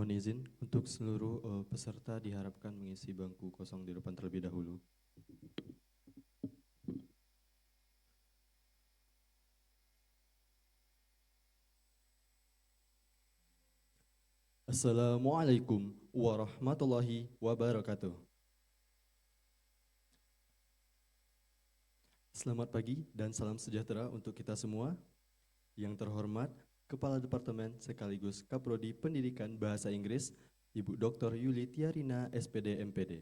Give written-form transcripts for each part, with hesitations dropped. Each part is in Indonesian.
Mohon izin untuk seluruh peserta diharapkan mengisi bangku kosong di depan terlebih dahulu. Assalamualaikum warahmatullahi wabarakatuh. Selamat pagi dan salam sejahtera untuk kita semua. Yang terhormat, Kepala Departemen sekaligus Kaprodi Pendidikan Bahasa Inggris, Ibu Dr. Yuli Tiarina, SPD MPD.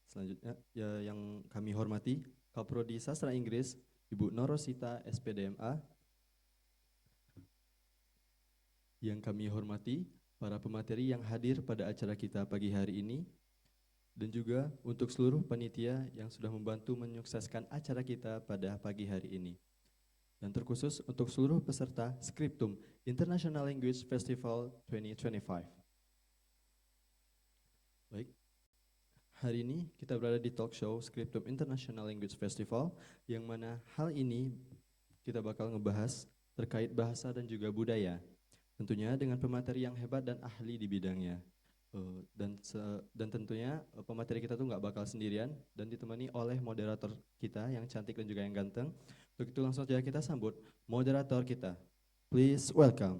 Selanjutnya, yang kami hormati, Kaprodi Sastra Inggris, Ibu Norosita, SPD MA. Yang kami hormati, para pemateri yang hadir pada acara kita pagi hari ini, dan juga untuk seluruh panitia yang sudah membantu menyukseskan acara kita pada pagi hari ini. Dan terkhusus untuk seluruh peserta Skriptum International Language Festival 2025. Baik, hari ini kita berada di talk show Skriptum International Language Festival, yang mana hal ini kita bakal ngebahas terkait bahasa dan juga budaya. Tentunya dengan pemateri yang hebat dan ahli di bidangnya. Dan tentunya pemateri kita tuh nggak bakal sendirian dan ditemani oleh moderator kita yang cantik dan juga yang ganteng. Untuk itu langsung saja kita sambut moderator kita. Please welcome.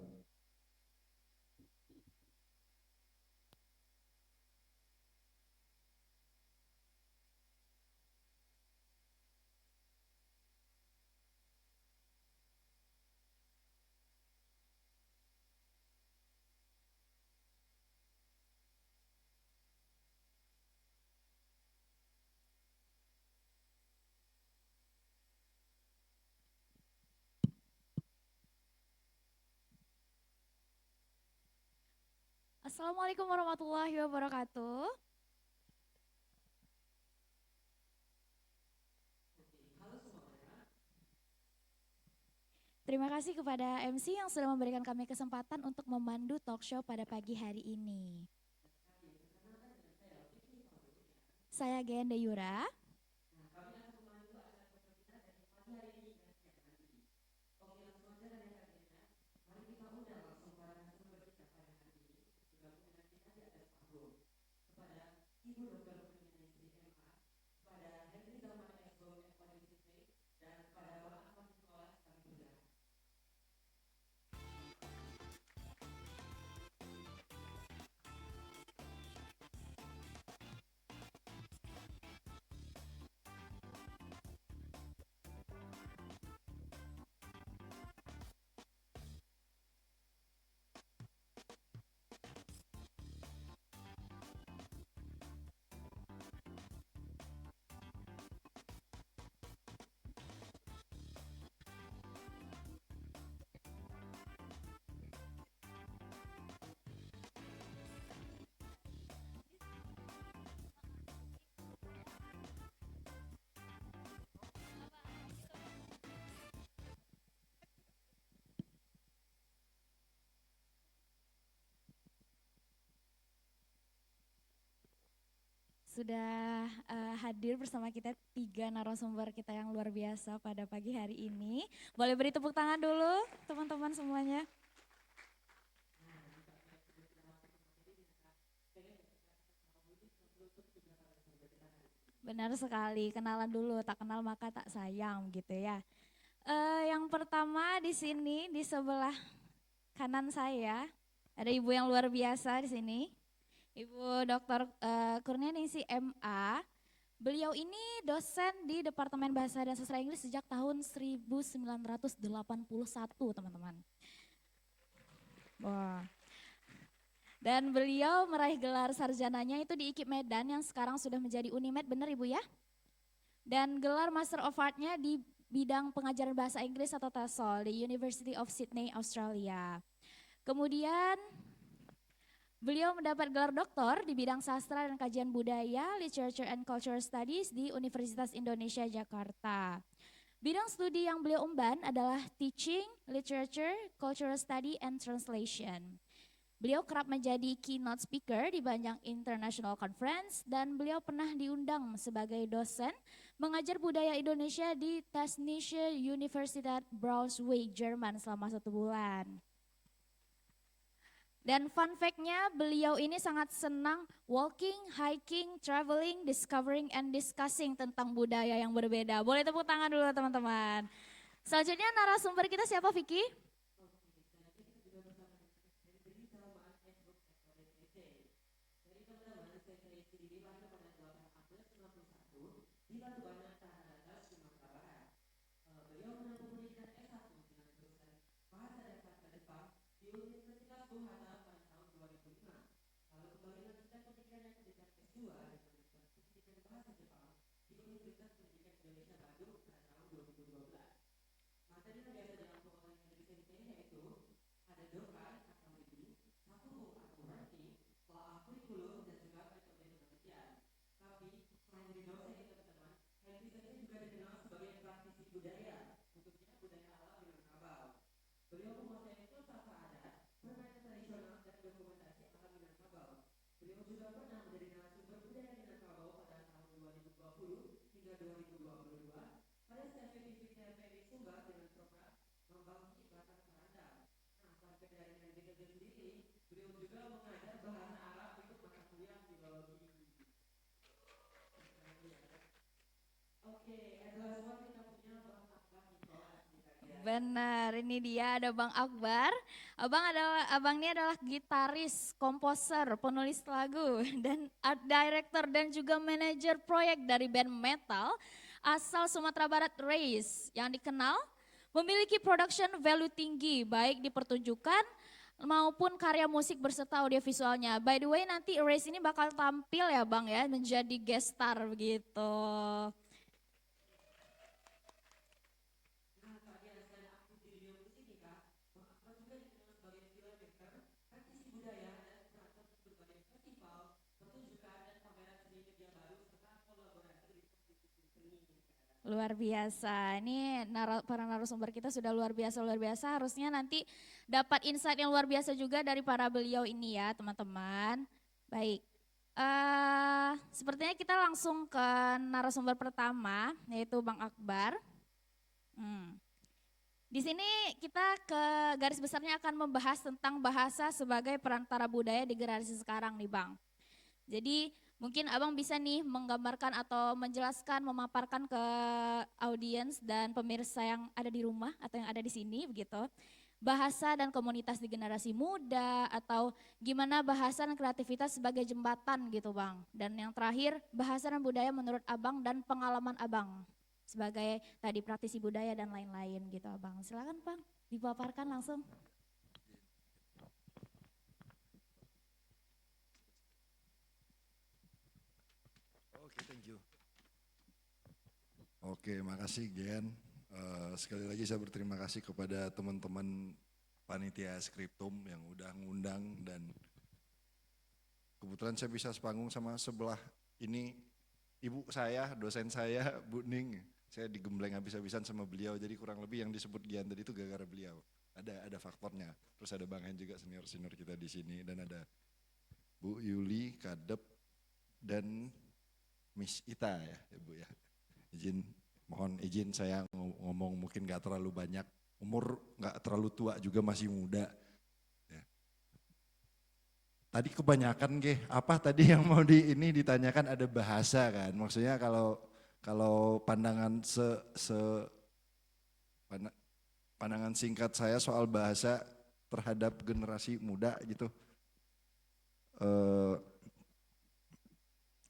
Assalamualaikum warahmatullahi wabarakatuh. Terima kasih kepada MC yang sudah memberikan kami kesempatan untuk memandu talk show pada pagi hari ini. Saya Genda Yura. Sudah hadir bersama kita 3 narasumber kita yang luar biasa pada pagi hari ini. Boleh beri tepuk tangan dulu teman-teman semuanya. Benar sekali, kenalan dulu, tak kenal maka tak sayang gitu ya. Yang pertama di sini di sebelah kanan saya ada ibu yang luar biasa di sini. Ibu Dr. Kurnianingsih MA. Beliau ini dosen di Departemen Bahasa dan Sastra Inggris sejak tahun 1981, teman-teman. Wah. Dan beliau meraih gelar sarjananya itu di IKIP Medan yang sekarang sudah menjadi Unimed, benar Ibu ya? Dan gelar Master of Art-nya di bidang pengajaran bahasa Inggris atau TESOL di University of Sydney, Australia. Kemudian beliau mendapat gelar doktor di bidang sastra dan kajian budaya, Literature and Cultural Studies di Universitas Indonesia, Jakarta. Bidang studi yang beliau emban adalah Teaching, Literature, Cultural Study, and Translation. Beliau kerap menjadi keynote speaker di banyak international conference dan beliau pernah diundang sebagai dosen mengajar budaya Indonesia di Technische Universität Braunschweig, Jerman selama 1 bulan. Dan fun fact-nya beliau ini sangat senang walking, hiking, traveling, discovering, and discussing tentang budaya yang berbeda. Boleh tepuk tangan dulu teman-teman. Selanjutnya narasumber kita siapa Vicky? Benar, ini dia ada Bang Akbar. Abang ini adalah gitaris, komposer, penulis lagu, dan art director dan juga manajer proyek dari band metal asal Sumatera Barat Race yang dikenal memiliki production value tinggi baik di pertunjukan maupun karya musik berserta audiovisualnya. By the way nanti Race ini bakal tampil ya Bang ya menjadi guest star begitu. Luar biasa, ini para narasumber kita sudah luar biasa, harusnya nanti dapat insight yang luar biasa juga dari para beliau ini ya teman-teman. Baik, sepertinya kita langsung ke narasumber pertama yaitu Bang Akbar. Di sini kita ke garis besarnya akan membahas tentang bahasa sebagai perantara budaya di generasi sekarang nih Bang. Jadi mungkin Abang bisa nih menggambarkan atau menjelaskan, memaparkan ke audiens dan pemirsa yang ada di rumah atau yang ada di sini begitu. Bahasa dan komunitas di generasi muda atau gimana bahasa dan kreativitas sebagai jembatan gitu Bang. Dan yang terakhir bahasa dan budaya menurut Abang dan pengalaman Abang sebagai tadi praktisi budaya dan lain-lain gitu Abang. Silakan Bang, dipaparkan langsung. Oke, thank you. Oke, makasih Gen. Sekali lagi saya berterima kasih kepada teman-teman panitia Skriptum yang udah ngundang dan kebetulan saya bisa sepanggung sama sebelah ini ibu saya, dosen saya, Bu Ning. Saya digembleng habis-habisan sama beliau, jadi kurang lebih yang disebut Gian tadi itu gara-gara beliau. Ada faktornya. Terus ada Bang Hen juga senior-senior kita di sini dan ada Bu Yuli, Kadep, dan Miss Ita ya Ibu ya. Mohon izin saya ngomong mungkin gak terlalu banyak, umur gak terlalu tua juga masih muda. Ya. Tadi kebanyakan apa tadi yang mau ditanyakan ada bahasa kan, maksudnya kalau pandangan pandangan singkat saya soal bahasa terhadap generasi muda gitu.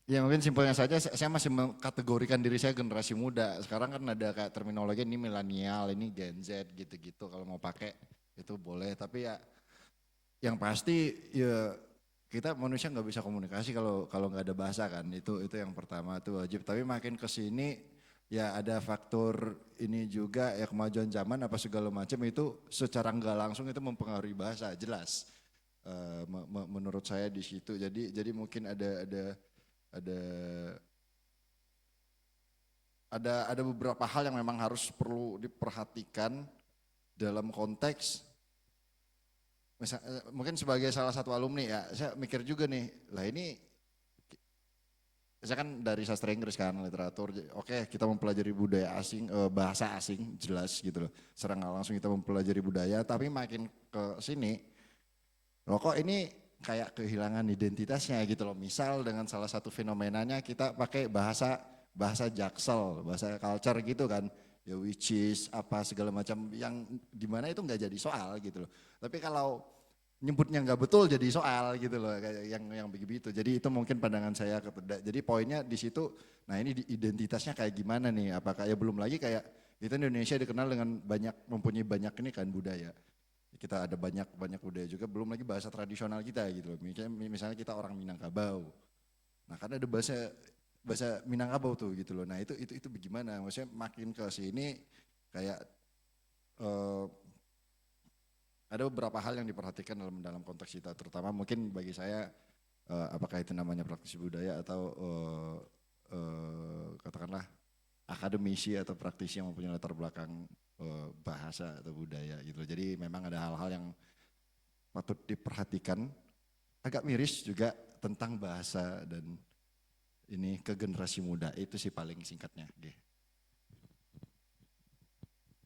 Ya mungkin simpelnya saja saya masih mengkategorikan diri saya generasi muda. Sekarang kan ada kayak terminologi ini milenial, ini Gen Z gitu-gitu. Kalau mau pakai itu boleh. Tapi ya yang pasti ya kita manusia nggak bisa komunikasi kalau nggak ada bahasa kan. Itu yang pertama itu wajib. Tapi makin kesini ya ada faktor ini juga ya kemajuan zaman apa segala macam itu secara nggak langsung itu mempengaruhi bahasa jelas. Menurut saya di situ. Jadi mungkin ada beberapa hal yang memang harus perlu diperhatikan dalam konteks mungkin sebagai salah satu alumni ya saya mikir juga nih lah ini saya kan dari sastra Inggris kan literatur oke kita mempelajari budaya asing bahasa asing jelas gitu loh secara nggak langsung kita mempelajari budaya tapi makin ke sini loh kok ini kayak kehilangan identitasnya gitu loh. Misal dengan salah satu fenomenanya kita pakai bahasa bahasa Jaksel, bahasa culture gitu kan. Ya which is apa segala macam yang dimana itu nggak jadi soal gitu loh. Tapi kalau nyebutnya nggak betul jadi soal gitu loh kayak yang begitu. Jadi itu mungkin pandangan saya jadi poinnya di situ. Nah ini identitasnya kayak gimana nih? Apakah ya belum lagi kayak kita di Indonesia dikenal dengan mempunyai banyak ini kan budaya. Kita ada banyak budaya juga. Belum lagi bahasa tradisional kita gitu loh. Misalnya kita orang Minangkabau. Nah kan ada bahasa bahasa Minangkabau tuh gitu loh. Nah itu bagaimana? Maksudnya makin ke sini kayak eh, ada beberapa hal yang diperhatikan dalam dalam konteks kita, terutama mungkin bagi saya apakah itu namanya praktisi budaya atau katakanlah akademisi atau praktisi yang mempunyai latar belakang bahasa atau budaya gitu. Jadi memang ada hal-hal yang patut diperhatikan, agak miris juga tentang bahasa dan ini ke generasi muda itu sih paling singkatnya.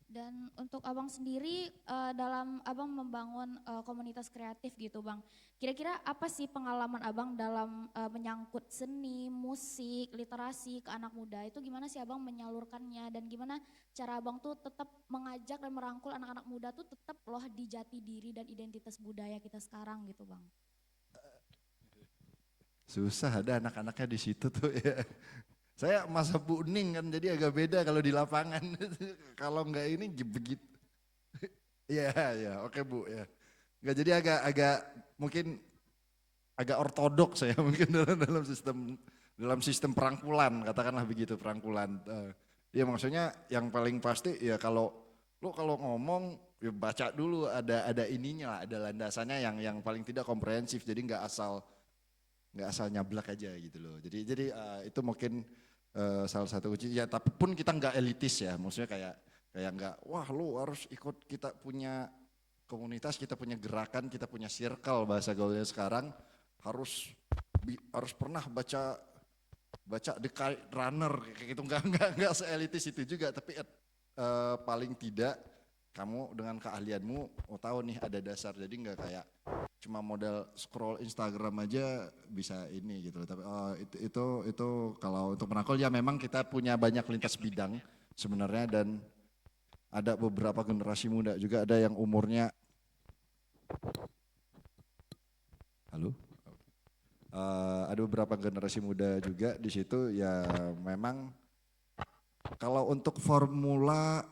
Dan untuk abang sendiri dalam abang membangun komunitas kreatif gitu bang, kira-kira apa sih pengalaman abang dalam menyangkut seni, musik, literasi ke anak muda itu gimana sih abang menyalurkannya dan gimana cara abang tuh tetap mengajak dan merangkul anak-anak muda tuh tetap loh di jati diri dan identitas budaya kita sekarang gitu bang. Susah ada anak-anaknya di situ tuh ya. Saya masa Buning kan jadi agak beda kalau di lapangan. Kalau enggak ini begitu. Iya ya oke Bu ya. Enggak jadi agak mungkin agak ortodoks saya mungkin dalam sistem perangkulan katakanlah begitu perangkulan. Ya maksudnya yang paling pasti ya kalau ngomong ya baca dulu ada ininya lah ada landasannya yang paling tidak komprehensif jadi nggak asal nyablak aja gitu loh. Jadi itu mungkin salah satu kunci ya tapi pun kita nggak elitis ya maksudnya kayak nggak wah lu harus ikut kita punya komunitas kita punya gerakan kita punya circle bahasa gaulnya sekarang harus pernah baca The Kite Runner kayak gitu nggak seelitis itu juga tapi paling tidak kamu dengan keahlianmu tahu nih ada dasar jadi nggak kayak cuma model scroll Instagram aja bisa ini gitu tapi itu kalau untuk merangkul ya memang kita punya banyak lintas bidang sebenarnya dan ada beberapa generasi muda juga ada yang umurnya halo ada beberapa generasi muda juga di situ ya memang kalau untuk formula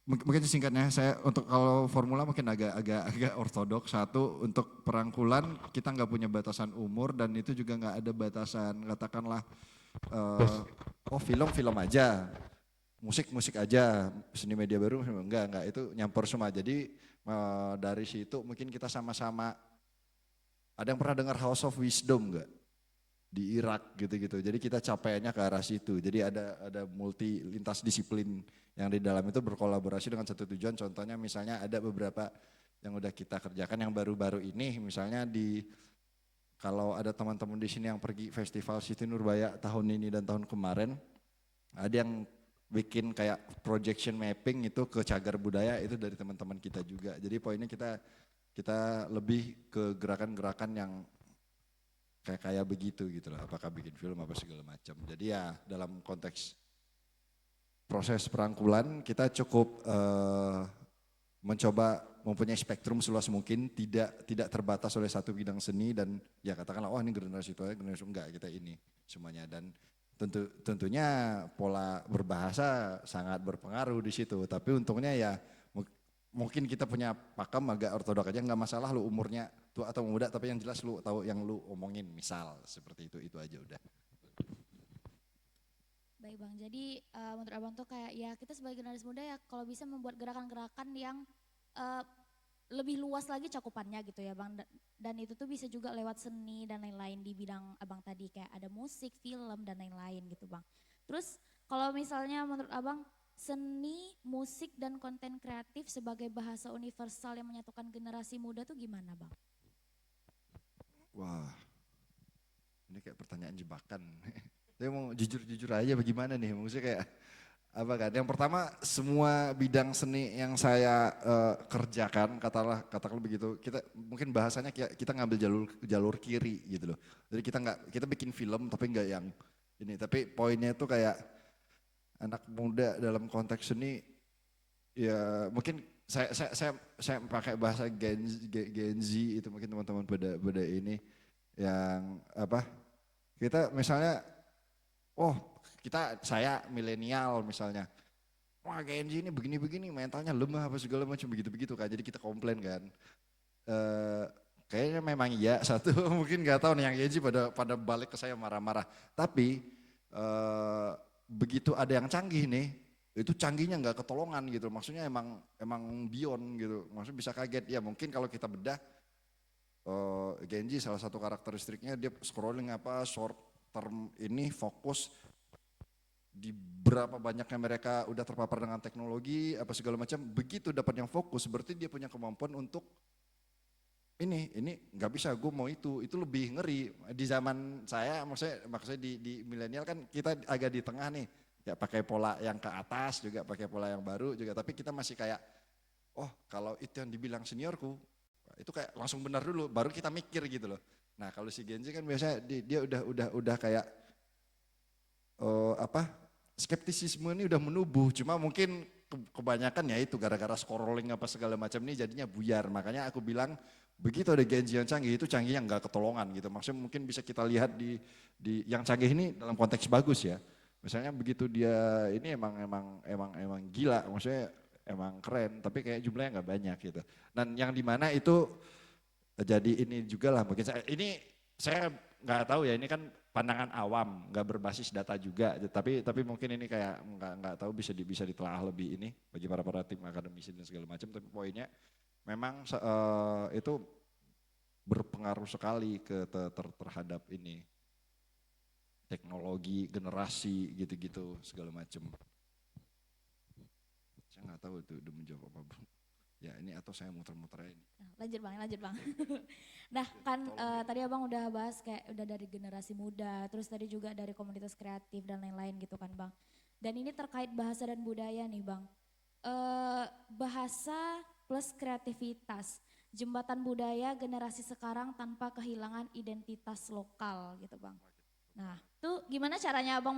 mungkin singkatnya saya untuk kalau formula mungkin agak ortodoks satu untuk perangkulan kita nggak punya batasan umur dan itu juga nggak ada batasan katakanlah film aja musik aja seni media baru enggak itu nyampur semua jadi dari situ mungkin kita sama-sama ada yang pernah dengar House of Wisdom nggak di Irak gitu-gitu. Jadi kita capaiannya ke arah situ. Jadi ada multi lintas disiplin yang di dalam itu berkolaborasi dengan satu tujuan. Contohnya misalnya ada beberapa yang udah kita kerjakan yang baru-baru ini misalnya kalau ada teman-teman di sini yang pergi festival Siti Nurbaya tahun ini dan tahun kemarin ada yang bikin kayak projection mapping itu ke cagar budaya itu dari teman-teman kita juga. Jadi poinnya kita lebih ke gerakan-gerakan yang kayak begitu gitu loh, apakah bikin film apa segala macam. Jadi ya dalam konteks proses perangkulan kita cukup mencoba mempunyai spektrum seluas mungkin, tidak terbatas oleh satu bidang seni dan ya katakanlah oh ini generasi itu generasi enggak kita ini semuanya dan tentunya pola berbahasa sangat berpengaruh di situ. Tapi untungnya ya mungkin kita punya pakem agak ortodok aja nggak masalah lu umurnya tua atau muda tapi yang jelas lu tahu yang lu omongin misal seperti itu aja udah. Baik bang, jadi menurut abang tuh kayak ya kita sebagai generasi muda ya kalau bisa membuat gerakan-gerakan yang lebih luas lagi cakupannya gitu ya bang. Dan itu tuh bisa juga lewat seni dan lain-lain di bidang abang tadi kayak ada musik, film dan lain-lain gitu bang. Terus kalau misalnya menurut abang seni, musik dan konten kreatif sebagai bahasa universal yang menyatukan generasi muda tuh gimana bang? Wah ini kayak pertanyaan jebakan. Saya mau jujur aja bagaimana nih maksudnya kayak apa kan? Yang pertama semua bidang seni yang saya kerjakan, katakanlah begitu. Kita mungkin bahasanya kita ngambil jalur kiri gitu loh. Jadi kita bikin film tapi nggak yang ini. Tapi poinnya itu kayak anak muda dalam konteks seni ya mungkin saya pakai bahasa Gen Z itu mungkin teman-teman pada ini yang apa? Kita misalnya saya milenial misalnya, wah Gen Z ini begini-begini mentalnya lemah apa segala macam begitu-begitu kan, jadi kita komplain kan. Kayaknya memang iya satu mungkin nggak tahu nih yang Gen Z pada balik ke saya marah-marah. Tapi begitu ada yang canggih nih, itu canggihnya nggak ketolongan gitu. Maksudnya emang beyond gitu. Maksudnya bisa kaget ya mungkin kalau kita bedah Gen Z salah satu karakteristiknya dia scrolling apa short term ini fokus di berapa banyaknya mereka udah terpapar dengan teknologi apa segala macam, begitu dapat yang fokus berarti dia punya kemampuan untuk ini nggak bisa gue mau itu lebih ngeri di zaman saya maksudnya di milenial kan kita agak di tengah nih ya, pakai pola yang ke atas juga pakai pola yang baru juga, tapi kita masih kayak kalau itu yang dibilang seniorku itu kayak langsung benar dulu baru kita mikir gitu loh. Nah kalau si Gen Z kan biasanya dia udah kayak skeptisisme ini udah menubuh, cuma mungkin kebanyakan ya itu gara-gara scrolling apa segala macam ini jadinya buyar. Makanya aku bilang begitu ada Gen Z yang canggih itu canggih yang nggak ketolongan gitu. Maksudnya mungkin bisa kita lihat di yang canggih ini dalam konteks bagus ya. Misalnya begitu dia ini emang gila, maksudnya emang keren, tapi kayak jumlahnya nggak banyak gitu. Dan yang dimana itu jadi ini juga lah mungkin saya nggak tahu ya, ini kan pandangan awam, nggak berbasis data juga, tapi mungkin ini kayak nggak tahu bisa ditelaah lebih ini bagi para tim akademisi dan segala macam. Tapi poinnya memang itu berpengaruh sekali terhadap ini teknologi generasi gitu-gitu segala macam. Saya nggak tahu itu udah menjawab apa belum. Ya ini atau saya muter-muter ini. Lanjut bang. Nah kan tadi abang udah bahas kayak udah dari generasi muda, terus tadi juga dari komunitas kreatif dan lain-lain gitu kan bang. Dan ini terkait bahasa dan budaya nih bang. Bahasa plus kreativitas, jembatan budaya generasi sekarang tanpa kehilangan identitas lokal gitu bang. Nah itu gimana caranya abang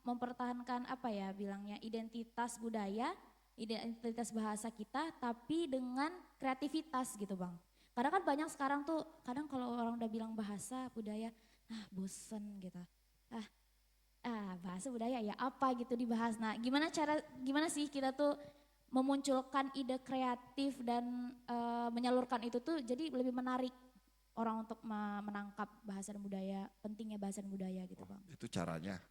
mempertahankan apa ya bilangnya identitas budaya, identitas bahasa kita tapi dengan kreativitas gitu bang. Karena kan banyak sekarang tuh kadang kalau orang udah bilang bahasa budaya, bosen gitu. Bahasa budaya ya apa gitu dibahas. Nah gimana sih kita tuh memunculkan ide kreatif dan menyalurkan itu tuh jadi lebih menarik orang untuk menangkap bahasa dan budaya, pentingnya bahasa dan budaya gitu bang. Itu caranya.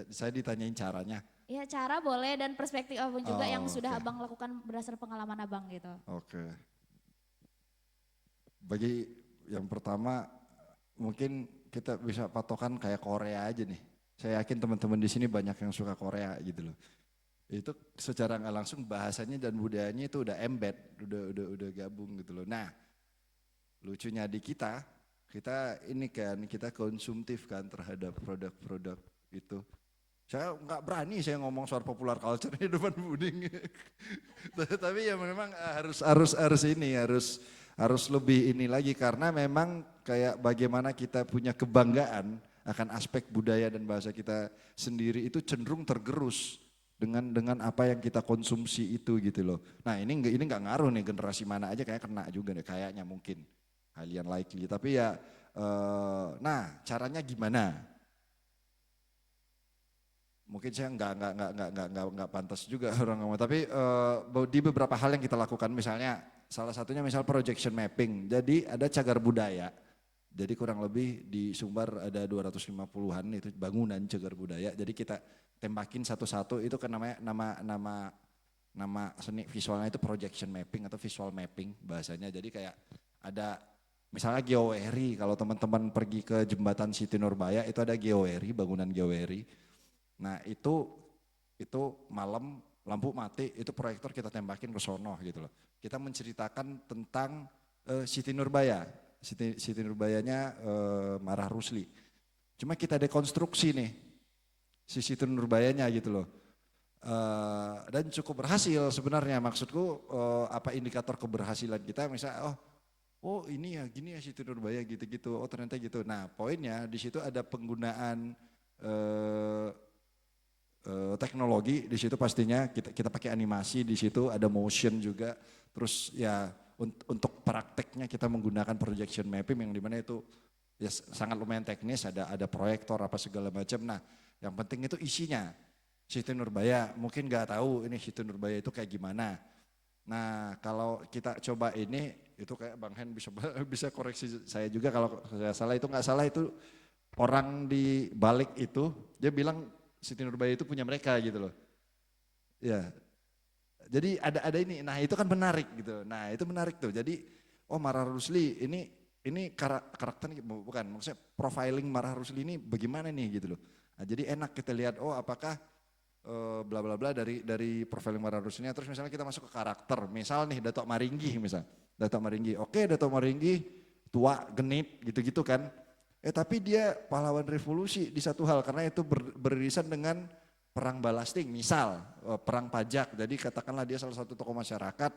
Saya ditanyain caranya. Ya cara boleh dan perspektif abang juga yang sudah oke. abang lakukan berdasarkan pengalaman abang gitu. Oke. Bagi yang pertama mungkin kita bisa patokan kayak Korea aja nih. Saya yakin teman-teman di sini banyak yang suka Korea gitu loh. Itu secara nggak langsung bahasanya dan budayanya itu udah embed, udah gabung gitu loh. Nah, lucunya di kita ini kan kita konsumtif kan terhadap produk-produk itu. Saya nggak berani saya ngomong soal popular culture di depan Buding. Tapi ya memang harus lebih ini lagi karena memang kayak bagaimana kita punya kebanggaan akan aspek budaya dan bahasa kita sendiri itu cenderung tergerus dengan apa yang kita konsumsi itu gitu loh. Nah ini nggak ngaruh nih generasi mana aja kayak kena juga nih kayaknya mungkin highly unlikely. Tapi ya nah caranya gimana? Mungkin saya nggak pantas juga orang ngomong, tapi di beberapa hal yang kita lakukan, misalnya salah satunya misal projection mapping. Jadi ada cagar budaya. Jadi kurang lebih di Sumbar ada 250-an itu bangunan cagar budaya. Jadi kita tembakin satu-satu itu kan namanya nama seni visualnya itu projection mapping atau visual mapping bahasanya. Jadi kayak ada misalnya Geoweri, kalau teman-teman pergi ke jembatan Siti Nurbaya itu ada Geoweri, bangunan Geoweri. Nah itu malam lampu mati itu proyektor kita tembakin ke sono gitu loh. Kita menceritakan tentang Siti Nurbaya, Siti Nurbayanya Marah Rusli. Cuma kita dekonstruksi nih, si Situ Nurbayanya gitu loh. Dan cukup berhasil sebenarnya, maksudku apa indikator keberhasilan kita misalnya oh ini ya gini ya Situ Nurbaya gitu-gitu, oh ternyata gitu. Nah poinnya di situ ada penggunaan eh, teknologi di situ, pastinya kita pakai animasi di situ, ada motion juga, terus ya untuk prakteknya kita menggunakan projection mapping yang dimana itu ya sangat lumayan teknis, ada proyektor apa segala macam. Nah yang penting itu isinya. Situ Nurbaya mungkin nggak tahu ini Situ Nurbaya itu kayak gimana. Nah kalau kita coba ini itu kayak Bang Hen bisa bisa koreksi saya juga kalau saya salah, itu nggak salah, itu orang di balik itu dia bilang Siti Nurbaya itu punya mereka gitu loh. Ya, jadi ada ini. Nah itu kan menarik gitu. Nah itu menarik tuh. Jadi Mara Rusli ini karakter bukan, maksudnya profiling Mara Rusli ini bagaimana nih gitu loh. Nah, jadi enak kita lihat apakah bla bla bla dari profiling Mara Rusli. Terus misalnya kita masuk ke karakter. Misal nih Datuk Maringgi misal. Datuk Maringgi. Oke, Datuk Maringgi tua, genit gitu-gitu kan. Tapi dia pahlawan revolusi di satu hal, karena itu beririsan dengan perang Balasting, misal perang pajak. Jadi katakanlah dia salah satu tokoh masyarakat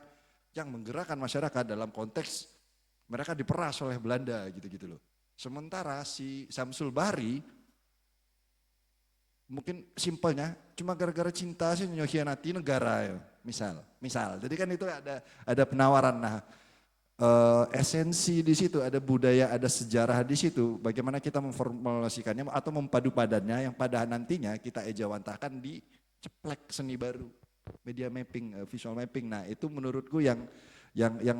yang menggerakkan masyarakat dalam konteks mereka diperas oleh Belanda gitu-gitu loh. Sementara si Samsul Bahri mungkin simpelnya cuma gara-gara cinta sih nyokhianati negara ya, misal. Jadi kan itu ada penawaran. Nah, esensi di situ, ada budaya, ada sejarah di situ. Bagaimana kita memformulasikannya atau mempadu padannya yang pada nantinya kita ejawantahkan di ceplek seni baru, media mapping, visual mapping. Nah itu menurutku yang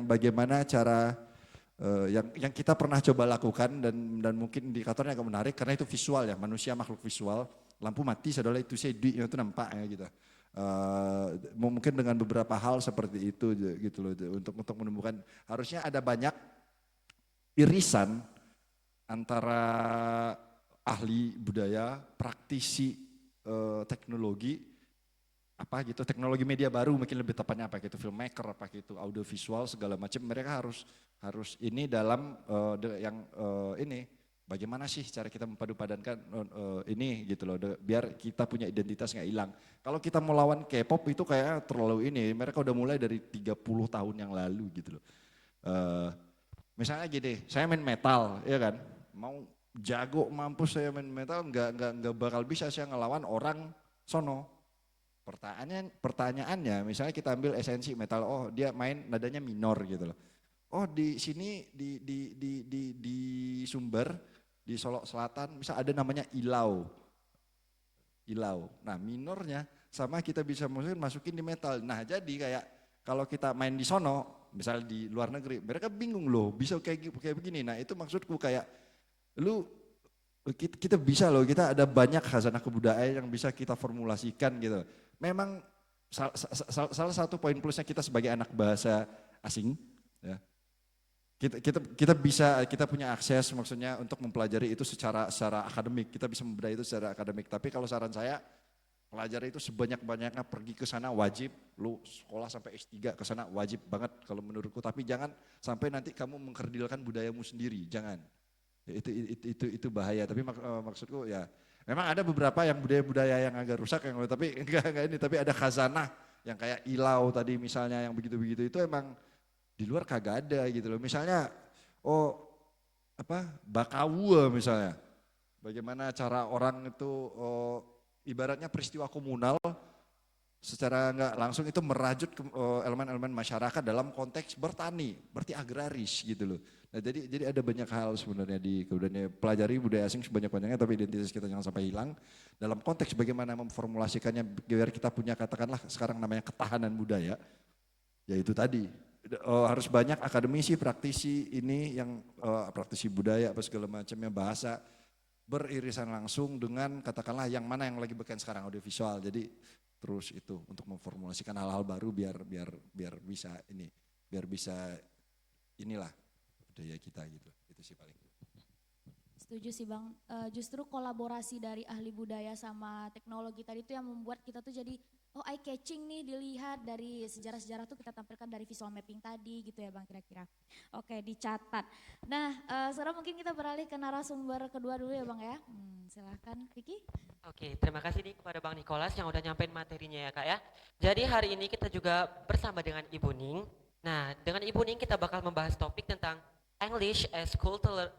bagaimana cara yang kita pernah coba lakukan dan mungkin indikatornya agak menarik karena itu visual ya, manusia makhluk visual. Lampu mati adalah itu sedih itu nampak ya gitu. Mungkin dengan beberapa hal seperti itu gitu loh, untuk menemukan, harusnya ada banyak irisan antara ahli budaya, praktisi teknologi apa gitu, teknologi media baru mungkin lebih tepatnya, apa gitu, filmmaker apa gitu, audiovisual segala macam. Mereka harus ini dalam ini bagaimana sih cara kita mempadu padankan ini gitu loh, biar kita punya identitas nggak hilang. Kalau kita mau lawan K-pop itu kayak terlalu ini, mereka udah mulai dari 30 tahun yang lalu gitu loh. Misalnya gini, saya main metal ya kan, mau jago mampus saya main metal nggak bakal bisa saya ngelawan orang sono. Pertanyaannya, misalnya kita ambil esensi metal, dia main nadanya minor gitu loh. Di sini di Sumber, di Solok Selatan, misal ada namanya Ilau. Nah, minornya sama kita bisa masukin di metal. Nah, jadi kayak kalau kita main di sono, misal di luar negeri, mereka bingung loh, bisa kayak begini. Nah, itu maksudku kayak kita bisa loh, kita ada banyak khazanah kebudayaan yang bisa kita formulasikan gitu. Memang salah satu poin plusnya kita sebagai anak bahasa asing, ya, kita punya akses, maksudnya untuk mempelajari itu secara akademik, kita bisa mempelajari itu secara akademik. Tapi kalau saran saya, pelajari itu sebanyak-banyaknya, pergi ke sana wajib, lu sekolah sampai S3 ke sana wajib banget kalau menurutku. Tapi jangan sampai nanti kamu mengkerdilkan budayamu sendiri, jangan. Itu bahaya. Tapi maksudku ya, memang ada beberapa yang budaya-budaya yang agak rusak, tapi enggak ini, tapi ada khazanah yang kayak Ilau tadi misalnya, yang begitu-begitu itu emang di luar kagak ada gitu loh. Misalnya Bakawa misalnya, bagaimana cara orang itu ibaratnya peristiwa komunal secara nggak langsung itu merajut elemen-elemen masyarakat dalam konteks bertani, berarti agraris gitu loh. Nah, jadi ada banyak hal sebenarnya kemudian pelajari budaya asing sebanyak-banyaknya, tapi identitas kita jangan sampai hilang. Dalam konteks bagaimana memformulasikannya biar kita punya, katakanlah sekarang namanya ketahanan budaya, yaitu tadi harus banyak akademisi, praktisi ini yang praktisi budaya apa segala macamnya, bahasa beririsan langsung dengan katakanlah yang mana yang lagi beken sekarang, audiovisual. Jadi terus itu untuk memformulasikan hal-hal baru biar bisa inilah budaya kita gitu. Itu sih paling. Setuju sih Bang. Justru kolaborasi dari ahli budaya sama teknologi tadi itu yang membuat kita tuh jadi oh eye catching nih dilihat dari sejarah-sejarah tuh kita tampilkan dari visual mapping tadi gitu ya Bang kira-kira. Oke dicatat. Nah sekarang mungkin kita beralih ke narasumber kedua dulu ya Bang ya. Silahkan Vicky. Oke, terima kasih nih kepada Bang Nicholas yang udah nyampein materinya ya Kak ya. Jadi hari ini kita juga bersama dengan Ibu Ning. Nah, dengan Ibu Ning kita bakal membahas topik tentang English as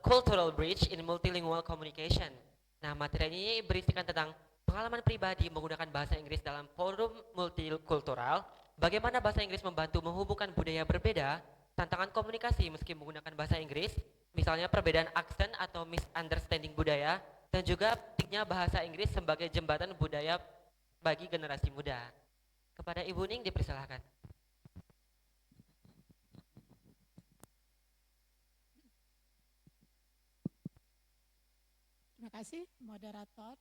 cultural bridge in multilingual communication. Nah, materi ini berisikan tentang pengalaman pribadi menggunakan bahasa Inggris dalam forum multikultural, bagaimana bahasa Inggris membantu menghubungkan budaya berbeda, tantangan komunikasi meski menggunakan bahasa Inggris, misalnya perbedaan aksen atau misunderstanding budaya, dan juga pentingnya bahasa Inggris sebagai jembatan budaya bagi generasi muda. Kepada Ibu Ning dipersilahkan. Terima kasih moderator.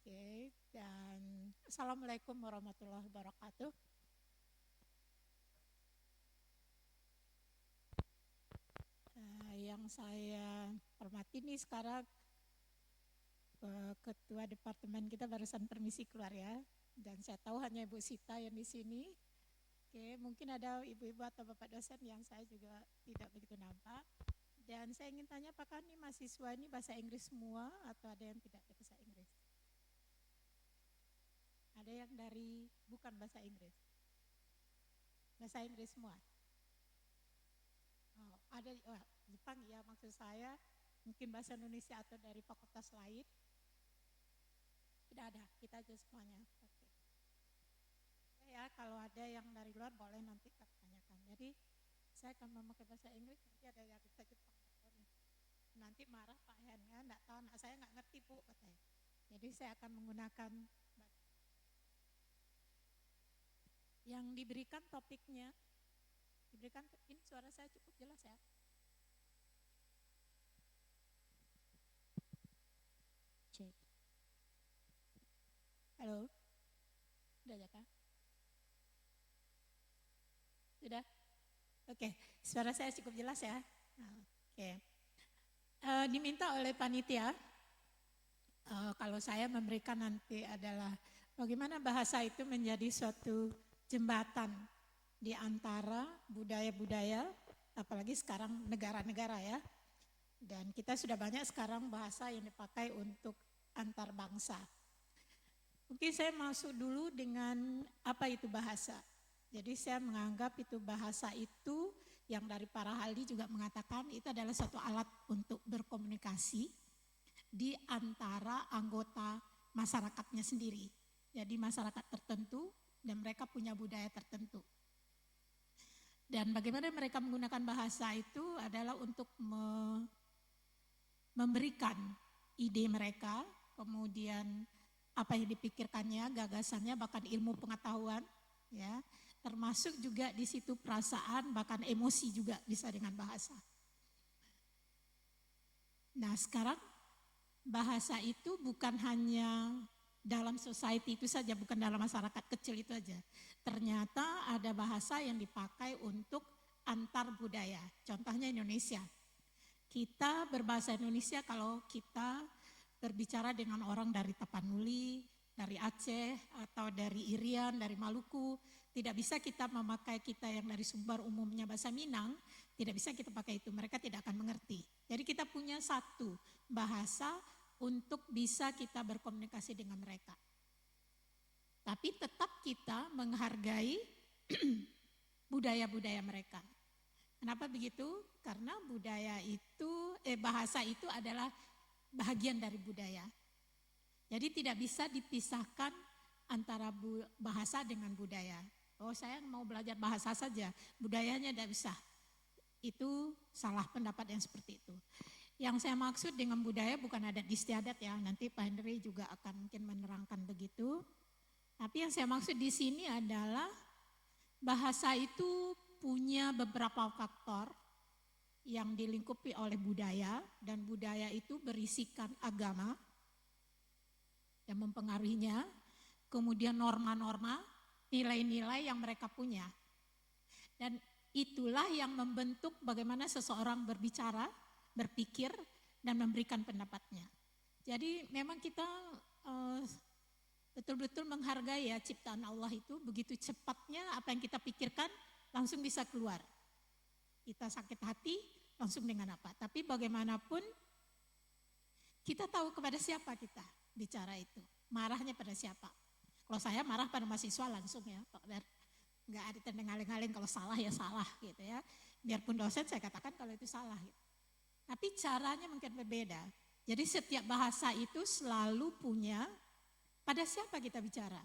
Oke, dan Assalamualaikum warahmatullahi wabarakatuh. Yang saya hormati nih sekarang Ketua Departemen kita barusan permisi keluar ya. Dan saya tahu hanya Ibu Sita yang di sini. Oke, mungkin ada ibu-ibu atau bapak dosen yang saya juga tidak begitu nampak. Dan saya ingin tanya apakah ini mahasiswa ini bahasa Inggris semua atau ada yang tidak bahasa Inggris? Ada yang dari bukan bahasa Inggris? Bahasa Inggris semua? Oh, ada Jepang ya maksud saya, mungkin bahasa Indonesia atau dari fakultas lain? Tidak ada, kita aja semuanya. Oke. Ya kalau ada yang dari luar boleh nanti kita tanyakan. Jadi saya akan memakai bahasa Inggris, nanti ada yang bisa Jepang. Nanti marah Pak Henga, enggak tahu anak saya nggak ngerti Bu katanya. Jadi saya akan menggunakan yang diberikan topiknya. Diberikan ini suara saya cukup jelas ya. Cek. Halo. Sudah ya Kak? Sudah? Oke, suara saya cukup jelas ya. Oke. Diminta oleh panitia, kalau saya memberikan nanti adalah bagaimana bahasa itu menjadi suatu jembatan di antara budaya-budaya, apalagi sekarang negara-negara ya. Dan kita sudah banyak sekarang bahasa yang dipakai untuk antar bangsa. Mungkin saya masuk dulu dengan apa itu bahasa. Jadi saya menganggap itu bahasa itu yang dari para ahli juga mengatakan itu adalah satu alat untuk berkomunikasi di antara anggota masyarakatnya sendiri. Jadi masyarakat tertentu dan mereka punya budaya tertentu. Dan bagaimana mereka menggunakan bahasa itu adalah untuk memberikan ide mereka, kemudian apa yang dipikirkannya, gagasannya, bahkan ilmu pengetahuan, ya. Termasuk juga di situ perasaan, bahkan emosi juga bisa dengan bahasa. Nah sekarang bahasa itu bukan hanya dalam society itu saja, bukan dalam masyarakat kecil itu aja. Ternyata ada bahasa yang dipakai untuk antar budaya, contohnya Indonesia. Kita berbahasa Indonesia kalau kita berbicara dengan orang dari Tapanuli, dari Aceh, atau dari Irian, dari Maluku, tidak bisa kita memakai kita yang dari Sumbar umumnya bahasa Minang, tidak bisa kita pakai itu, mereka tidak akan mengerti. Jadi kita punya satu bahasa untuk bisa kita berkomunikasi dengan mereka. Tapi tetap kita menghargai budaya-budaya mereka. Kenapa begitu? Karena budaya itu, bahasa itu adalah bagian dari budaya. Jadi tidak bisa dipisahkan antara bahasa dengan budaya. Oh saya mau belajar bahasa saja, budayanya tidak bisa. Itu salah pendapat yang seperti itu. Yang saya maksud dengan budaya bukan adat istiadat ya, nanti Pak Henry juga akan mungkin menerangkan begitu. Tapi yang saya maksud di sini adalah bahasa itu punya beberapa faktor yang dilingkupi oleh budaya, dan budaya itu berisikan agama yang mempengaruhinya, kemudian norma-norma, nilai-nilai yang mereka punya. Dan itulah yang membentuk bagaimana seseorang berbicara, berpikir, dan memberikan pendapatnya. Jadi memang kita betul-betul menghargai ya ciptaan Allah itu, begitu cepatnya apa yang kita pikirkan langsung bisa keluar. Kita sakit hati langsung dengan apa. Tapi bagaimanapun kita tahu kepada siapa kita bicara itu. Marahnya pada siapa. Kalau saya marah pada mahasiswa langsung ya Pak Ber. Nggak ada tendang aling-aling, kalau salah ya salah gitu ya. Biarpun dosen saya katakan kalau itu salah gitu. Tapi caranya mungkin berbeda. Jadi setiap bahasa itu selalu punya pada siapa kita bicara.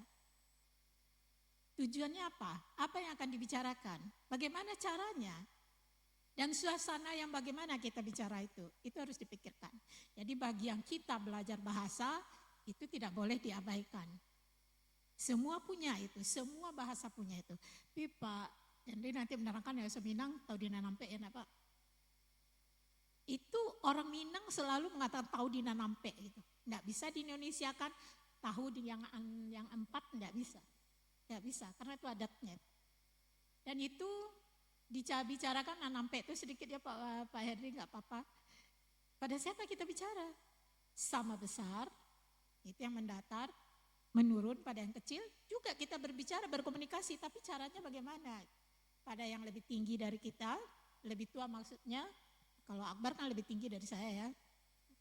Tujuannya apa? Apa yang akan dibicarakan? Bagaimana caranya? Dan suasana yang bagaimana kita bicara itu harus dipikirkan. Jadi bagi yang kita belajar bahasa, itu tidak boleh diabaikan. Semua punya itu, semua bahasa punya itu. Tapi Pak Henry nanti menerangkan ya Minang, tahu dina nampe ya Pak. Itu orang Minang selalu mengatakan tahu dina nampe gitu. Enggak bisa diindonesiakan tahu di yang empat, enggak bisa. Enggak bisa karena itu adatnya. Dan itu dibicarakan nampe itu sedikit ya Pak Henry, enggak apa-apa. Pada siapa kita bicara? Sama besar, itu yang mendatar. Menurun pada yang kecil, juga kita berbicara, berkomunikasi, tapi caranya bagaimana? Pada yang lebih tinggi dari kita, lebih tua maksudnya, kalau Akbar kan lebih tinggi dari saya ya,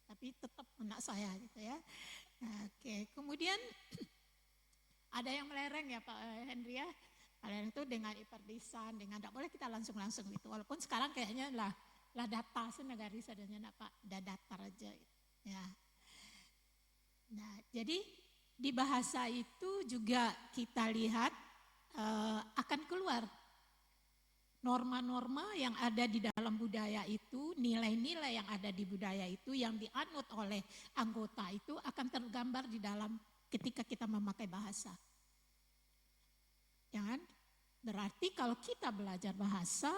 tapi tetap anak saya gitu ya. Nah, oke, kemudian ada yang melereng ya Pak Henry ya, melereng itu dengan hiperlisan, dengan tidak boleh kita langsung-langsung gitu, walaupun sekarang kayaknya lah data senegari sadanya Pak, udah datar aja ya. Nah, jadi di bahasa itu juga kita lihat akan keluar norma-norma yang ada di dalam budaya itu, nilai-nilai yang ada di budaya itu yang dianut oleh anggota itu akan tergambar di dalam ketika kita memakai bahasa. Ya kan? Berarti kalau kita belajar bahasa,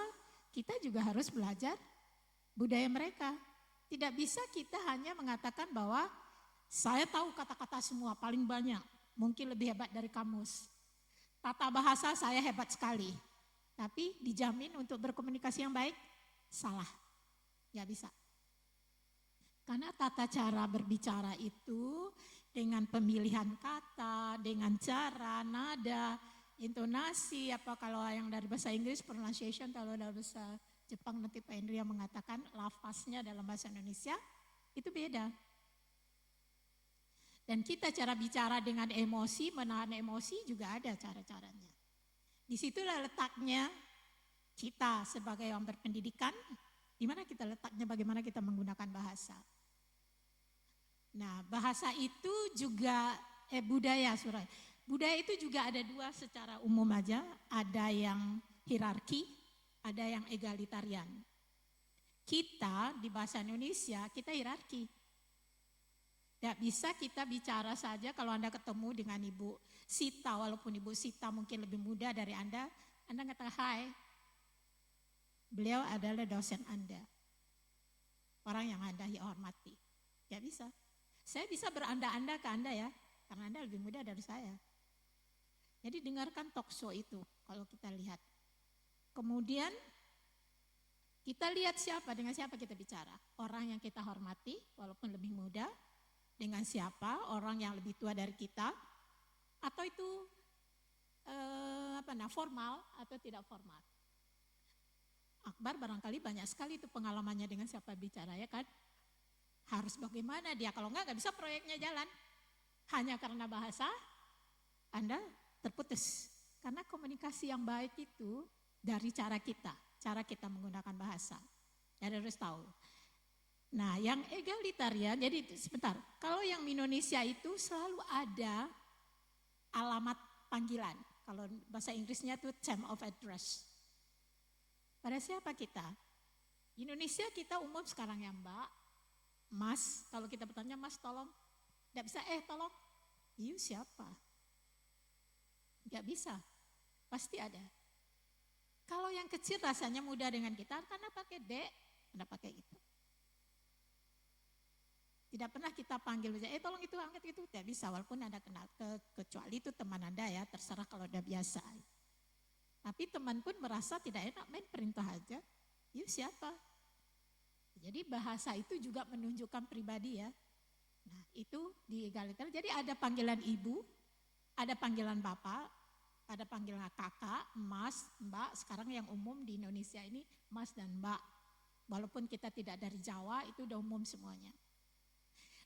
kita juga harus belajar budaya mereka. Tidak bisa kita hanya mengatakan bahwa saya tahu kata-kata semua paling banyak, mungkin lebih hebat dari kamus. Tata bahasa saya hebat sekali, tapi dijamin untuk berkomunikasi yang baik, salah, nggak bisa. Karena tata cara berbicara itu dengan pemilihan kata, dengan cara, nada, intonasi, apa kalau yang dari bahasa Inggris pronunciation, kalau dari bahasa Jepang nanti Pak Henry yang mengatakan lafaznya dalam bahasa Indonesia, itu beda. Dan kita cara bicara dengan emosi, menahan emosi juga ada cara-caranya. Disitulah letaknya kita sebagai orang berpendidikan, di mana kita letaknya bagaimana kita menggunakan bahasa. Nah, bahasa itu juga budaya Suraya. Budaya itu juga ada dua secara umum aja, ada yang hierarki, ada yang egalitarian. Kita di bahasa Indonesia, kita hierarki. Tidak bisa kita bicara saja kalau Anda ketemu dengan Ibu Sita, walaupun Ibu Sita mungkin lebih muda dari Anda katakan hai. Beliau adalah dosen Anda. Orang yang Anda hormati. Tidak bisa. Saya bisa beranda-anda ke Anda ya, karena Anda lebih muda dari saya. Jadi dengarkan talk show itu kalau kita lihat. Kemudian kita lihat dengan siapa kita bicara. Orang yang kita hormati walaupun lebih muda. Dengan siapa, orang yang lebih tua dari kita, atau itu formal atau tidak formal. Akbar barangkali banyak sekali itu pengalamannya dengan siapa bicara ya kan. Harus bagaimana dia, kalau enggak bisa proyeknya jalan. Hanya karena bahasa, Anda terputus. Karena komunikasi yang baik itu dari cara kita menggunakan bahasa. Anda harus tahu. Nah, yang egalitarian, jadi sebentar, kalau yang Indonesia itu selalu ada alamat panggilan. Kalau bahasa Inggrisnya itu term of address. Pada siapa kita? Indonesia kita umum sekarang ya Mbak, Mas, kalau kita bertanya Mas tolong, tidak bisa tolong, you siapa? Tidak bisa, pasti ada. Kalau yang kecil rasanya mudah dengan kita, karena pakai dek, Anda pakai itu. Tidak pernah kita panggil, tolong itu angkat itu, tidak bisa walaupun Anda kenal, kecuali itu teman Anda ya, terserah kalau udah biasa. Tapi teman pun merasa tidak enak main perintah aja, yuk siapa? Jadi bahasa itu juga menunjukkan pribadi ya. Nah itu di egaliter, jadi ada panggilan ibu, ada panggilan bapak, ada panggilan kakak, mas, mbak, sekarang yang umum di Indonesia ini mas dan mbak. Walaupun kita tidak dari Jawa, itu udah umum semuanya.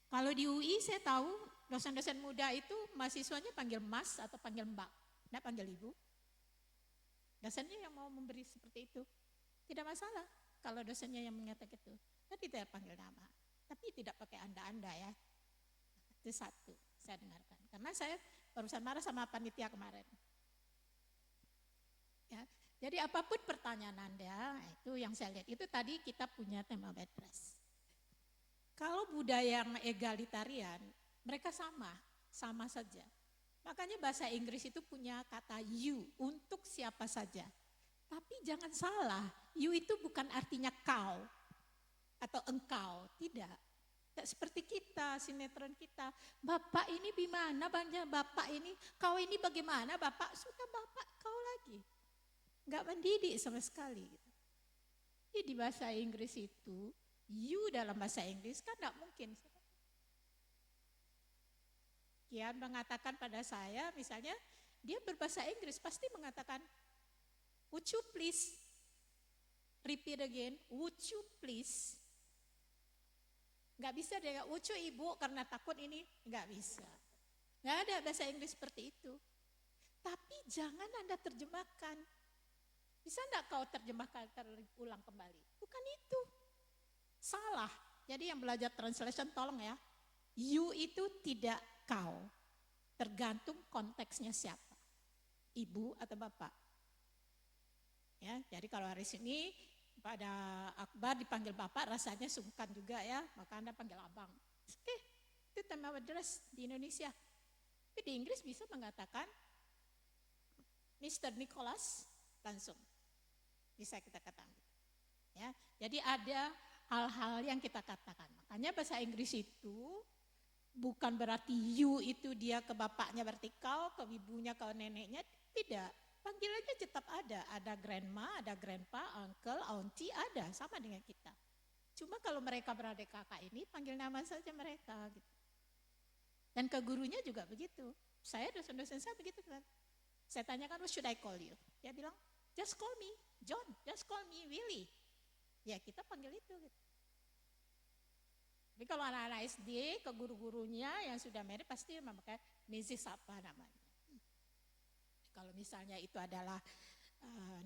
Kalau di UI saya tahu dosen-dosen muda itu mahasiswanya panggil mas atau panggil mbak, tidak panggil ibu. Dosennya yang mau memberi seperti itu, tidak masalah kalau dosennya yang mengatakan itu. Tapi tidak panggil nama, tapi tidak pakai anda-anda ya. Itu satu, saya dengarkan. Karena saya barusan marah sama panitia kemarin. Ya, jadi apapun pertanyaan Anda, itu yang saya lihat. Itu tadi kita punya tema bed rest. Kalau budaya yang egalitarian, mereka sama saja. Makanya bahasa Inggris itu punya kata you, untuk siapa saja. Tapi jangan salah, you itu bukan artinya kau atau engkau, tidak. Tidak seperti kita, sinetron kita. Bapak ini gimana banyak, bapak ini, kau ini bagaimana, bapak sudah bapak kau lagi. Enggak mendidik sama sekali. Jadi di bahasa Inggris itu, you dalam bahasa Inggris kan enggak mungkin. Kian mengatakan pada saya, misalnya dia berbahasa Inggris pasti mengatakan, would you please repeat again, would you please. Enggak bisa dia, would you ibu karena takut ini, enggak bisa. Enggak ada bahasa Inggris seperti itu. Tapi jangan Anda terjemahkan. Bisa enggak kau terjemahkan terulang kembali? Bukan itu. Salah. Jadi yang belajar translation tolong ya. You itu tidak kau. Tergantung konteksnya siapa. Ibu atau bapak. Ya, jadi kalau hari ini pada Akbar dipanggil bapak rasanya sungkan juga ya. Maka Anda panggil abang. Oke, itu tema address di Indonesia. Tapi di Inggris bisa mengatakan Mr. Nicholas langsung. Bisa kita katakan. Ya, jadi ada hal-hal yang kita katakan. Makanya bahasa Inggris itu bukan berarti you itu dia ke bapaknya berarti kau, ke ibunya, ke neneknya. Tidak. Panggilannya tetap ada. Ada grandma, ada grandpa, uncle, auntie, ada. Sama dengan kita. Cuma kalau mereka beradik kakak ini panggil nama saja mereka. Gitu. Dan ke gurunya juga begitu. Saya dosen-dosen saya begitu kan. Saya tanyakan, what should I call you? Dia bilang, just call me John, just call me Willy. Ya kita panggil itu. Gitu. Tapi kalau anak-anak SD ke guru-gurunya yang sudah married pasti memakai Mrs. apa namanya. Kalau misalnya itu adalah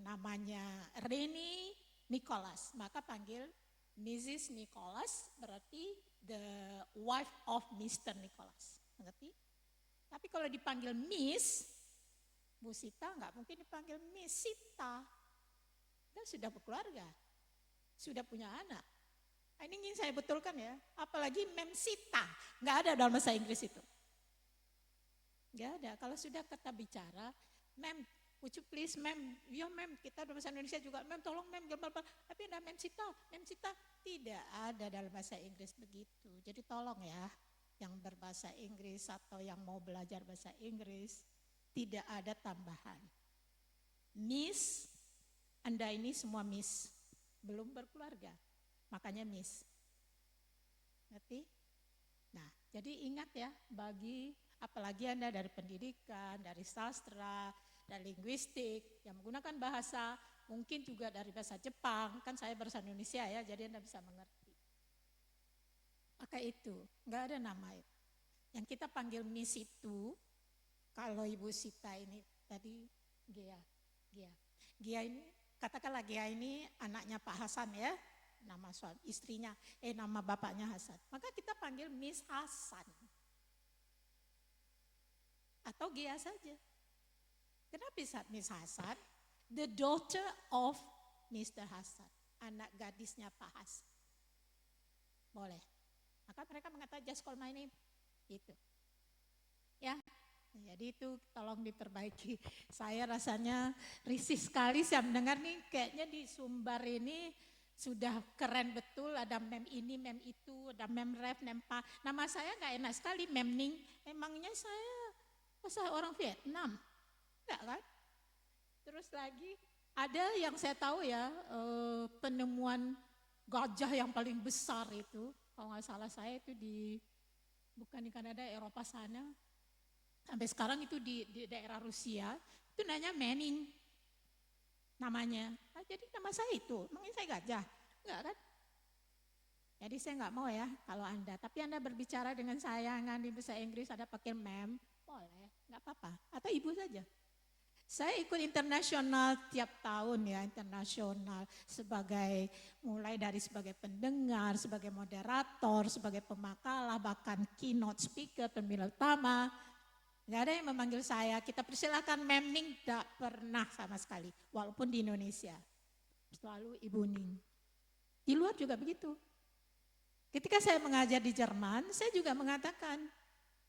namanya Reni Nicholas, maka panggil Mrs. Nicholas berarti the wife of Mr. Nicholas. Mengerti? Tapi kalau dipanggil Miss, Bu Sita nggak mungkin dipanggil Miss Sita. Dia sudah berkeluarga, sudah punya anak. Nah, ini ingin saya betulkan ya, apalagi Mem Sita, nggak ada dalam bahasa Inggris itu. Nggak ada, kalau sudah kita bicara, Mem, would you please Mem, ya Mem, kita dalam bahasa Indonesia juga, Mem tolong Mem, tapi ada Mem Sita, tidak ada dalam bahasa Inggris begitu. Jadi tolong ya, yang berbahasa Inggris atau yang mau belajar bahasa Inggris, tidak ada tambahan. Miss, Anda ini semua Miss, belum berkeluarga, makanya Miss. Ngerti? Nah, jadi ingat ya, bagi apalagi Anda dari pendidikan, dari sastra, dari linguistik, yang menggunakan bahasa, mungkin juga dari bahasa Jepang, kan saya bahasa Indonesia ya, jadi Anda bisa mengerti. Maka itu, enggak ada nama itu. Yang kita panggil Miss itu, kalau Ibu Sita ini tadi Gia ini, katakanlah Gia ini anaknya Pak Hasan ya, nama suami istrinya, nama bapaknya Hasan. Maka kita panggil Miss Hasan. Atau Gia saja. Kenapa Miss Hasan? The daughter of Mr. Hasan, anak gadisnya Pak Hasan. Boleh. Maka mereka mengatakan just call my name. Gitu. Ya. Jadi itu tolong diperbaiki. Saya rasanya risih sekali saya mendengar nih kayaknya di Sumbar ini sudah keren betul, ada mem ini, mem itu, ada mem ref, mem pa. Nama saya nggak enak sekali, mem ning. Emangnya saya orang Vietnam? Enggak kan? Terus lagi ada yang saya tahu ya penemuan gajah yang paling besar itu, kalau nggak salah saya itu bukan di Kanada, Eropa sana. Sampai sekarang itu di daerah Rusia, itu nanya Manning namanya. Nah, jadi nama saya itu, mungkin saya gajah, enggak kan? Jadi saya nggak mau ya kalau Anda, tapi Anda berbicara dengan saya di bahasa Inggris ada pakai ma'am, boleh, nggak apa-apa. Atau ibu saja. Saya ikut internasional tiap tahun ya, internasional mulai dari sebagai pendengar, sebagai moderator, sebagai pemakalah, bahkan keynote speaker, pembicara utama. Gak ada yang memanggil saya, kita persilakan Mem Ning, tidak pernah sama sekali. Walaupun di Indonesia, selalu Ibu Ning. Di luar juga begitu. Ketika saya mengajar di Jerman, saya juga mengatakan,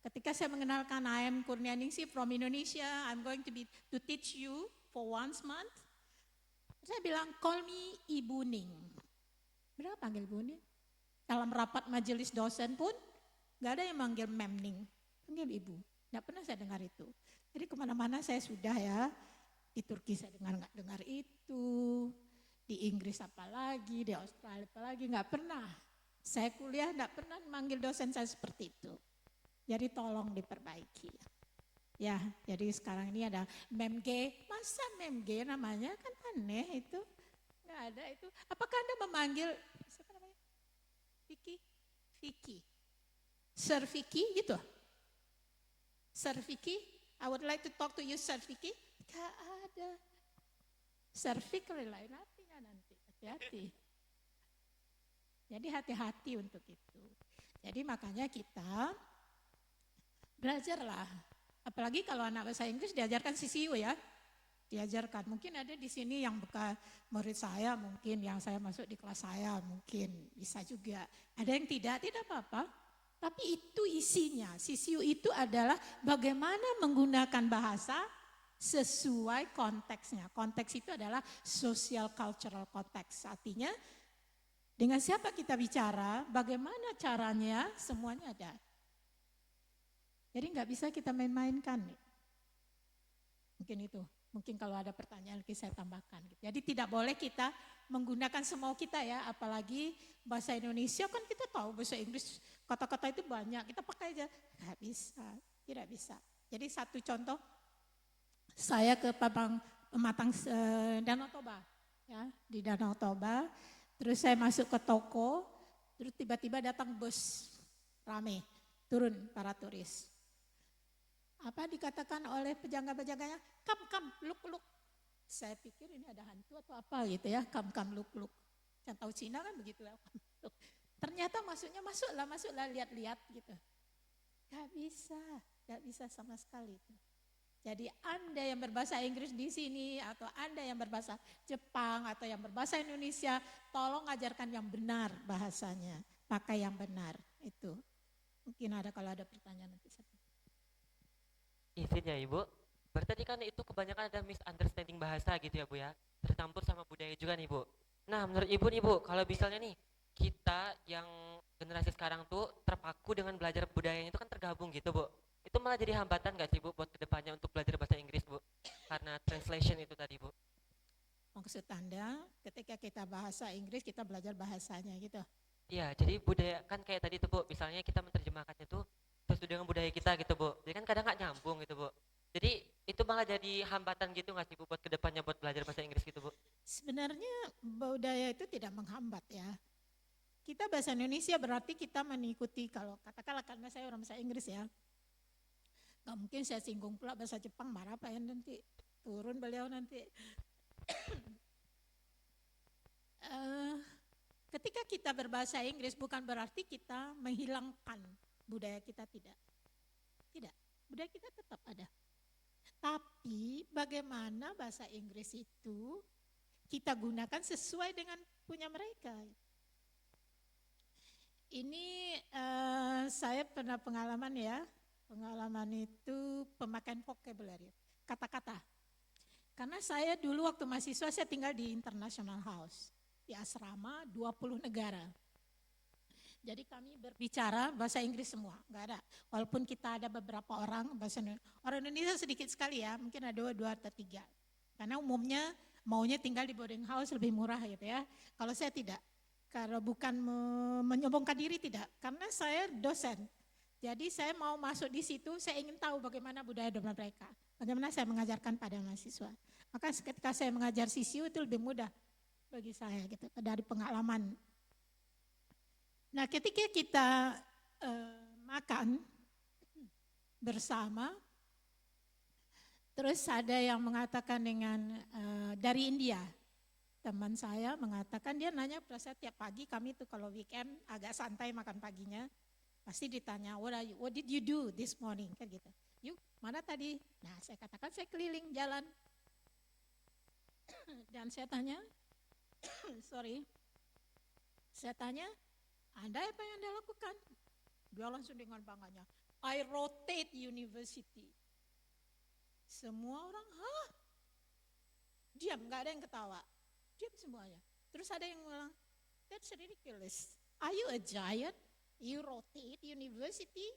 ketika saya mengenalkan I am Kurnianingsih from Indonesia, I'm going to teach you for 1 month. Saya bilang, call me Ibu Ning. Berapa panggil Ibu Ning? Dalam rapat majelis dosen pun, gak ada yang manggil Mem Ning, panggil Ibu. Gak pernah saya dengar itu. Jadi kemana-mana saya sudah ya, di Turki saya nggak dengar itu, di Inggris apalagi, di Australia apalagi, gak pernah. Saya kuliah gak pernah manggil dosen saya seperti itu. Jadi tolong diperbaiki. Ya, jadi sekarang ini ada Memge, masa Memge namanya kan aneh itu. Nggak ada itu. Apakah Anda memanggil, siapa namanya? Vicky. Sir Vicky gitu. Sir Vicky, I would like to talk to you Sir Vicky. Nggak ada. Sir Vicky lain artinya nanti, hati-hati. Jadi hati-hati untuk itu. Jadi makanya kita belajarlah, apalagi kalau anak bahasa Inggris diajarkan CCU ya, diajarkan. Mungkin ada di sini yang bekas murid saya, mungkin yang saya masuk di kelas saya, mungkin bisa juga. Ada yang tidak apa-apa. Tapi itu isinya, CCU itu adalah bagaimana menggunakan bahasa sesuai konteksnya. Konteks itu adalah social cultural context, artinya dengan siapa kita bicara, bagaimana caranya, semuanya ada. Jadi nggak bisa kita main-mainkan. Mungkin itu, mungkin kalau ada pertanyaan lagi saya tambahkan. Jadi tidak boleh kita menggunakan semau kita ya, apalagi bahasa Indonesia kan kita tahu bahasa Inggris kata-kata itu banyak, kita pakai aja. Nggak bisa, tidak bisa. Jadi satu contoh, saya ke Pematang Danau Toba, ya di Danau Toba, terus saya masuk ke toko, terus tiba-tiba datang bus rame, turun para turis. Apa dikatakan oleh penjaga-penjaganya? Come, look. Saya pikir ini ada hantu atau apa gitu ya, come, look. Yang tahu Cina kan begitu ya, look. Ternyata masuklah lihat-lihat gitu. Gak bisa sama sekali. Jadi Anda yang berbahasa Inggris di sini atau Anda yang berbahasa Jepang atau yang berbahasa Indonesia, tolong ajarkan yang benar bahasanya, pakai yang benar itu. Mungkin ada kalau ada pertanyaan nanti. Izin ya Ibu, berarti kan itu kebanyakan ada misunderstanding bahasa gitu ya Bu ya, tercampur sama budaya juga nih Bu. Nah menurut Ibu nih Bu, kalau misalnya nih kita yang generasi sekarang tuh terpaku dengan belajar budayanya itu kan tergabung gitu Bu, itu malah jadi hambatan gak sih Bu buat kedepannya untuk belajar bahasa Inggris Bu, karena translation itu tadi Bu? Maksud Anda ketika kita bahasa Inggris kita belajar bahasanya gitu? Iya, jadi budaya kan kayak tadi tuh Bu, misalnya kita menerjemahkannya tuh sesuai dengan budaya kita gitu Bu, jadi kan kadang gak nyambung gitu Bu. Jadi itu malah jadi hambatan gitu gak sih Bu buat kedepannya buat belajar bahasa Inggris gitu Bu? Sebenarnya budaya itu tidak menghambat ya. Kita bahasa Indonesia berarti kita mengikuti, kalau katakanlah karena saya orang bahasa Inggris ya. Gak mungkin saya singgung pula bahasa Jepang, marah apa ya nanti, turun beliau nanti. Ketika kita berbahasa Inggris bukan berarti kita menghilangkan budaya kita, tidak. Budaya kita tetap ada. Tapi bagaimana bahasa Inggris itu kita gunakan sesuai dengan punya mereka. Ini saya pernah pengalaman ya, pengalaman itu pemakaian vocabulary, kata-kata. Karena saya dulu waktu mahasiswa saya tinggal di International House, di asrama 20 negara. Jadi kami berbicara bahasa Inggris semua, enggak ada. Walaupun kita ada beberapa orang orang Indonesia sedikit sekali ya, mungkin ada dua atau tiga. Karena umumnya maunya tinggal di boarding house lebih murah gitu ya. Kalau saya tidak, Kalau bukan menyombongkan diri tidak, karena saya dosen. Jadi saya mau masuk di situ, saya ingin tahu bagaimana budaya doa mereka. Bagaimana saya mengajarkan pada mahasiswa. Maka ketika saya mengajar CCU itu lebih mudah bagi saya gitu, dari pengalaman. Nah ketika kita makan bersama, terus ada yang mengatakan dari India. Teman saya mengatakan, dia nanya pada saya tiap pagi, kami tuh kalau weekend agak santai makan paginya, pasti ditanya, what did you do this morning? Kan gitu. Yuk, mana tadi? Nah saya katakan saya keliling jalan. Dan saya tanya, saya tanya, Anda apa yang Anda lakukan? Dia langsung dengan bangganya, I rotate university. Semua orang, hah? Diam, gak ada yang ketawa. Diam semuanya. Terus ada yang bilang, that's ridiculous. Are you a giant? You rotate university?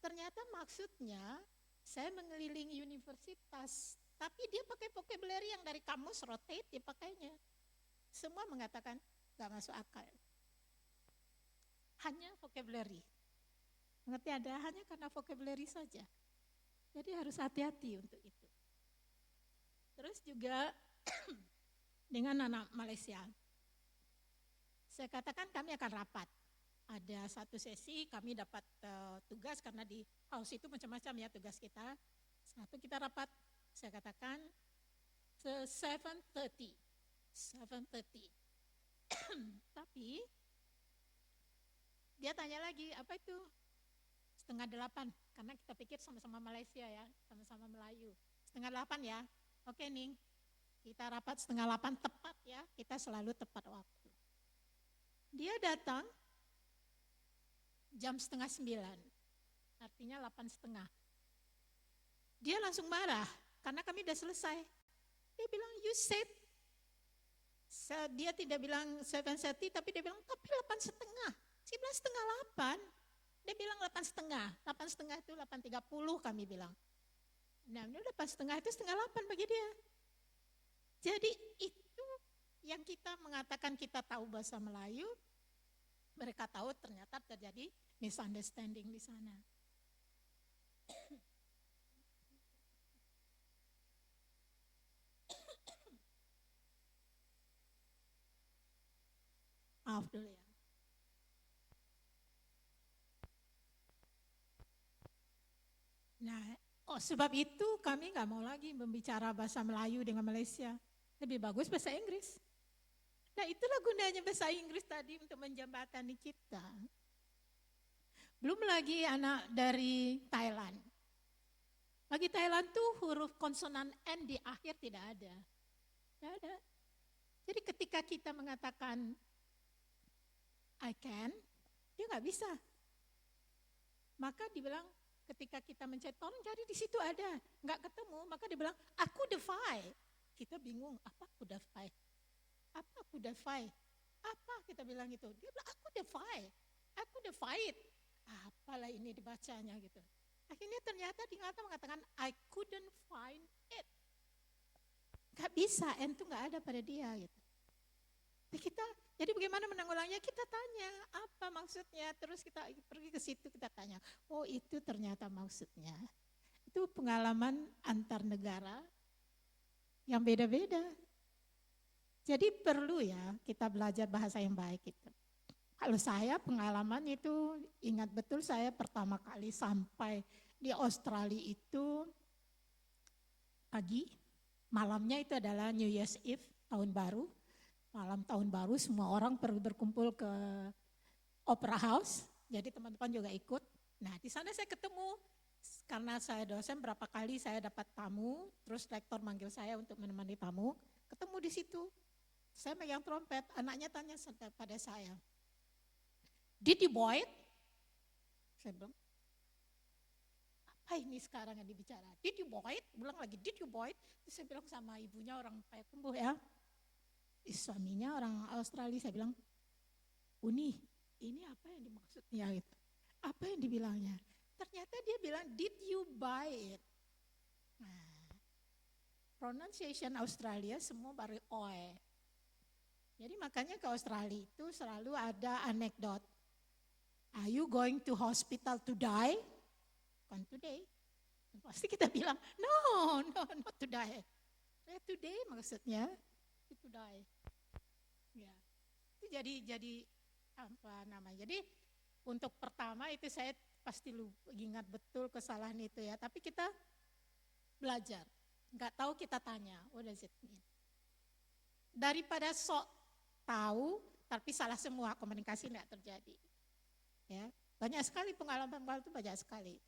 Ternyata maksudnya, saya mengelilingi universitas. Tapi dia pakai vocabulary yang dari kamus rotate, dia pakainya. Semua mengatakan, gak masuk akal. Hanya vocabulary. Mengerti ada? Hanya karena vocabulary saja. Jadi harus hati-hati untuk itu. Terus juga dengan anak Malaysia. Saya katakan kami akan rapat. Ada satu sesi kami dapat tugas karena di house itu macam-macam ya tugas kita. Satu kita rapat, saya katakan 7:30. Tapi dia tanya lagi, apa itu? 7:30, karena kita pikir sama-sama Malaysia ya, sama-sama Melayu. 7:30 ya, oke Ning, kita rapat 7:30 tepat ya, kita selalu tepat waktu. Dia datang jam 8:30, artinya 8:30. Dia langsung marah, karena kami udah selesai. Dia bilang, you said, dia tidak bilang 7:30, tapi dia bilang, tapi 8:30. Saya bilang 7:30. Dia bilang 8:30. 8:30 itu 8:30 kami bilang. Nah, ini 8:30 itu 7:30 bagi dia. Jadi itu yang kita mengatakan kita tahu bahasa Melayu, mereka tahu ternyata terjadi misunderstanding di sana. Maaf dulu ya. Nah, sebab itu kami nggak mau lagi membicara bahasa Melayu dengan Malaysia. Lebih bagus bahasa Inggris. Nah itulah gunanya bahasa Inggris tadi untuk menjembatani kita. Belum lagi anak dari Thailand. Bagi Thailand tuh huruf konsonan N di akhir tidak ada. Tidak ada. Jadi ketika kita mengatakan I can, dia nggak bisa. Maka dibilang ketika kita mencari, tolong cari di situ ada, nggak ketemu, maka dia bilang, aku defy. Kita bingung, apa aku defy? Apa aku defy? Apa kita bilang gitu? Dia bilang, aku defy it. Apalah ini dibacanya gitu. Akhirnya ternyata dia mengatakan, I couldn't find it. Gak bisa, N itu gak ada pada dia gitu. Jadi bagaimana menanggulanginya? Kita tanya apa maksudnya, terus kita pergi ke situ kita tanya, oh itu ternyata maksudnya. Itu pengalaman antar negara yang beda-beda. Jadi perlu ya kita belajar bahasa yang baik itu. Kalau saya pengalaman itu ingat betul saya pertama kali sampai di Australia itu pagi, malamnya itu adalah New Year's Eve, tahun baru. Malam tahun baru semua orang pergi berkumpul ke Opera House, jadi teman-teman juga ikut. Nah di sana saya ketemu, karena saya dosen berapa kali saya dapat tamu, terus rektor manggil saya untuk menemani tamu, ketemu di situ. Saya megang trompet, anaknya tanya pada saya, did you boy it? Saya bilang, apa ini sekarang yang dibicara? Did you boy it? Bilang lagi, did you boy it? Terus saya bilang sama ibunya orang Payakumbuh ya, suaminya orang Australia, saya bilang, Uni, ini apa yang dimaksudnya gitu? Apa yang dibilangnya? Ternyata dia bilang, did you buy it? Nah, pronunciation Australia semua baru oe. Jadi makanya ke Australia itu selalu ada anekdot. Are you going to hospital to die? Kan today. Pasti kita bilang, no, not to die. Today maksudnya, to die. Ya, itu jadi apa namanya? Jadi untuk pertama itu saya pasti ingat betul kesalahan itu ya. Tapi kita belajar, nggak tahu kita tanya, what does it mean? Daripada sok tahu, tapi salah semua, komunikasi nggak terjadi. Ya, banyak sekali pengalaman itu banyak sekali.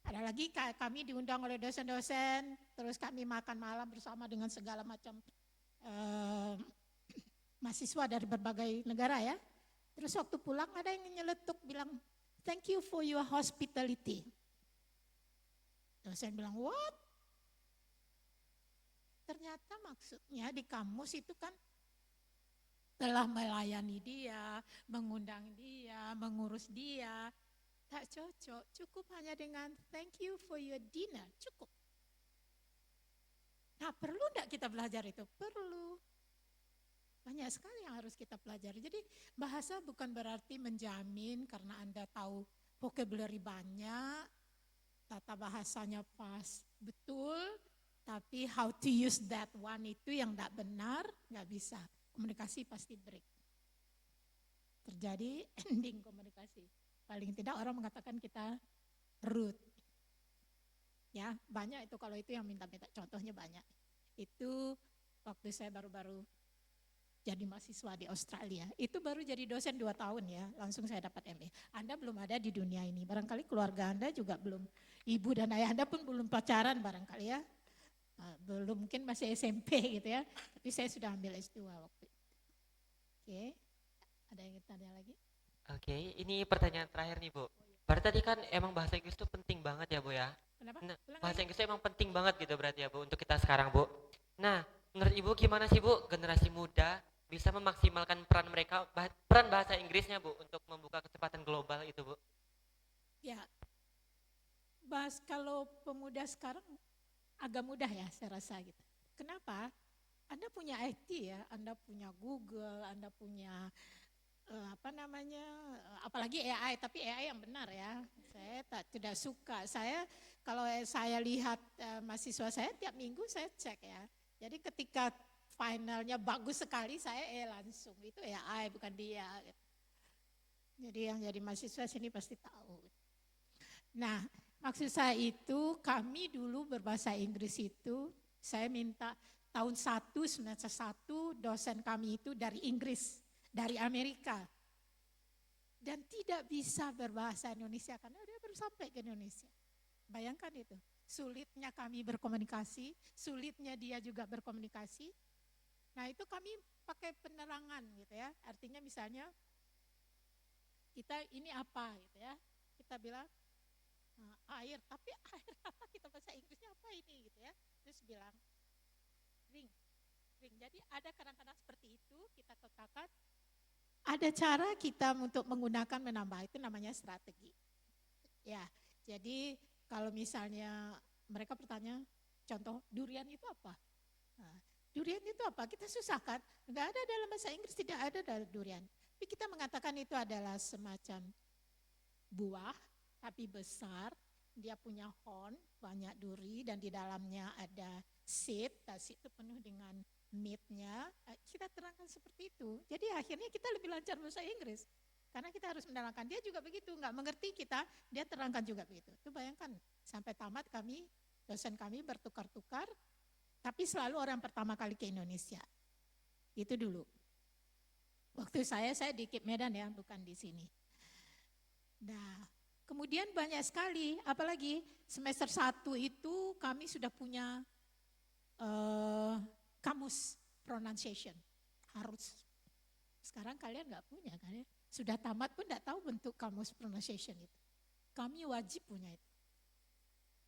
Ada lagi kami diundang oleh dosen-dosen, terus kami makan malam bersama dengan segala macam mahasiswa dari berbagai negara ya. Terus waktu pulang ada yang nyeletuk bilang, thank you for your hospitality. Dosen bilang, what? Ternyata maksudnya di kamus itu kan telah melayani dia, mengundang dia, mengurus dia. Tak cocok, cukup hanya dengan thank you for your dinner, cukup. Nah perlu enggak kita belajar itu? Perlu. Banyak sekali yang harus kita pelajari. Jadi bahasa bukan berarti menjamin karena Anda tahu vocabulary banyak, tata bahasanya pas, betul, tapi how to use that one itu yang enggak benar, enggak bisa. Komunikasi pasti break. Terjadi ending komunikasi. Paling tidak orang mengatakan kita rude. Ya, banyak itu kalau itu yang minta-minta, contohnya banyak. Itu waktu saya baru-baru jadi mahasiswa di Australia. Itu baru jadi dosen 2 tahun ya, langsung saya dapat MA. Anda belum ada di dunia ini, barangkali keluarga Anda juga belum, ibu dan ayah Anda pun belum pacaran barangkali ya. Belum, mungkin masih SMP gitu ya, tapi saya sudah ambil S2 waktu itu. Oke, ada yang tanya lagi? Oke, ini pertanyaan terakhir nih Bu. Berarti tadi kan emang bahasa Inggris itu penting banget ya Bu ya? Kenapa? Nah, Ulang bahasa lagi. Inggris itu emang penting banget gitu berarti ya Bu untuk kita sekarang Bu. Nah, menurut Ibu gimana sih Bu generasi muda bisa memaksimalkan peran mereka, peran bahasa Inggrisnya Bu untuk membuka kesempatan global itu Bu? Ya, kalau pemuda sekarang agak mudah ya saya rasa gitu. Kenapa? Anda punya IT ya, Anda punya Google, Anda punya apalagi AI, tapi AI yang benar ya. Saya tidak suka. Kalau saya lihat mahasiswa saya tiap minggu saya cek ya. Jadi ketika finalnya bagus sekali saya langsung itu AI bukan dia. Gitu. Jadi yang jadi mahasiswa sini pasti tahu. Nah, maksud saya itu kami dulu berbahasa Inggris itu saya minta tahun 1 semester 1 dosen kami itu dari Inggris. Dari Amerika dan tidak bisa berbahasa Indonesia karena dia baru sampai ke Indonesia. Bayangkan itu, sulitnya kami berkomunikasi, sulitnya dia juga berkomunikasi. Nah itu kami pakai penerangan gitu ya, artinya misalnya kita ini apa gitu ya, kita bilang air, tapi air apa kita bahasa Inggrisnya apa ini gitu ya, terus bilang ring. Jadi ada kadang-kadang seperti itu kita katakan. Ada cara kita untuk menggunakan menambah itu namanya strategi. Ya, jadi kalau misalnya mereka bertanya, contoh durian itu apa? Nah, durian itu apa? Kita susahkan. Enggak ada dalam bahasa Inggris, tidak ada dalam durian. Tapi kita mengatakan itu adalah semacam buah, tapi besar. Dia punya horn, banyak duri, dan di dalamnya ada seed. Seed itu penuh dengan meat-nya, kita terangkan seperti itu. Jadi akhirnya kita lebih lancar bahasa Inggris. Karena kita harus menerangkan, dia juga begitu, nggak mengerti kita, dia terangkan juga begitu. Itu bayangkan, sampai tamat dosen kami bertukar-tukar, tapi selalu orang pertama kali ke Indonesia. Itu dulu. Waktu saya di KIP Medan ya, bukan di sini. Nah, kemudian banyak sekali, apalagi semester 1 itu kami sudah punya kamus pronunciation harus. Sekarang kalian nggak punya kan ya? Sudah tamat pun nggak tahu bentuk kamus pronunciation itu. Kami wajib punya itu.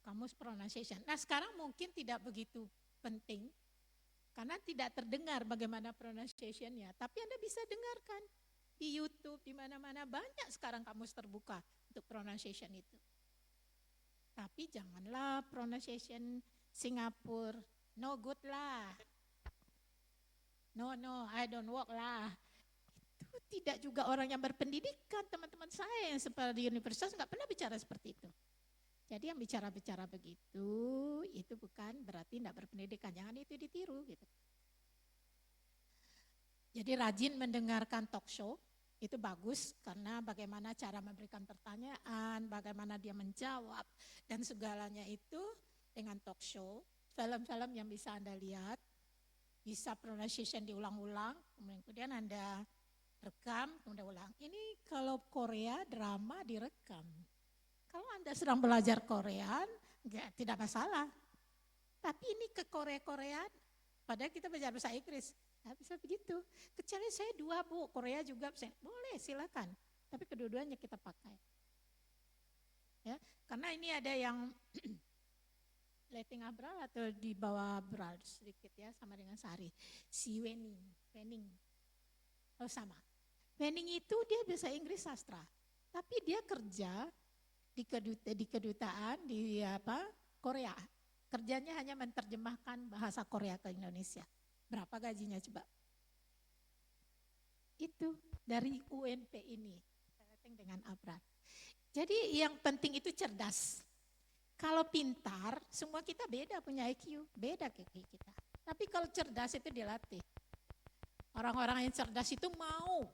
Kamus pronunciation. Nah sekarang mungkin tidak begitu penting karena tidak terdengar bagaimana pronunciation-nya. Tapi Anda bisa dengarkan di YouTube, di mana-mana banyak sekarang kamus terbuka untuk pronunciation itu. Tapi janganlah pronunciation Singapura, no good lah. No, I don't walk lah. Itu tidak juga orang yang berpendidikan, teman-teman saya yang sekolah di universitas nggak pernah bicara seperti itu. Jadi yang bicara-bicara begitu, itu bukan berarti tidak berpendidikan, jangan itu ditiru gitu. Jadi rajin mendengarkan talk show, itu bagus karena bagaimana cara memberikan pertanyaan, bagaimana dia menjawab, dan segalanya itu dengan talk show. Film-film yang bisa Anda lihat, bisa pronunciation diulang-ulang, kemudian Anda rekam, kemudian ulang. Ini kalau Korea drama direkam. Kalau Anda sedang belajar Korean, tidak masalah. Tapi ini ke Korea-Koreaan, padahal kita belajar bahasa Inggris. Nggak bisa begitu. Kecuali saya 2 Bu, Korea juga bisa. Boleh silakan. Tapi kedua-duanya kita pakai. Ya, karena ini ada yang letting abral atau di bawah abral sedikit ya, sama dengan Sari. Si Wening. Oh sama. Wening itu dia bahasa Inggris sastra. Tapi dia kerja di kedutaan di Korea. Kerjanya hanya menerjemahkan bahasa Korea ke Indonesia. Berapa gajinya coba? Itu dari UNP ini, dengan Abrar. Jadi yang penting itu cerdas. Kalau pintar, semua kita beda punya IQ, beda kayak kita. Tapi kalau cerdas itu dilatih. Orang-orang yang cerdas itu mau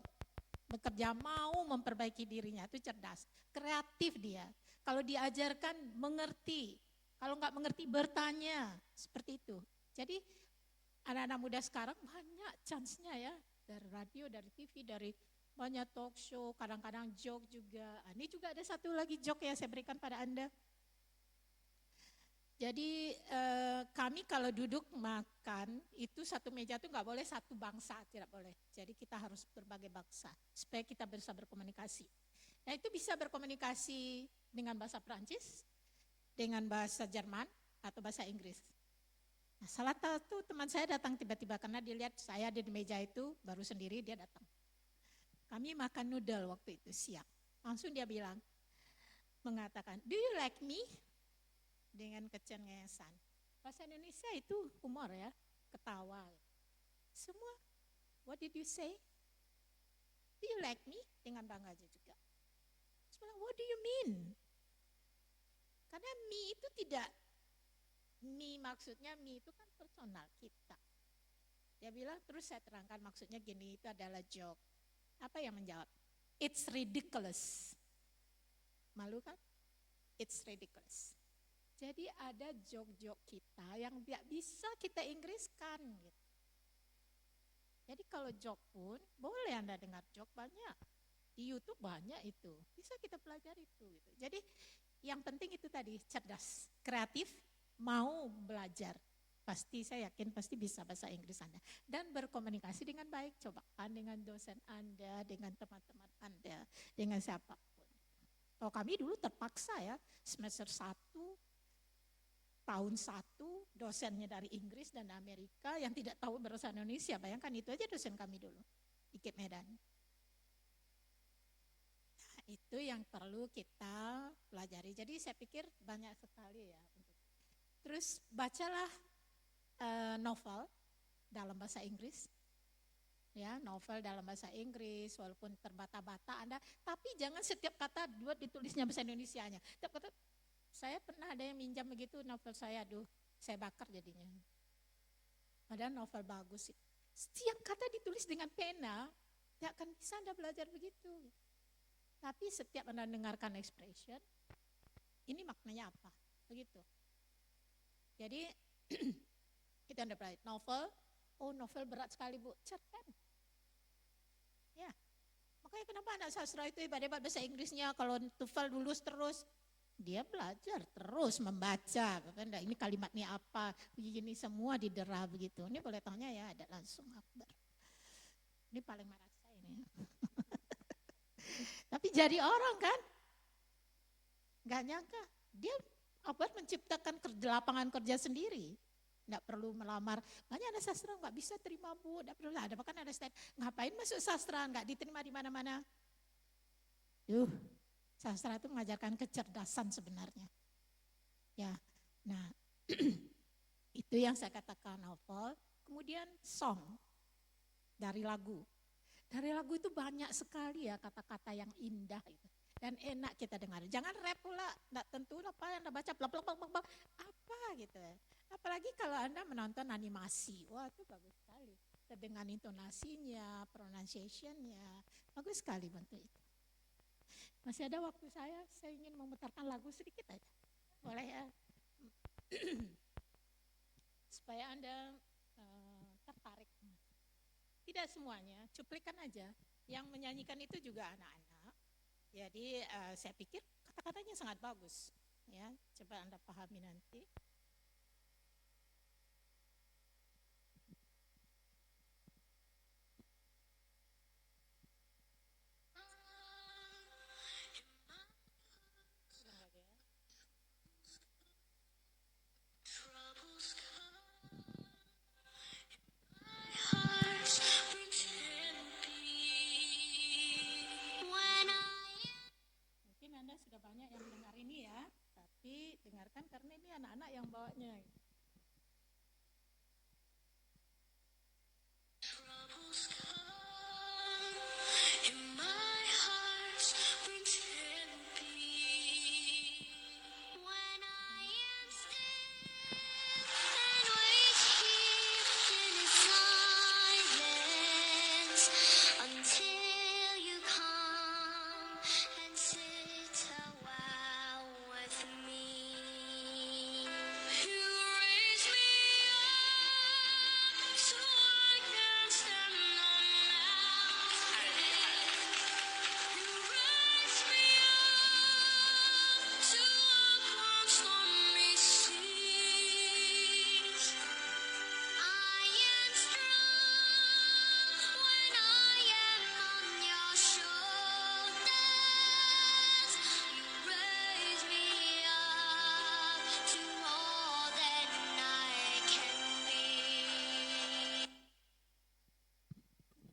bekerja, mau memperbaiki dirinya, itu cerdas. Kreatif dia. Kalau diajarkan mengerti, kalau nggak mengerti bertanya, seperti itu. Jadi anak-anak muda sekarang banyak chance-nya ya, dari radio, dari TV, dari banyak talk show, kadang-kadang joke juga. Ini juga ada satu lagi joke yang saya berikan pada Anda. Jadi kami kalau duduk makan, itu satu meja itu nggak boleh satu bangsa, tidak boleh. Jadi kita harus berbagai bangsa, supaya kita bisa berkomunikasi. Nah itu bisa berkomunikasi dengan bahasa Perancis, dengan bahasa Jerman, atau bahasa Inggris. Nah, salah satu teman saya datang tiba-tiba karena dilihat saya di meja itu baru sendiri, dia datang. Kami makan noodle waktu itu siang. Langsung dia bilang, mengatakan, "Do you like me?" Dengan kecengesan. Bahasa Indonesia itu humor ya, ketawa. Semua, what did you say? Do you like me? Dengan bangga juga. Terus bilang, what do you mean? Karena me itu tidak, me maksudnya me itu kan personal kita. Dia bilang, terus saya terangkan maksudnya gini, itu adalah joke. Apa yang menjawab? It's ridiculous. Malu kan? It's ridiculous. Jadi ada joke-joke kita yang tidak bisa kita Inggriskan. Gitu. Jadi kalau joke pun, boleh Anda dengar joke banyak. Di YouTube banyak itu, bisa kita pelajari itu. Gitu. Jadi yang penting itu tadi, cerdas, kreatif, mau belajar. Pasti saya yakin pasti bisa bahasa Inggris Anda. Dan berkomunikasi dengan baik, cobakan dengan dosen Anda, dengan teman-teman Anda, dengan siapapun. Kalau kami dulu terpaksa ya, semester 1, tahun 1, dosennya dari Inggris dan Amerika yang tidak tahu bahasa Indonesia. Bayangkan itu aja dosen kami dulu, IKIP Medan. Nah, itu yang perlu kita pelajari. Jadi saya pikir banyak sekali ya. Terus bacalah novel dalam bahasa Inggris. Ya, novel dalam bahasa Inggris walaupun terbata-bata Anda, tapi jangan setiap kata ditulisnya bahasa Indonesianya. Setiap kata, saya pernah ada yang minjam begitu novel saya, saya bakar jadinya. Padahal novel bagus. Setiap kata ditulis dengan pena, tidak akan bisa Anda belajar begitu. Tapi setiap Anda dengarkan expression, ini maknanya apa? Begitu. Jadi, kita Anda belajar novel, novel berat sekali Bu, cerpen. Ya, makanya kenapa anak sastra itu hebat-hebat bahasa Inggrisnya, kalau TOEFL lulus terus, dia belajar terus membaca, ini kalimatnya apa, begini semua didera begitu. Ini boleh tanya ya, ada langsung Akbar. Ini paling merasa ini. Tapi jadi orang kan, nggak nyangka dia Akbar menciptakan lapangan kerja sendiri. Nggak perlu melamar, banyak anak sastra nggak bisa terima Bu, nggak perlu, ada bahkan ada stand, ngapain masuk sastra, nggak diterima di mana-mana. Sastra itu mengajarkan kecerdasan sebenarnya. Ya, nah itu yang saya katakan novel. Kemudian song. dari lagu. Dari lagu itu banyak sekali ya kata-kata yang indah itu. Dan enak kita dengar. Jangan rap pula, enggak tentu apa yang Anda baca, blak blak blak blak, blak, apa gitu ya. Apalagi kalau Anda menonton animasi, wah itu bagus sekali. Dengan intonasinya, pronunciation-nya, bagus sekali bentuk itu. Masih ada waktu saya ingin memutarkan lagu sedikit aja. Boleh ya? Supaya Anda tertarik. Tidak semuanya, cuplikan aja. Yang menyanyikan itu juga anak-anak. Jadi saya pikir kata-katanya sangat bagus. Ya, coba Anda pahami nanti. Ulang lagi ya. Mungkin Anda sudah banyak yang mendengar ini ya, tapi dengarkan karena ini anak-anak yang bawanya.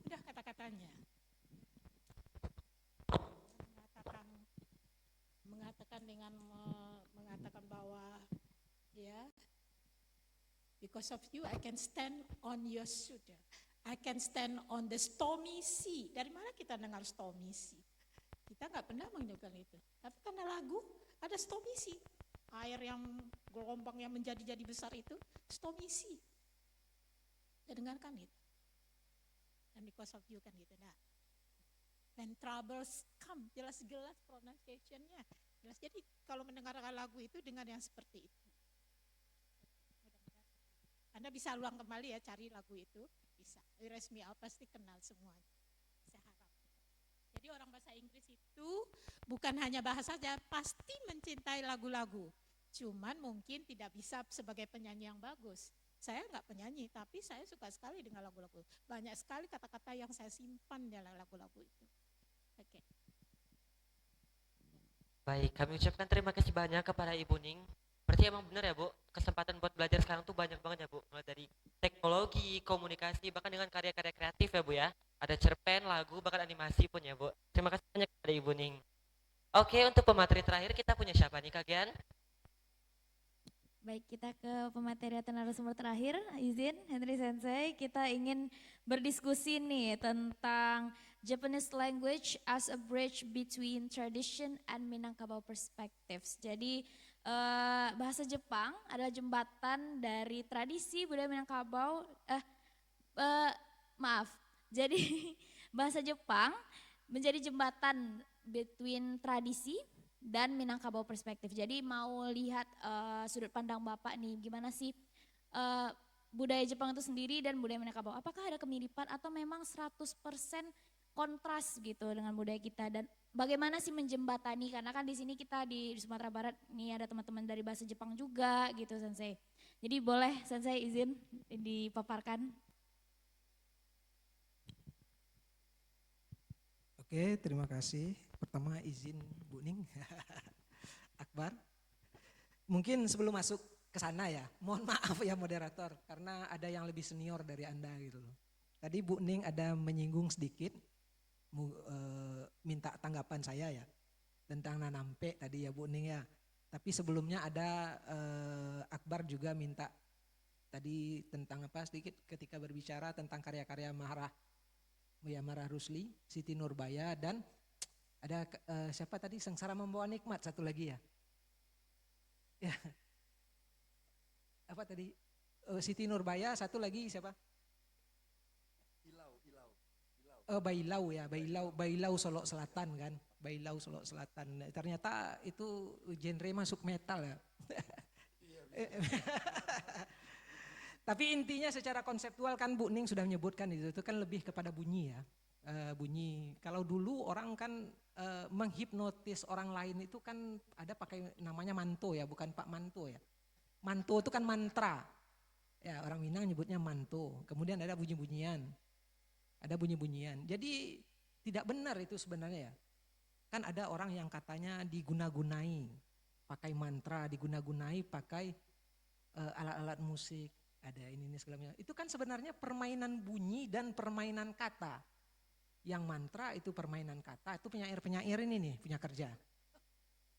Udah kata-katanya. Mengatakan dengan mengatakan bahwa ya, because of you I can stand on your shoulder. I can stand on the stormy sea. Dari mana kita dengar stormy sea? Kita nggak pernah mendengar itu. Tapi karena lagu ada stormy sea. Air yang gelombang yang menjadi-jadi besar itu stormy sea. Kita dengarkan itu. Dan because of you kan gitu. Nah, when troubles come, jelas-jelas pronunciation-nya. Jelas. Jadi kalau mendengarkan lagu itu dengan yang seperti itu. Anda bisa ulang kembali ya, cari lagu itu. Bisa. Raise Me Up pasti kenal semuanya. Saya harap. Jadi orang bahasa Inggris itu bukan hanya bahasa saja, pasti mencintai lagu-lagu. Cuman mungkin tidak bisa sebagai penyanyi yang bagus. Saya enggak penyanyi, tapi saya suka sekali dengan lagu-lagu. Banyak sekali kata-kata yang saya simpan dalam lagu-lagu itu. Oke. Baik, kami ucapkan terima kasih banyak kepada Ibu Ning. Berarti emang benar ya Bu, kesempatan buat belajar sekarang tuh banyak banget ya Bu. Mulai dari teknologi, komunikasi, bahkan dengan karya-karya kreatif ya Bu ya. Ada cerpen, lagu, bahkan animasi pun ya Bu. Terima kasih banyak kepada Ibu Ning. Oke, untuk pemateri terakhir kita punya siapa nih Kak Gian? Baik, kita ke pemateri atau narasumber terakhir. Izin, Henry Sensei, kita ingin berdiskusi nih tentang Japanese language as a bridge between tradition and Minangkabau perspectives. Jadi bahasa Jepang adalah jembatan dari tradisi budaya Minangkabau. Maaf, jadi bahasa Jepang menjadi jembatan between tradisi dan Minangkabau perspektif. Jadi mau lihat sudut pandang Bapak nih, gimana sih budaya Jepang itu sendiri dan budaya Minangkabau. Apakah ada kemiripan atau memang 100% kontras gitu dengan budaya kita, dan bagaimana sih menjembatani, karena kan di sini kita di Sumatera Barat nih ada teman-teman dari bahasa Jepang juga gitu Sensei. Jadi boleh Sensei izin dipaparkan. Oke, terima kasih. Pertama izin Bu Ning, Akbar. Mungkin sebelum masuk ke sana ya, mohon maaf ya moderator, karena ada yang lebih senior dari Anda gitu loh. Tadi Bu Ning ada menyinggung sedikit, minta tanggapan saya ya, tentang nanampe tadi ya Bu Ning ya. Tapi sebelumnya ada Akbar juga minta tadi tentang apa sedikit ketika berbicara tentang karya-karya Muyamara Rusli, Siti Nurbaya, dan ada siapa tadi, Sengsara Membawa Nikmat satu lagi ya. Ya. Apa tadi? Siti Nurbaya, satu lagi siapa? Bailau ya, Bailau Solok Selatan kan, Bailau Solok Selatan. Ternyata itu genre masuk metal ya. Tapi intinya secara konseptual kan Bu Ning sudah menyebutkan itu kan lebih kepada bunyi ya. Bunyi. Kalau dulu orang kan menghipnotis orang lain itu kan ada pakai namanya manto ya, bukan Pak Manto ya. Manto itu kan mantra. Ya, orang Minang nyebutnya manto. Kemudian ada bunyi-bunyian. Ada bunyi-bunyian. Jadi tidak benar itu sebenarnya ya. Kan ada orang yang katanya diguna-gunai pakai mantra, diguna-gunai pakai alat-alat musik, ada ini segala macam. Itu kan sebenarnya permainan bunyi dan permainan kata. Yang mantra itu permainan kata, itu penyair-penyair ini nih punya kerja.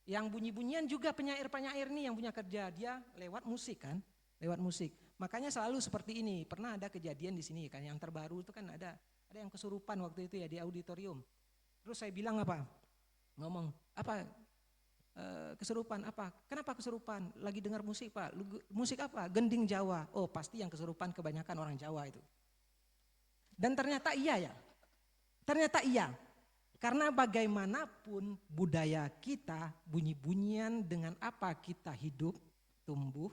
Yang bunyi-bunyian juga penyair-penyair nih yang punya kerja, dia lewat musik kan, lewat musik. Makanya selalu seperti ini. Pernah ada kejadian di sini kan, yang terbaru itu kan ada yang kesurupan waktu itu ya di auditorium. Terus saya bilang apa? Ngomong apa? Kesurupan apa? Kenapa kesurupan? Lagi dengar musik Pak. Musik apa? Gending Jawa. Oh pasti yang kesurupan kebanyakan orang Jawa itu. Dan ternyata iya ya. Ternyata iya. Karena bagaimanapun budaya kita, bunyi-bunyian dengan apa kita hidup, tumbuh,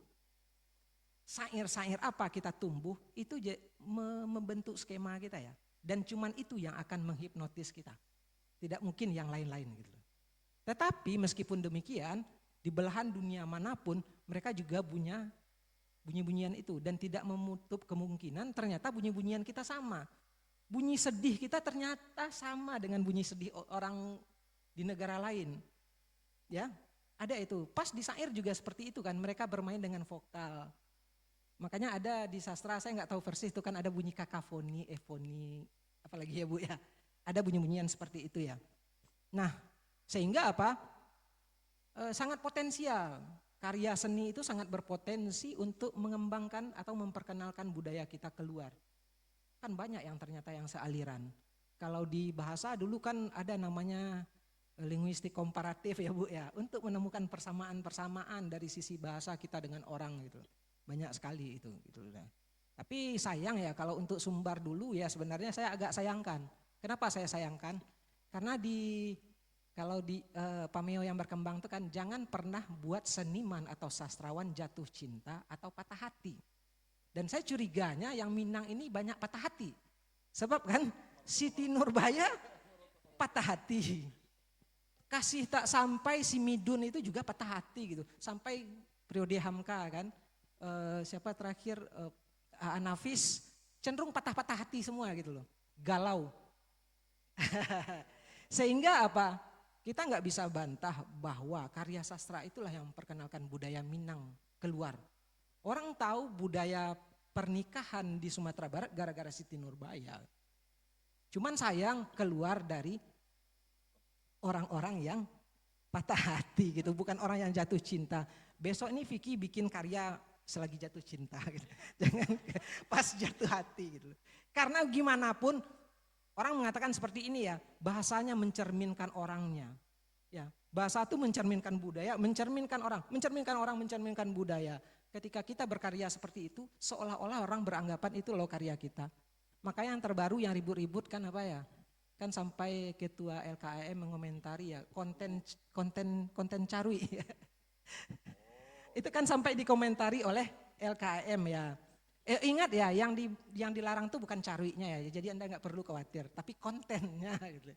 sair-sair apa kita tumbuh, itu membentuk skema kita ya. Dan cuman itu yang akan menghipnotis kita. Tidak mungkin yang lain-lain gitu. Tetapi meskipun demikian, di belahan dunia manapun mereka juga punya bunyi-bunyian itu. Dan tidak menutup kemungkinan ternyata bunyi-bunyian kita sama. Bunyi sedih kita ternyata sama dengan bunyi sedih orang di negara lain. Ya, ada itu. Pas di syair juga seperti itu kan, mereka bermain dengan vokal. Makanya ada di sastra, saya nggak tahu persis itu kan ada bunyi kakafoni, efoni, apalagi ya Bu ya. Ada bunyi-bunyian seperti itu ya. Nah, sehingga apa? Sangat potensial. Karya seni itu sangat berpotensi untuk mengembangkan atau memperkenalkan budaya kita keluar. Kan banyak yang ternyata yang sealiran. Kalau di bahasa dulu kan ada namanya linguistik komparatif ya Bu ya, untuk menemukan persamaan-persamaan dari sisi bahasa kita dengan orang gitu. Banyak sekali itu gitu. Tapi sayang ya kalau untuk Sumbar dulu ya sebenarnya saya agak sayangkan. Kenapa saya sayangkan? Karena kalau di Pameo yang berkembang itu kan jangan pernah buat seniman atau sastrawan jatuh cinta atau patah hati. Dan saya curiganya yang Minang ini banyak patah hati. Sebab kan Siti Nurbaya patah hati. Kasih tak sampai si Midun itu juga patah hati gitu. Sampai periode Hamka kan. Siapa terakhir Anafis cenderung patah-patah hati semua gitu loh. Galau. Sehingga apa? Kita nggak bisa bantah bahwa karya sastra itulah yang memperkenalkan budaya Minang keluar. Orang tahu budaya pernikahan di Sumatera Barat gara-gara Siti Nurbaya. Cuman sayang keluar dari orang-orang yang patah hati gitu, bukan orang yang jatuh cinta. Besok ini Vicky bikin karya selagi jatuh cinta gitu. Jangan pas jatuh hati gitu. Karena gimana pun orang mengatakan seperti ini ya, bahasanya mencerminkan orangnya. Ya, bahasa itu mencerminkan budaya, mencerminkan orang, mencerminkan budaya. Ketika kita berkarya seperti itu, seolah-olah orang beranggapan itu loh karya kita. Makanya yang terbaru yang ribut-ribut kan apa ya? Kan sampai ketua LKAM mengomentari ya, konten carui. Itu kan sampai dikomentari oleh LKAM ya. Ingat ya, yang dilarang tuh bukan caruinya ya, jadi Anda nggak perlu khawatir, tapi kontennya gitu.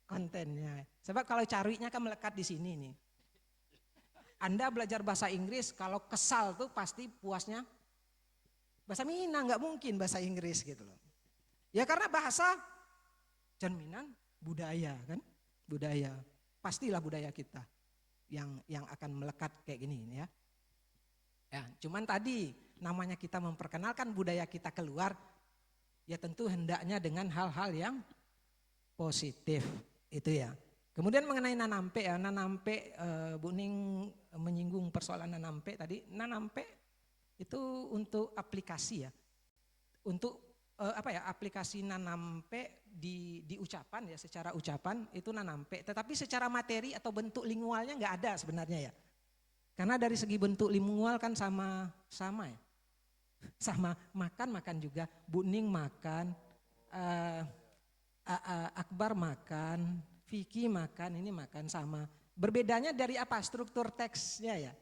Kontennya. Sebab kalau caruinya kan melekat di sini nih. Anda belajar bahasa Inggris, kalau kesal tuh pasti puasnya bahasa Minang, nggak mungkin bahasa Inggris gitu loh. Ya karena bahasa cerminan budaya kan, budaya. Pastilah budaya kita yang akan melekat kayak gini ya. Ya, cuman tadi namanya kita memperkenalkan budaya kita keluar, ya tentu hendaknya dengan hal-hal yang positif itu ya. Kemudian mengenai nanampe ya, nanampe Bu Ning menyinggung persoalan nanampe tadi. Nanampe itu untuk aplikasi ya, untuk aplikasi nanampe di ucapan ya, secara ucapan itu nanampe, tetapi secara materi atau bentuk lingualnya nggak ada sebenarnya ya. Karena dari segi bentuk lingual kan sama ya. Sama makan juga, Bu Ning makan, Akbar makan, Vicky makan, ini makan sama. Berbedanya dari apa? Struktur teksnya ya,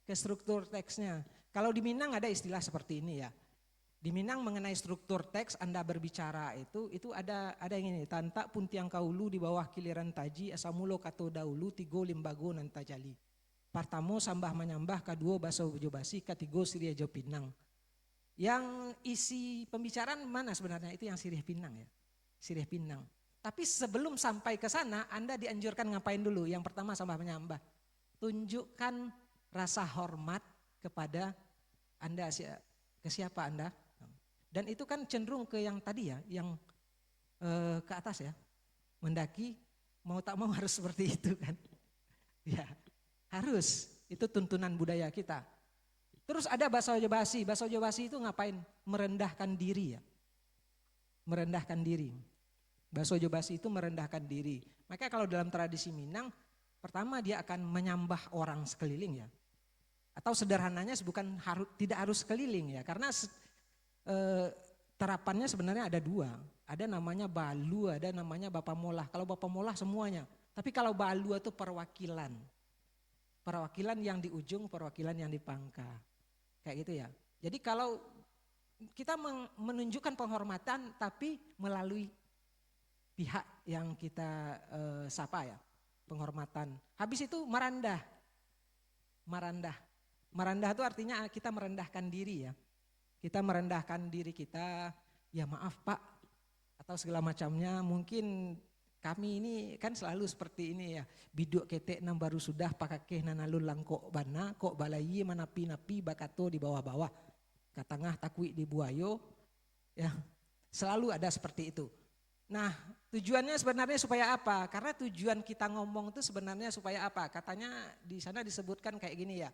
ke struktur teksnya. Kalau di Minang ada istilah seperti ini ya. Di Minang mengenai struktur teks Anda berbicara itu ada yang ini, tanta puntiang kaulu di bawah kiliran taji, asamulo kato daulu, tigo limbago nantajali. Pertamo sambah menyambah, kedua baso basi, ketigo sirih jo pinang. Yang isi pembicaraan mana sebenarnya? Itu yang sirih pinang ya, sirih pinang. Tapi sebelum sampai ke sana Anda dianjurkan ngapain dulu? Yang pertama sambah menyambah. Tunjukkan rasa hormat kepada Anda, ke siapa Anda. Dan itu kan cenderung ke yang tadi ya, yang ke atas ya. Mendaki mau tak mau harus seperti itu kan. Ya. Harus, itu tuntunan budaya kita. Terus ada baso basi itu ngapain? Merendahkan diri ya. Merendahkan diri. Baso basi itu merendahkan diri. Maka kalau dalam tradisi Minang, pertama dia akan menyambah orang sekeliling ya. Atau sederhananya tidak harus sekeliling ya. Karena terapannya sebenarnya ada dua. Ada namanya balu, ada namanya bapak molah. Kalau bapak molah semuanya. Tapi kalau balu itu perwakilan. Perwakilan yang di ujung, perwakilan yang di pangkal. Kayak gitu ya. Jadi kalau kita menunjukkan penghormatan tapi melalui pihak yang kita sapa ya. Penghormatan. Habis itu merendah. Merendah itu artinya kita merendahkan diri ya. Kita merendahkan diri kita, ya maaf Pak, atau segala macamnya. Mungkin kami ini kan selalu seperti ini ya, biduk ketek nam baru sudah pakakeh nanalun kok bana, kok balayi manapi-napi bakato di bawah-bawah, katangah takwi di buayo, ya selalu ada seperti itu. Nah tujuannya sebenarnya supaya apa? Karena tujuan kita ngomong itu sebenarnya supaya apa? Katanya di sana disebutkan kayak gini ya,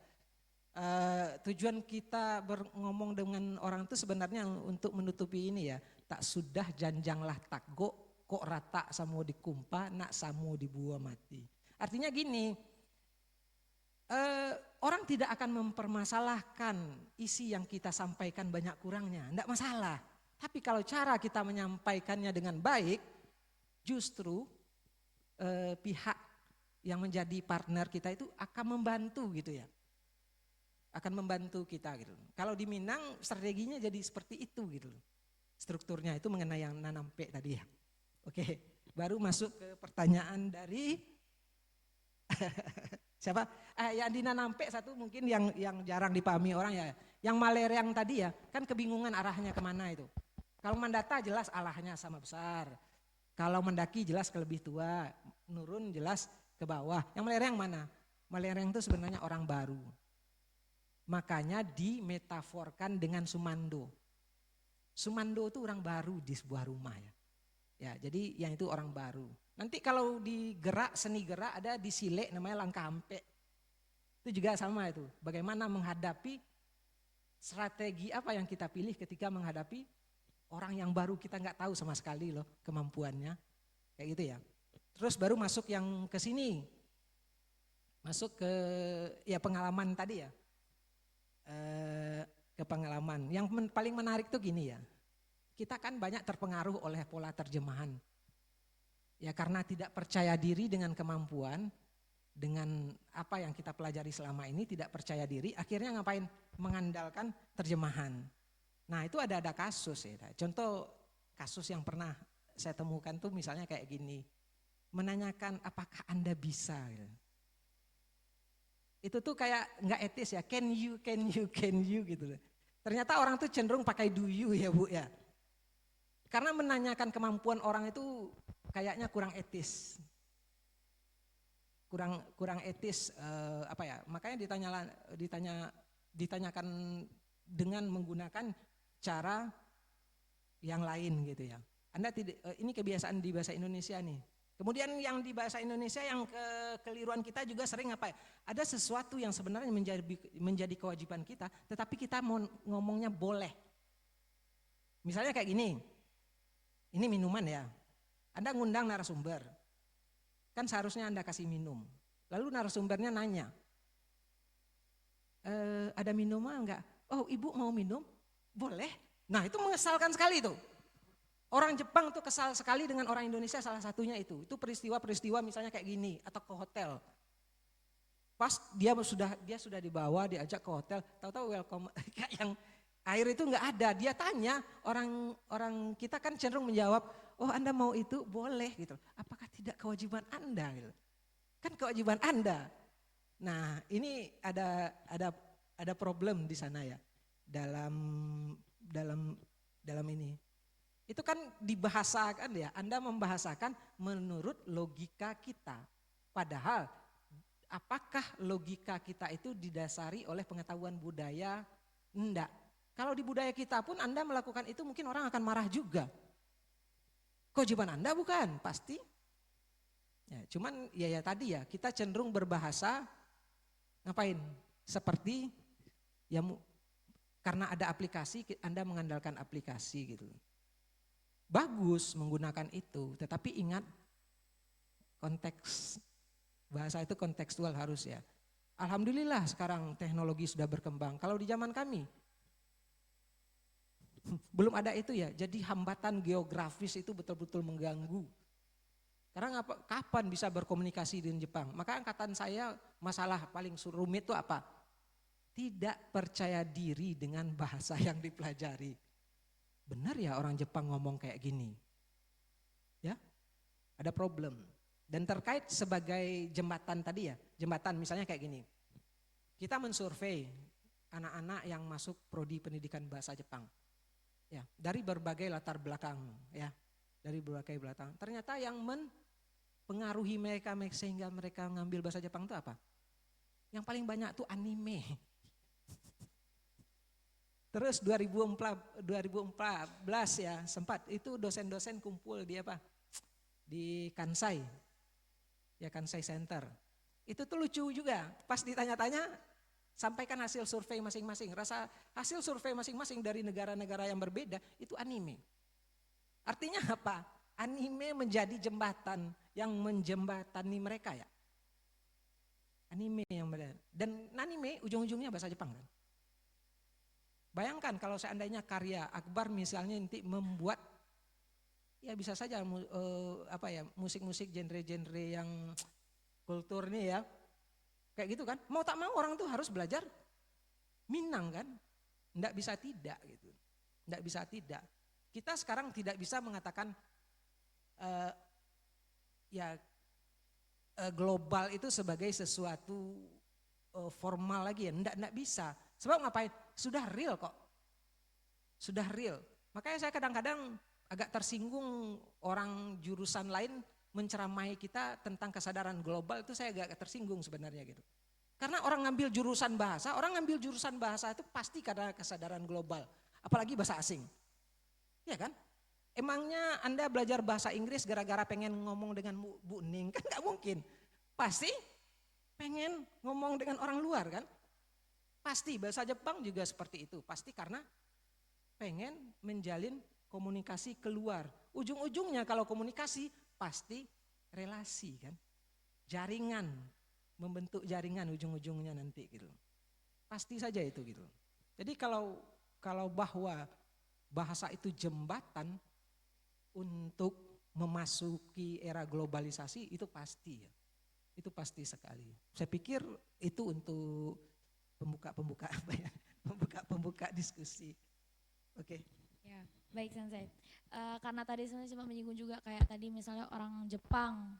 tujuan kita ngomong dengan orang itu sebenarnya untuk menutupi ini ya, tak sudah janjanglah takgo, kok rata samo dikumpa, nak samo dibuah mati. Artinya gini, orang tidak akan mempermasalahkan isi yang kita sampaikan banyak kurangnya, enggak masalah. Tapi kalau cara kita menyampaikannya dengan baik, justru pihak yang menjadi partner kita itu akan membantu gitu ya. Akan membantu kita gitu. Kalau di Minang strateginya jadi seperti itu gitu. Strukturnya itu mengenai yang nanampe tadi ya. Oke, baru masuk ke pertanyaan dari siapa? Yang di nanampe satu mungkin yang jarang dipahami orang ya. Yang malereng tadi ya, kan kebingungan arahnya kemana itu. Kalau mendata jelas alahnya sama besar. Kalau mendaki jelas ke lebih tua, nurun jelas ke bawah. Yang melereng mana? Melereng itu sebenarnya orang baru. Makanya dimetaforkan dengan sumando. Sumando itu orang baru di sebuah rumah ya. Ya, jadi yang itu orang baru. Nanti kalau di gerak, seni gerak ada di sile namanya langkah ampe. Itu juga sama itu. Bagaimana menghadapi strategi apa yang kita pilih ketika menghadapi orang yang baru kita nggak tahu sama sekali loh kemampuannya. Kayak gitu ya. Terus baru masuk yang ke sini. Masuk ke ya pengalaman tadi ya. Ke pengalaman. Yang paling menarik tuh gini ya. Kita kan banyak terpengaruh oleh pola terjemahan. Ya karena tidak percaya diri dengan kemampuan, dengan apa yang kita pelajari selama ini, tidak percaya diri, akhirnya ngapain? Mengandalkan terjemahan. Nah itu ada kasus ya. Contoh kasus yang pernah saya temukan tuh misalnya kayak gini. Menanyakan apakah Anda bisa gitu. Itu tuh kayak nggak etis ya, can you gitu. Ternyata orang tuh cenderung pakai do you ya Bu ya. Karena menanyakan kemampuan orang itu kayaknya kurang etis. Kurang etis apa ya? Makanya ditanyakan dengan menggunakan cara yang lain gitu ya. Anda tidak ini kebiasaan di bahasa Indonesia nih. Kemudian yang di bahasa Indonesia yang kekeliruan kita juga sering apa ya? Ada sesuatu yang sebenarnya menjadi kewajiban kita, tetapi kita mau ngomongnya boleh. Misalnya kayak gini, ini minuman ya. Anda ngundang narasumber, kan seharusnya Anda kasih minum. Lalu narasumbernya nanya, ada minuman enggak? Oh ibu mau minum? Boleh. Nah itu mengesalkan sekali tuh. Orang Jepang tuh kesal sekali dengan orang Indonesia, salah satunya itu. Itu peristiwa-peristiwa misalnya kayak gini, atau ke hotel. Pas dia sudah dibawa, diajak ke hotel, tahu-tahu welcome, kayak yang air itu enggak ada. Dia tanya, orang kita kan cenderung menjawab, oh Anda mau itu? Boleh gitu. Apakah tidak kewajiban Anda gitu? Kan kewajiban Anda. Nah, ini ada problem di sana ya. Dalam ini. Itu kan dibahasakan ya, Anda membahasakan menurut logika kita. Padahal apakah logika kita itu didasari oleh pengetahuan budaya? Enggak. Kalau di budaya kita pun Anda melakukan itu mungkin orang akan marah juga. Kewajiban Anda bukan, pasti. Ya, cuman ya tadi ya, kita cenderung berbahasa ngapain? Seperti ya karena ada aplikasi, Anda mengandalkan aplikasi gitu. Bagus menggunakan itu, tetapi ingat konteks bahasa itu kontekstual harus ya. Alhamdulillah sekarang teknologi sudah berkembang. Kalau di zaman kami belum ada itu ya, jadi hambatan geografis itu betul-betul mengganggu. Karena kapan bisa berkomunikasi dengan Jepang? Maka angkatan saya masalah paling rumit itu apa? Tidak percaya diri dengan bahasa yang dipelajari. Benar ya orang Jepang ngomong kayak gini? Ya, ada problem. Dan terkait sebagai jembatan tadi ya, jembatan misalnya kayak gini. Kita mensurvei anak-anak yang masuk prodi pendidikan bahasa Jepang. Ya, dari berbagai latar belakang ya. Dari berbagai belakang. Ternyata yang mempengaruhi mereka sehingga mereka ngambil bahasa Jepang itu apa? Yang paling banyak tuh anime. Terus 2014 ya sempat itu dosen-dosen kumpul di apa? Di Kansai. Ya Kansai Center. Itu tuh lucu juga. Pas ditanya-tanya sampaikan hasil survei masing-masing. Rasa hasil survei masing-masing dari negara-negara yang berbeda itu anime. Artinya apa? Anime menjadi jembatan yang menjembatani mereka ya. Anime yang benar. Dan anime ujung-ujungnya bahasa Jepang kan. Bayangkan kalau seandainya karya Akbar misalnya nanti membuat ya bisa saja musik-musik genre-genre yang kultur nih ya. Kayak gitu kan. Mau tak mau orang tuh harus belajar Minang kan. Enggak bisa tidak gitu. Enggak bisa tidak. Kita sekarang tidak bisa mengatakan global itu sebagai sesuatu formal lagi ya, enggak bisa. Sebab ngapain? Sudah real kok. Sudah real. Makanya saya kadang-kadang agak tersinggung orang jurusan lain menceramai kita tentang kesadaran global, itu saya agak tersinggung sebenarnya gitu. Karena orang ngambil jurusan bahasa itu pasti karena kesadaran global, apalagi bahasa asing. Ya kan? Emangnya Anda belajar bahasa Inggris gara-gara pengen ngomong dengan Bu Ning? Kan gak mungkin. Pasti pengen ngomong dengan orang luar kan? Pasti bahasa Jepang juga seperti itu. Pasti karena pengen menjalin komunikasi keluar. Ujung-ujungnya kalau komunikasi pasti relasi kan? Jaringan, membentuk jaringan ujung-ujungnya nanti gitu. Pasti saja itu gitu. Jadi kalau bahwa bahasa itu jembatan untuk memasuki era globalisasi itu pasti ya. Itu pasti sekali. Saya pikir itu untuk pembuka diskusi. Oke. Ya, baik Sensei. Karena tadi Sensei sempat menyinggung juga kayak tadi misalnya orang Jepang,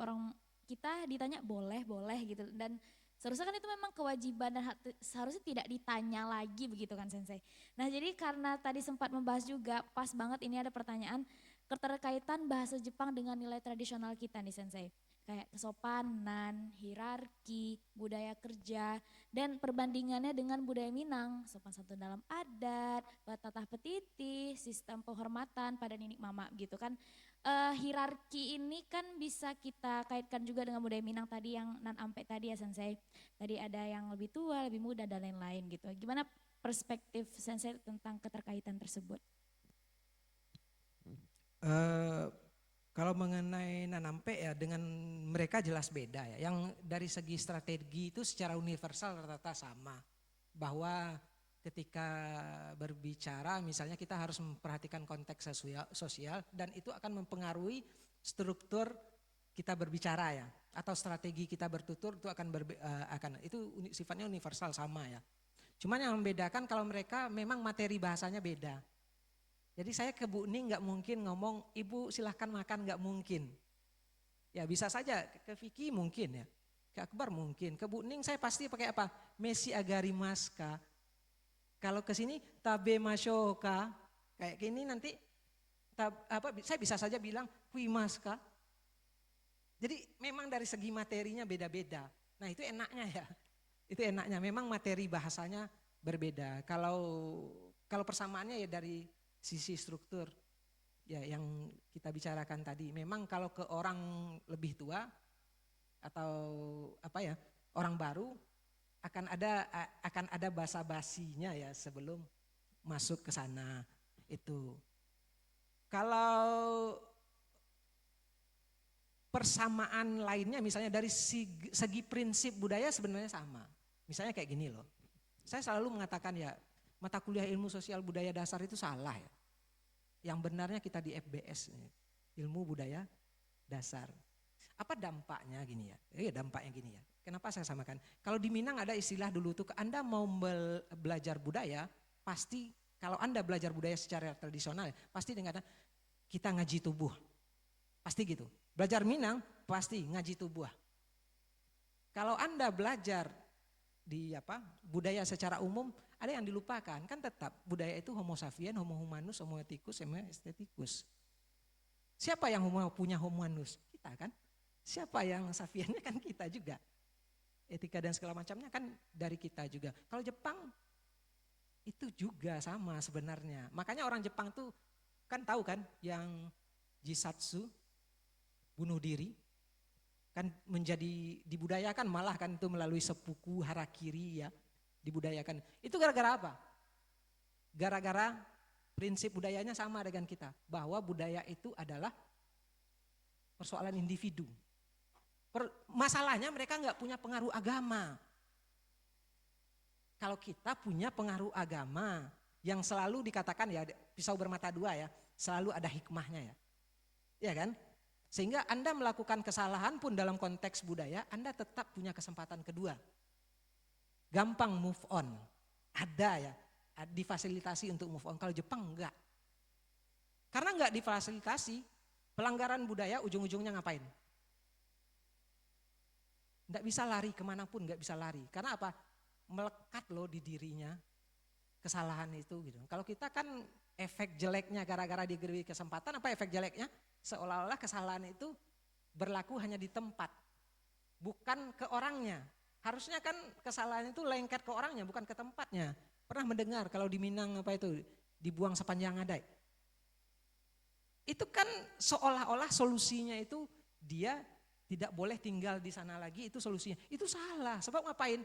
orang kita ditanya boleh gitu dan seharusnya kan itu memang kewajiban dan seharusnya tidak ditanya lagi begitu kan Sensei. Nah jadi karena tadi sempat membahas juga pas banget ini ada pertanyaan keterkaitan bahasa Jepang dengan nilai tradisional kita nih Sensei. Kayak kesopanan, hierarki, budaya kerja, dan perbandingannya dengan budaya Minang, sopan santun dalam adat, batatah petiti, sistem penghormatan pada ninik mama gitu kan. Hierarki ini kan bisa kita kaitkan juga dengan budaya Minang tadi yang nan ampe tadi ya Sensei. Tadi ada yang lebih tua, lebih muda dan lain-lain gitu. Gimana perspektif Sensei tentang keterkaitan tersebut? Eh, Kalau mengenai Nanampe ya dengan mereka jelas beda ya. Yang dari segi strategi itu secara universal rata-rata sama. Bahwa ketika berbicara misalnya kita harus memperhatikan konteks sosial dan itu akan mempengaruhi struktur kita berbicara ya. Atau strategi kita bertutur itu akan itu sifatnya universal sama ya. Cuman yang membedakan kalau mereka memang materi bahasanya beda. Jadi saya ke Bu Ning nggak mungkin ngomong, Ibu silahkan makan, nggak mungkin. Ya bisa saja, ke Vicky mungkin ya, ke Akbar mungkin, ke Bu Ning saya pasti pakai apa? Messi agarimaska. Kalau ke sini tabe masyoka, kayak gini nanti saya bisa saja bilang kuimaska. Jadi memang dari segi materinya beda-beda. Nah itu enaknya ya, itu enaknya. Memang materi bahasanya berbeda. Kalau persamaannya ya dari sisi struktur ya yang kita bicarakan tadi. Memang kalau ke orang lebih tua atau apa ya orang baru akan ada basa-basinya ya sebelum masuk ke sana itu. Kalau persamaan lainnya misalnya dari segi prinsip budaya sebenarnya sama. Misalnya kayak gini loh. Saya selalu mengatakan ya mata kuliah ilmu sosial budaya dasar itu salah ya. Yang benarnya kita di FBS, ilmu budaya dasar. Apa dampaknya gini ya? Dampaknya gini ya. Kenapa saya samakan? Kalau di Minang ada istilah dulu tuh, Anda mau belajar budaya, pasti kalau Anda belajar budaya secara tradisional, pasti dengan kita ngaji tubuh. Pasti gitu. Belajar Minang, pasti ngaji tubuh. Kalau Anda belajar di budaya secara umum, ada yang dilupakan, kan tetap budaya itu homo sapien, homo humanus, homo ethicus, homo aestheticus. Siapa yang punya homo humanus? Kita kan. Siapa yang sapiennya kan kita juga. Etika dan segala macamnya kan dari kita juga. Kalau Jepang itu juga sama sebenarnya. Makanya orang Jepang tuh kan tahu kan yang jisatsu, bunuh diri, kan menjadi dibudayakan malah kan itu melalui seppuku harakiri ya. Dibudayakan. Itu gara-gara apa? Gara-gara prinsip budayanya sama dengan kita. Bahwa budaya itu adalah persoalan individu. Masalahnya mereka nggak punya pengaruh agama. Kalau kita punya pengaruh agama yang selalu dikatakan ya pisau bermata dua ya. Selalu ada hikmahnya ya. Iya kan? Sehingga Anda melakukan kesalahan pun dalam konteks budaya, Anda tetap punya kesempatan kedua. Gampang move on, ada ya, difasilitasi untuk move on. Kalau Jepang enggak, karena enggak difasilitasi, pelanggaran budaya ujung-ujungnya ngapain? Enggak bisa lari kemanapun, enggak bisa lari. Karena apa? Melekat loh di dirinya kesalahan itu gitu. Kalau kita kan efek jeleknya gara-gara diberi kesempatan, apa efek jeleknya? Seolah-olah kesalahan itu berlaku hanya di tempat, bukan ke orangnya. Harusnya kan kesalahan itu lengket ke orangnya bukan ke tempatnya. Pernah mendengar kalau di Minang apa itu dibuang sepanjang adai. Itu kan seolah-olah solusinya itu dia tidak boleh tinggal di sana lagi, itu solusinya. Itu salah, sebab ngapain?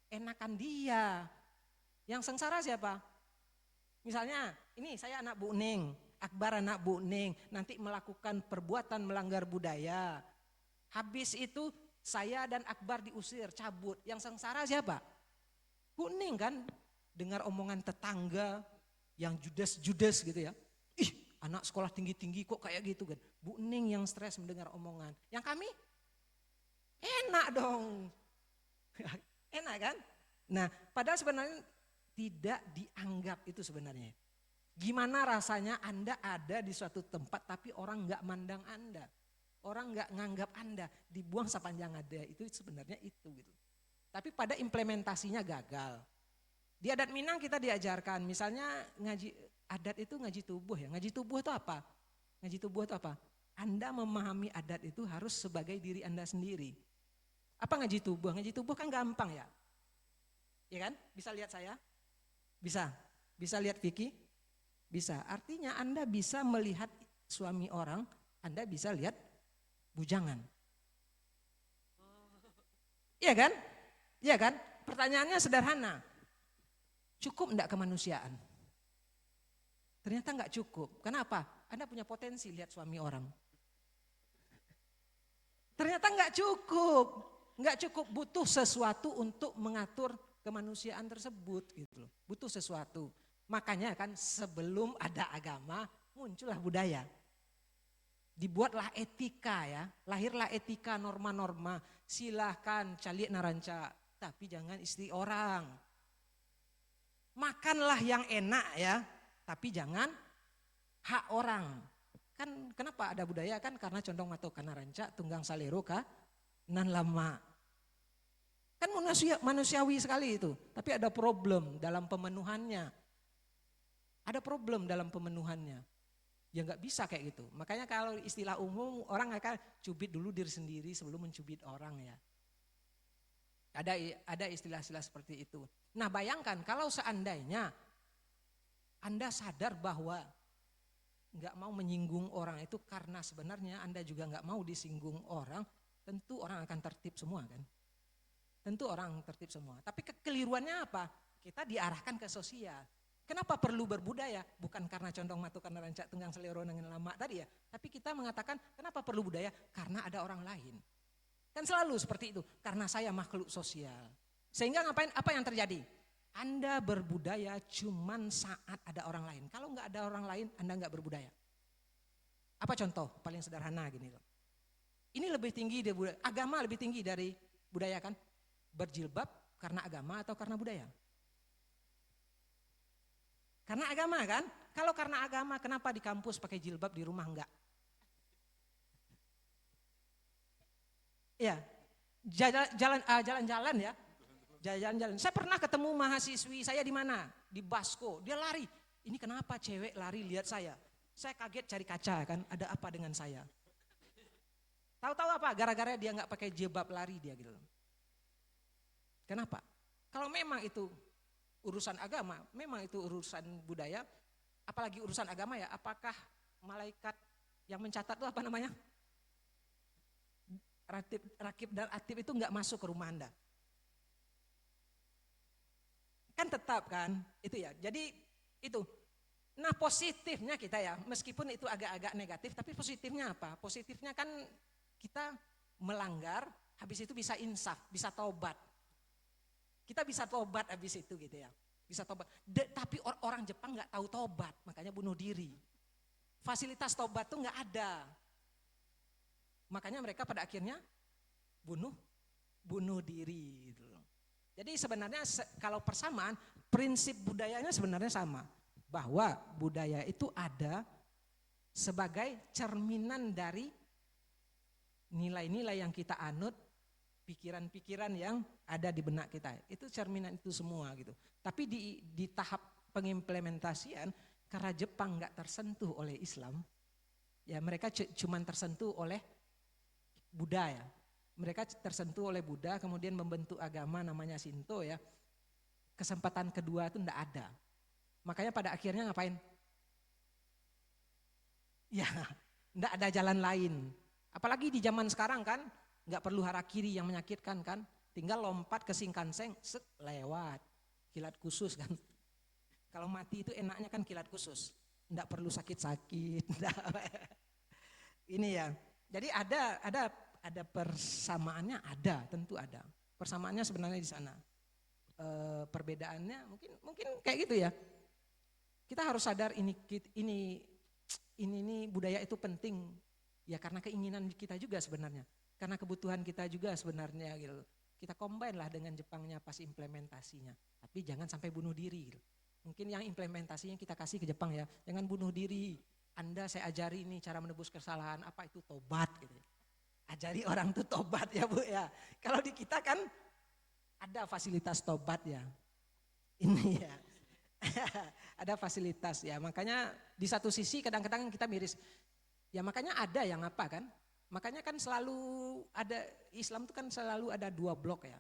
Enakan dia. Yang sengsara siapa? Misalnya ini saya anak Bu Ning, Akbar anak Bu Ning, nanti melakukan perbuatan melanggar budaya. Habis itu saya dan Akbar diusir, cabut. Yang sengsara siapa? Bu Ning kan, dengar omongan tetangga yang judes-judes gitu ya. Ih, anak sekolah tinggi-tinggi kok kayak gitu kan. Bu Ning yang stres mendengar omongan. Yang kami enak dong. Enak kan? Nah, padahal sebenarnya tidak dianggap itu sebenarnya. Gimana rasanya Anda ada di suatu tempat tapi orang nggak mandang Anda. Orang nggak nganggap Anda, dibuang sepanjang ada, itu sebenarnya itu gitu. Tapi pada implementasinya gagal. Di adat Minang kita diajarkan, misalnya ngaji adat itu ngaji tubuh ya. Ngaji tubuh itu apa? Ngaji tubuh itu apa? Anda memahami adat itu harus sebagai diri Anda sendiri. Apa ngaji tubuh? Ngaji tubuh kan gampang ya. Ya kan? Bisa lihat saya? Bisa. Bisa lihat Vicky? Bisa. Artinya Anda bisa melihat suami orang, Anda bisa lihat bujangan. Iya kan? Iya kan? Pertanyaannya sederhana. Cukup enggak kemanusiaan? Ternyata nggak cukup. Kenapa? Anda punya potensi lihat suami orang. Ternyata nggak cukup. Nggak cukup, butuh sesuatu untuk mengatur kemanusiaan tersebut gitu loh. Butuh sesuatu. Makanya kan sebelum ada agama muncullah budaya. Dibuatlah etika ya, lahirlah etika, norma-norma. Silahkan calik naranca, tapi jangan istri orang. Makanlah yang enak ya, tapi jangan hak orang. Kan kenapa ada budaya kan karena condong atau karena ranca tunggang salero ka nan lama. Kan manusiawi sekali itu, tapi ada problem dalam pemenuhannya. Ada problem dalam pemenuhannya. Ya nggak bisa kayak gitu. Makanya kalau istilah umum orang akan cubit dulu diri sendiri sebelum mencubit orang ya. Ada istilah-istilah seperti itu. Nah bayangkan kalau seandainya Anda sadar bahwa nggak mau menyinggung orang itu karena sebenarnya Anda juga nggak mau disinggung orang, tentu orang akan tertib semua kan. Tentu orang tertib semua. Tapi kekeliruannya apa? Kita diarahkan ke sosial. Kenapa perlu berbudaya? Bukan karena condong matu karena rancak tunggang selero dengan lama tadi ya. Tapi kita mengatakan kenapa perlu budaya? Karena ada orang lain. Kan selalu seperti itu, karena saya makhluk sosial. Sehingga ngapain? Apa yang terjadi? Anda berbudaya cuman saat ada orang lain. Kalau nggak ada orang lain, Anda nggak berbudaya. Apa contoh paling sederhana gini loh. Ini lebih tinggi dari budaya, agama lebih tinggi dari budaya kan? Berjilbab karena agama atau karena budaya? Karena agama kan? Kalau karena agama, kenapa di kampus pakai jilbab, di rumah enggak? Ya, jalan-jalan ya. Jalan-jalan. Saya pernah ketemu mahasiswi saya di mana? Di Basko. Dia lari. Ini kenapa cewek lari lihat saya? Saya kaget cari kaca kan, ada apa dengan saya? Tahu-tahu apa? Gara-gara dia nggak pakai jilbab lari dia gitu. Kenapa? Kalau memang itu urusan agama, memang itu urusan budaya, apalagi urusan agama ya, apakah malaikat yang mencatat itu apa namanya? Rakib dan atib itu nggak masuk ke rumah Anda. Kan tetap kan, itu ya. Jadi itu. Nah positifnya kita ya, meskipun itu agak-agak negatif, tapi positifnya apa? Positifnya kan kita melanggar, habis itu bisa insaf, bisa tobat. Kita bisa tobat habis itu gitu ya. Bisa tobat. Tapi orang Jepang nggak tahu tobat, makanya bunuh diri. Fasilitas tobat tuh nggak ada. Makanya mereka pada akhirnya bunuh diri gitu. Jadi sebenarnya kalau persamaan, prinsip budayanya sebenarnya sama. Bahwa budaya itu ada sebagai cerminan dari nilai-nilai yang kita anut, pikiran-pikiran yang ada di benak kita. Itu cerminan itu semua gitu. Tapi di tahap pengimplementasian, karena Jepang nggak tersentuh oleh Islam, ya mereka cuma tersentuh oleh Buddha ya. Mereka tersentuh oleh Buddha, kemudian membentuk agama namanya Shinto ya. Kesempatan kedua itu enggak ada. Makanya pada akhirnya ngapain? Ya, enggak ada jalan lain. Apalagi di zaman sekarang kan, enggak perlu harakiri yang menyakitkan kan. Tinggal lompat ke Shinkansen, lewat. Kilat khusus kan. Kalau mati itu enaknya kan kilat khusus. Enggak perlu sakit-sakit. Ini ya. Jadi ada persamaannya, ada, tentu ada. Persamaannya sebenarnya di sana. Perbedaannya mungkin kayak gitu ya. Kita harus sadar ini budaya itu penting ya karena keinginan kita juga sebenarnya. Karena kebutuhan kita juga sebenarnya gitu. Kita combine lah dengan Jepangnya pas implementasinya. Tapi jangan sampai bunuh diri gitu. Mungkin yang implementasinya kita kasih ke Jepang ya. Jangan bunuh diri. Anda saya ajari ini cara menebus kesalahan, apa itu tobat gitu. Ajari orang tuh tobat ya Bu ya. Kalau di kita kan ada fasilitas tobat ya. Ini ya. Ada fasilitas ya. Makanya di satu sisi kadang-kadang kita miris. Ya makanya ada yang apa kan. Makanya kan selalu ada, Islam itu kan selalu ada dua blok ya.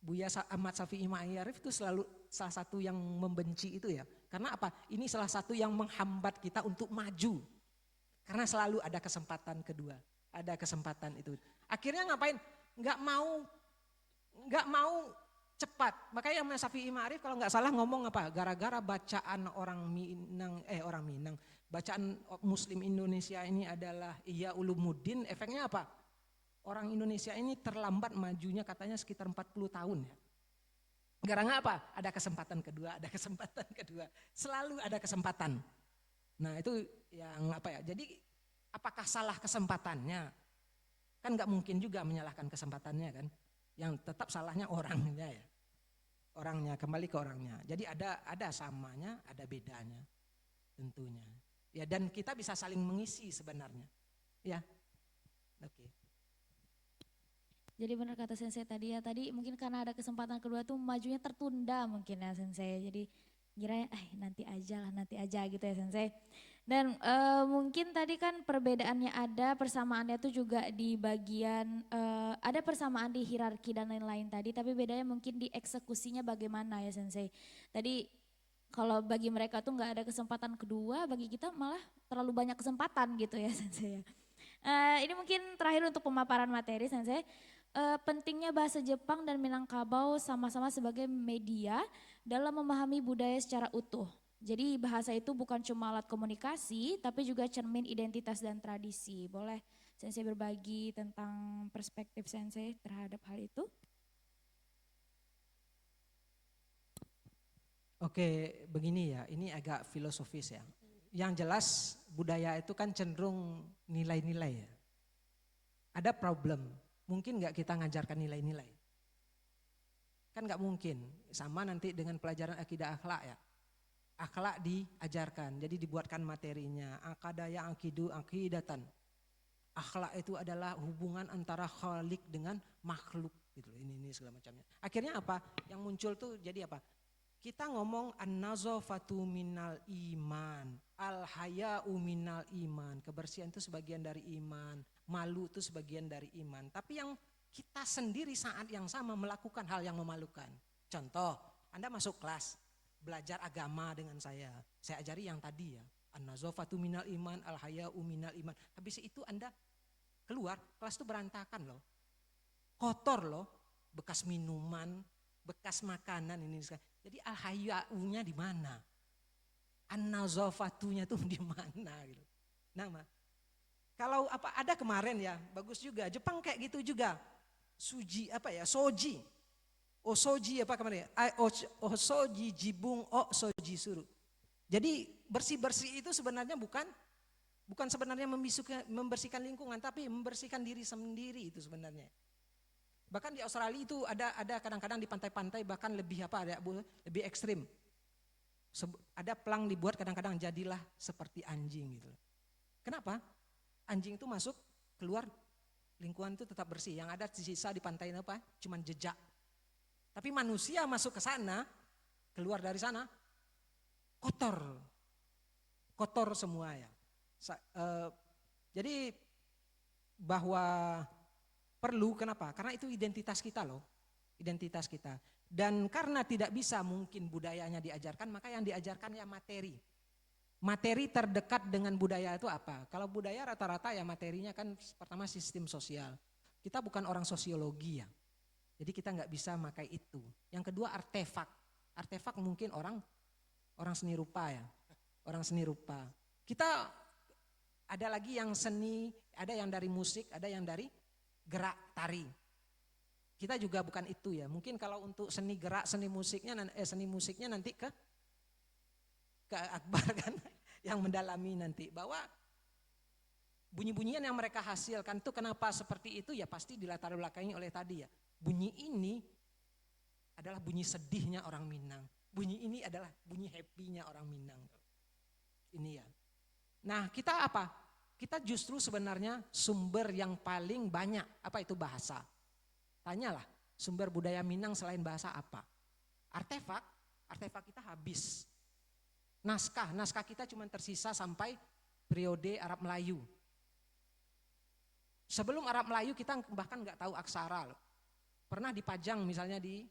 Buya Ahmad Syafi'i Ma'arif itu selalu salah satu yang membenci itu ya. Karena apa? Ini salah satu yang menghambat kita untuk maju. Karena selalu ada kesempatan kedua, ada kesempatan itu. Akhirnya ngapain? Nggak mau cepat. Makanya Mas Syafi'i Ma'arif kalau nggak salah ngomong apa? Gara-gara bacaan orang Minang, bacaan Muslim Indonesia ini adalah Ihya Ulumuddin, efeknya apa? Orang Indonesia ini terlambat majunya katanya sekitar 40 tahun ya. Gara-gara apa? Ada kesempatan kedua, selalu ada kesempatan. Nah itu yang apa ya? Jadi apakah salah kesempatannya? Kan nggak mungkin juga menyalahkan kesempatannya kan? Yang tetap salahnya orangnya ya. Orangnya, kembali ke orangnya. Jadi ada samanya, ada bedanya tentunya. Ya dan kita bisa saling mengisi sebenarnya. Ya. Oke. Jadi benar kata Sensei tadi ya, tadi mungkin karena ada kesempatan kedua tuh majunya tertunda mungkin ya Sensei. Jadi kiranya nanti aja gitu ya Sensei. Dan mungkin tadi kan perbedaannya ada, persamaannya tuh juga di bagian, ada persamaan di hierarki dan lain-lain tadi, tapi bedanya mungkin di eksekusinya bagaimana ya Sensei. Tadi kalau bagi mereka tuh nggak ada kesempatan kedua, bagi kita malah terlalu banyak kesempatan gitu ya Sensei. Ini mungkin terakhir untuk pemaparan materi Sensei. Pentingnya bahasa Jepang dan Minangkabau sama-sama sebagai media dalam memahami budaya secara utuh. Jadi bahasa itu bukan cuma alat komunikasi, tapi juga cermin identitas dan tradisi. Boleh Sensei berbagi tentang perspektif Sensei terhadap hal itu? Oke, begini ya, ini agak filosofis ya. Yang jelas budaya itu kan cenderung nilai-nilai ya. Ada problem, mungkin nggak kita ngajarkan nilai-nilai? Kan nggak mungkin, sama nanti dengan pelajaran akidah akhlak ya. Akhlak diajarkan, jadi dibuatkan materinya. Akadaya akidu akidatan. Akhlak itu adalah hubungan antara khalik dengan makhluk gitu. Ini segala macamnya. Akhirnya apa? Yang muncul tuh jadi apa? Kita ngomong an-nazafatu minal iman, al-haya'u minal iman. Kebersihan itu sebagian dari iman, malu itu sebagian dari iman. Tapi yang kita sendiri saat yang sama melakukan hal yang memalukan. Contoh, Anda masuk kelas, belajar agama dengan saya ajari yang tadi ya, an-nazafatu minal iman, al-haya'u minal iman. Habis itu Anda keluar, kelas itu berantakan loh, kotor loh, bekas minuman, bekas makanan ini. Jadi al-haya'unya di mana? An-nazafatunya tuh di mana gitu. Nama. Kalau apa ada kemarin ya, bagus juga. Jepang kayak gitu juga. Suji apa ya? Soji. Osoji apa kemarin? Osoji jibung soji suru. Jadi bersih-bersih itu sebenarnya bukan sebenarnya membersihkan lingkungan, tapi membersihkan diri sendiri itu sebenarnya. Bahkan di Australia itu ada kadang-kadang di pantai-pantai bahkan lebih lebih ekstrim. Ada pelang dibuat kadang-kadang jadilah seperti anjing gitu. Kenapa? Anjing itu masuk keluar lingkungan itu tetap bersih. Yang ada sisa di pantai apa? Cuman jejak. Tapi manusia masuk ke sana, keluar dari sana kotor semua ya. Jadi bahwa perlu, kenapa? Karena itu identitas kita loh, identitas kita. Dan karena tidak bisa mungkin budayanya diajarkan, maka yang diajarkan ya materi. Materi terdekat dengan budaya itu apa? Kalau budaya rata-rata ya materinya kan pertama sistem sosial. Kita bukan orang sosiologi ya, jadi kita nggak bisa pakai itu. Yang kedua artefak. Artefak mungkin orang seni rupa ya, orang seni rupa. Kita ada lagi yang seni, ada yang dari musik, ada yang dari gerak tari. Kita juga bukan itu ya. Mungkin kalau untuk seni gerak, seni musiknya nanti ke Akbar kan yang mendalami nanti bahwa bunyi-bunyian yang mereka hasilkan itu kenapa seperti itu ya pasti dilatar belakangi oleh tadi ya. Bunyi ini adalah bunyi sedihnya orang Minang. Bunyi ini adalah bunyi happy-nya orang Minang. Ini ya. Nah, kita apa? Kita justru sebenarnya sumber yang paling banyak, apa itu bahasa. Tanyalah, sumber budaya Minang selain bahasa apa? Artefak kita habis. Naskah kita cuma tersisa sampai periode Arab Melayu. Sebelum Arab Melayu kita bahkan nggak tahu aksara loh. Pernah dipajang misalnya di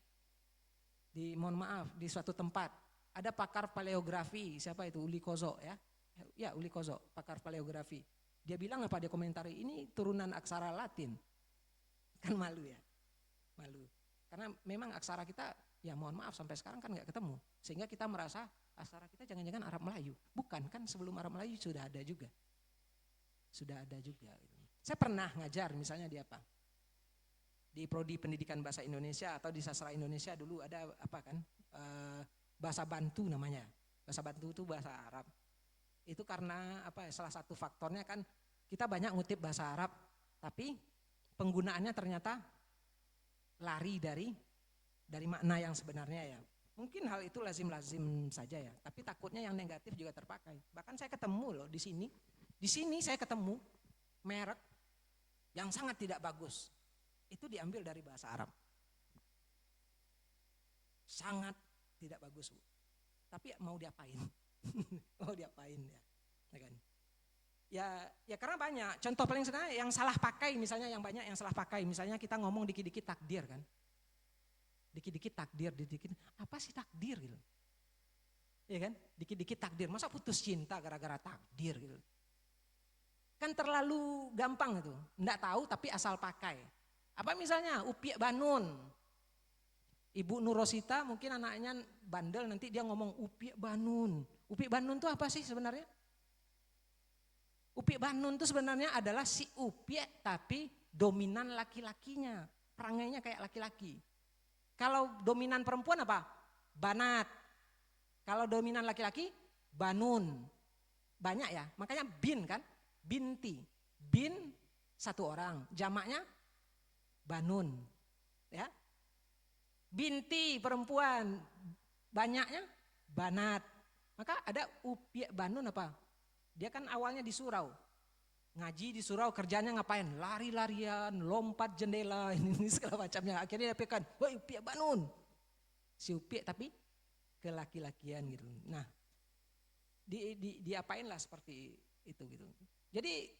suatu tempat. Ada pakar paleografi, siapa itu? Uli Kozo ya. Ya Uli Kozo, pakar paleografi. Dia bilang apa, dia komentari ini turunan aksara Latin. Kan malu ya, malu. Karena memang aksara kita, ya mohon maaf sampai sekarang kan nggak ketemu. Sehingga kita merasa aksara kita jangan-jangan Arab Melayu. Bukan, kan sebelum Arab Melayu sudah ada juga. Sudah ada juga. Saya pernah ngajar misalnya di apa? Di Prodi Pendidikan Bahasa Indonesia atau di Sastra Indonesia dulu ada apa kan? Bahasa Bantu namanya. Bahasa Bantu itu bahasa Arab. Itu karena apa? Salah satu faktornya kan kita banyak ngutip bahasa Arab, tapi penggunaannya ternyata lari dari makna yang sebenarnya ya. Mungkin hal itu lazim-lazim saja ya, tapi takutnya yang negatif juga terpakai. Bahkan saya ketemu loh di sini saya ketemu merek yang sangat tidak bagus. Itu diambil dari bahasa Arab. Sangat tidak bagus, Bu. Tapi mau diapain? Mau diapain ya? Ya kan? Ya karena banyak. Contoh paling sederhana yang salah pakai misalnya, yang banyak yang salah pakai. Misalnya kita ngomong dikit-dikit takdir kan. Dikit-dikit takdir, dikit-dikit apa sih takdir gitu. Ya kan? Dikit-dikit takdir. Masa putus cinta gara-gara takdir gitu. Kan terlalu gampang itu. Enggak tahu tapi asal pakai. Apa misalnya Upie Banun. Ibu Nurosita mungkin anaknya bandel nanti dia ngomong Upie Banun. Upie Banun itu apa sih sebenarnya? Upie Banun itu sebenarnya adalah si Upie tapi dominan laki-lakinya. Perangainya kayak laki-laki. Kalau dominan perempuan apa? Banat. Kalau dominan laki-laki, Banun. Banyak ya, makanya bin kan, binti. Bin satu orang, jamaknya Banun. Ya. Binti perempuan, banyaknya Banat. Maka ada Upie Banun apa? Dia kan awalnya di surau. Ngaji di surau, kerjanya ngapain? Lari-larian, lompat jendela, ini segala macamnya. Akhirnya dia pikirkan, woi Upie Banun. Si Upie tapi ke laki-lakian gitu. Nah, diapain lah seperti itu gitu. Jadi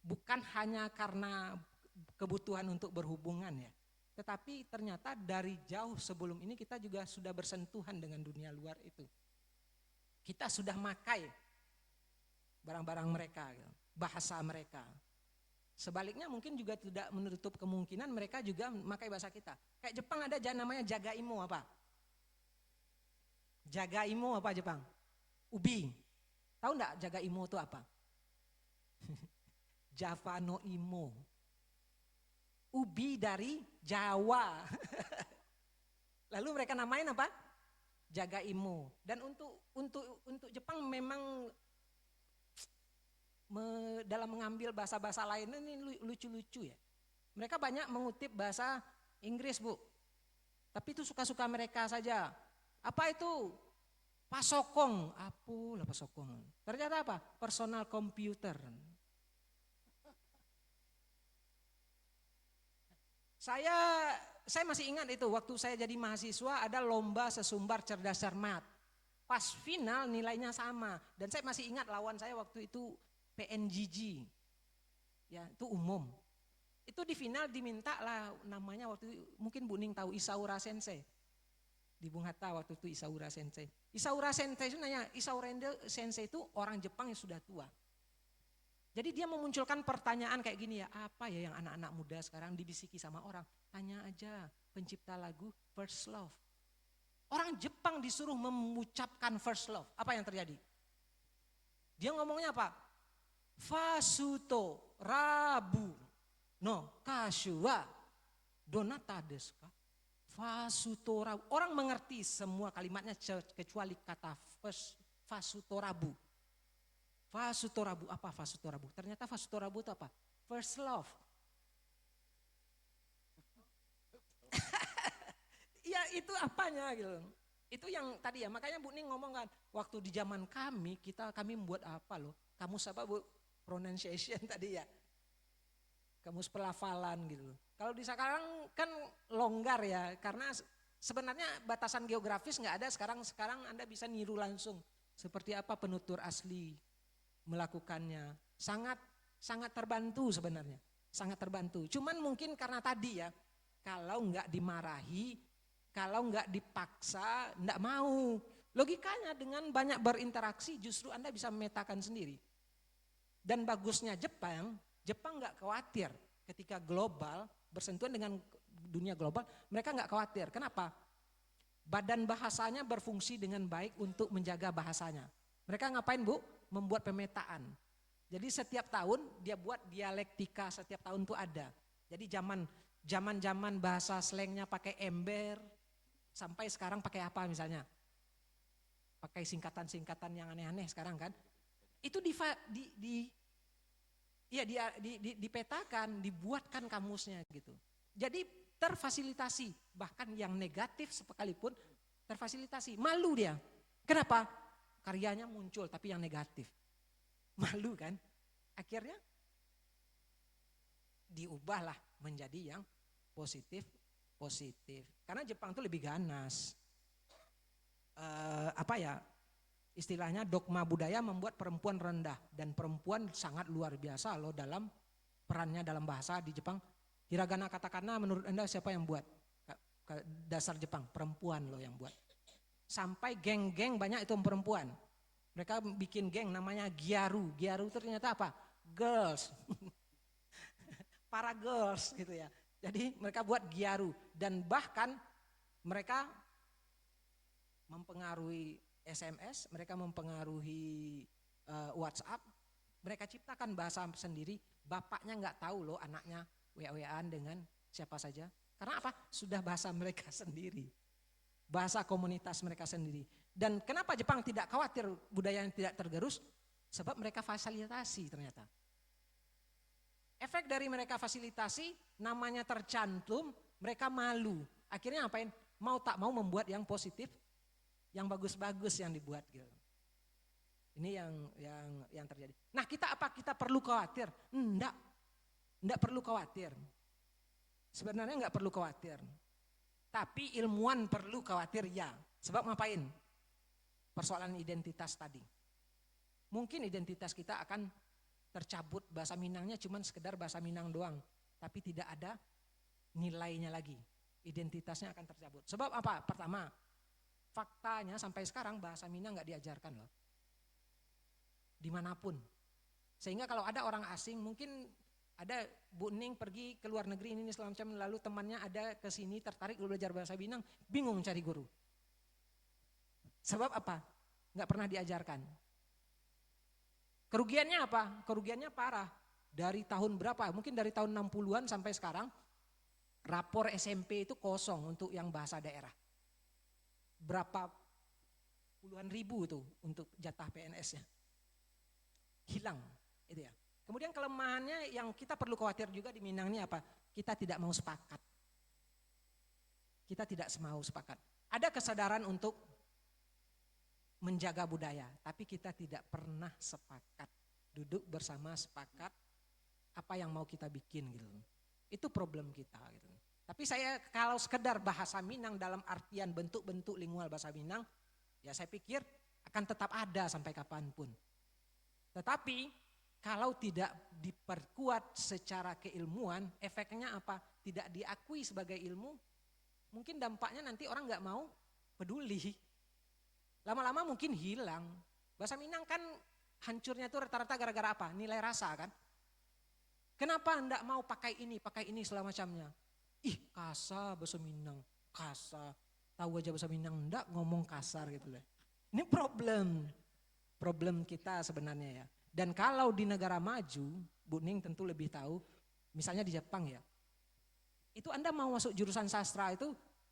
bukan hanya karena kebutuhan untuk berhubungan ya. Tetapi ternyata dari jauh sebelum ini kita juga sudah bersentuhan dengan dunia luar itu. Kita sudah makai barang-barang mereka gitu. Bahasa mereka. Sebaliknya mungkin juga tidak menutup kemungkinan mereka juga memakai bahasa kita. Kayak Jepang ada namanya jagaimo apa? Jagaimo apa Jepang? Ubi. Tahu enggak jagaimo itu apa? Javano imo. Ubi dari Jawa. Lalu mereka namain apa? Jagaimo. Dan untuk Jepang memang dalam mengambil bahasa-bahasa lain ini lucu-lucu ya. Mereka banyak mengutip bahasa Inggris, Bu. Tapi itu suka-suka mereka saja. Apa itu? Pasokong. Apalah pasokong? Ternyata apa? Personal computer. Saya masih ingat itu waktu saya jadi mahasiswa ada lomba sesumbar cerdas cermat. Pas final nilainya sama dan saya masih ingat lawan saya waktu itu PNGG. Ya, itu umum. Itu di final diminta lah namanya waktu itu mungkin Bu Ning tahu Isaura Sensei. Di Bung Hatta waktu itu Isaura Sensei. Isaura Sensei itu nanya, Isaura Sensei itu orang Jepang yang sudah tua. Jadi dia memunculkan pertanyaan kayak gini ya, apa ya yang anak-anak muda sekarang dibisiki sama orang? Tanya aja pencipta lagu First Love. Orang Jepang disuruh mengucapkan First Love, apa yang terjadi? Dia ngomongnya apa? Fasuto rabu no kashuwa donata desu ka? Fasuto rabu. Orang mengerti semua kalimatnya kecuali kata fasuto rabu. Fasutorabu, apa fasutorabu? Ternyata fasutorabu itu apa? First love. Ya itu apanya gitu. Itu yang tadi ya, makanya Bu Ning ngomong kan, waktu di zaman kami membuat apa loh? Kamus apa Bu? Pronunciation tadi ya. Kamus pelafalan gitu. Kalau di sekarang kan longgar ya, karena sebenarnya batasan geografis nggak ada, sekarang Anda bisa niru langsung. Seperti apa penutur asli melakukannya, sangat terbantu sebenarnya, sangat terbantu. Cuman mungkin karena tadi ya, kalau nggak dimarahi, kalau nggak dipaksa, nggak mau. Logikanya dengan banyak berinteraksi justru Anda bisa memetakan sendiri. Dan bagusnya Jepang nggak khawatir ketika global bersentuhan dunia global, mereka nggak khawatir. Kenapa? Badan bahasanya berfungsi dengan baik untuk menjaga bahasanya. Mereka ngapain Bu? Membuat pemetaan. Jadi setiap tahun dia buat dialektika, setiap tahun tuh ada. Jadi zaman bahasa slangnya pakai ember, sampai sekarang pakai apa misalnya? Pakai singkatan-singkatan yang aneh-aneh sekarang kan? Itu dipetakan, dibuatkan kamusnya gitu. Jadi terfasilitasi, bahkan yang negatif sekalipun terfasilitasi. Malu dia. Kenapa? Karyanya muncul tapi yang negatif. Malu kan? Akhirnya diubahlah menjadi yang positif. Karena Jepang itu lebih ganas. Istilahnya dogma budaya membuat perempuan rendah, dan perempuan sangat luar biasa loh dalam perannya dalam bahasa di Jepang. Hiragana katakana menurut Anda siapa yang buat? Dasar Jepang, perempuan loh yang buat. Sampai geng-geng banyak itu perempuan. Mereka bikin geng namanya Gyaru. Gyaru itu ternyata apa? Girls. Para girls gitu ya. Jadi mereka buat Gyaru, dan bahkan mereka mempengaruhi SMS, mereka mempengaruhi WhatsApp, mereka ciptakan bahasa sendiri. Bapaknya nggak tahu loh anaknya WA-WAan dengan siapa saja. Karena apa? Sudah bahasa mereka sendiri. Bahasa komunitas mereka sendiri. Dan kenapa Jepang tidak khawatir budaya yang tidak tergerus? Sebab mereka fasilitasi ternyata. Efek dari mereka fasilitasi, namanya tercantum, mereka malu. Akhirnya ngapain? Mau tak mau membuat yang positif, yang bagus-bagus yang dibuat gitu. Ini yang terjadi. Nah, kita perlu khawatir? Enggak perlu khawatir. Sebenarnya enggak perlu khawatir. Tapi ilmuwan perlu khawatir ya. Sebab ngapain? Persoalan identitas tadi. Mungkin identitas kita akan tercabut, bahasa Minangnya cuma sekedar bahasa Minang doang, tapi tidak ada nilainya lagi. Identitasnya akan tercabut. Sebab apa? Pertama, faktanya sampai sekarang bahasa Minang nggak diajarkan loh, dimanapun. Sehingga kalau ada orang asing, mungkin ada Bu Ning pergi ke luar negeri ini segala macam, lalu temannya ada ke sini tertarik belajar bahasa Minang, bingung cari guru. Sebab apa? Nggak pernah diajarkan. Kerugiannya apa? Kerugiannya parah. Dari tahun berapa? Mungkin dari tahun 60-an sampai sekarang, rapor SMP itu kosong untuk yang bahasa daerah. Berapa puluhan ribu itu untuk jatah PNS-nya. Hilang, itu ya. Kemudian kelemahannya yang kita perlu khawatir juga di Minang ini apa? Kita tidak mau sepakat. Kita tidak mau sepakat. Ada kesadaran untuk menjaga budaya, tapi kita tidak pernah sepakat. Duduk bersama sepakat apa yang mau kita bikin gitu. Itu problem kita gitu. Tapi saya kalau sekedar bahasa Minang dalam artian bentuk-bentuk lingual bahasa Minang, ya saya pikir akan tetap ada sampai kapanpun. Tetapi kalau tidak diperkuat secara keilmuan, efeknya apa? Tidak diakui sebagai ilmu, mungkin dampaknya nanti orang nggak mau peduli. Lama-lama mungkin hilang. Bahasa Minang kan hancurnya itu rata-rata gara-gara apa? Nilai rasa kan. Kenapa enggak mau pakai ini segala macamnya? Ih kasar bahasa Minang, kasar. Tahu aja bahasa Minang enggak ngomong kasar gitu lah. Ini problem kita sebenarnya ya. Dan kalau di negara maju, Bu Ning tentu lebih tahu, misalnya di Jepang ya. Itu Anda mau masuk jurusan sastra itu,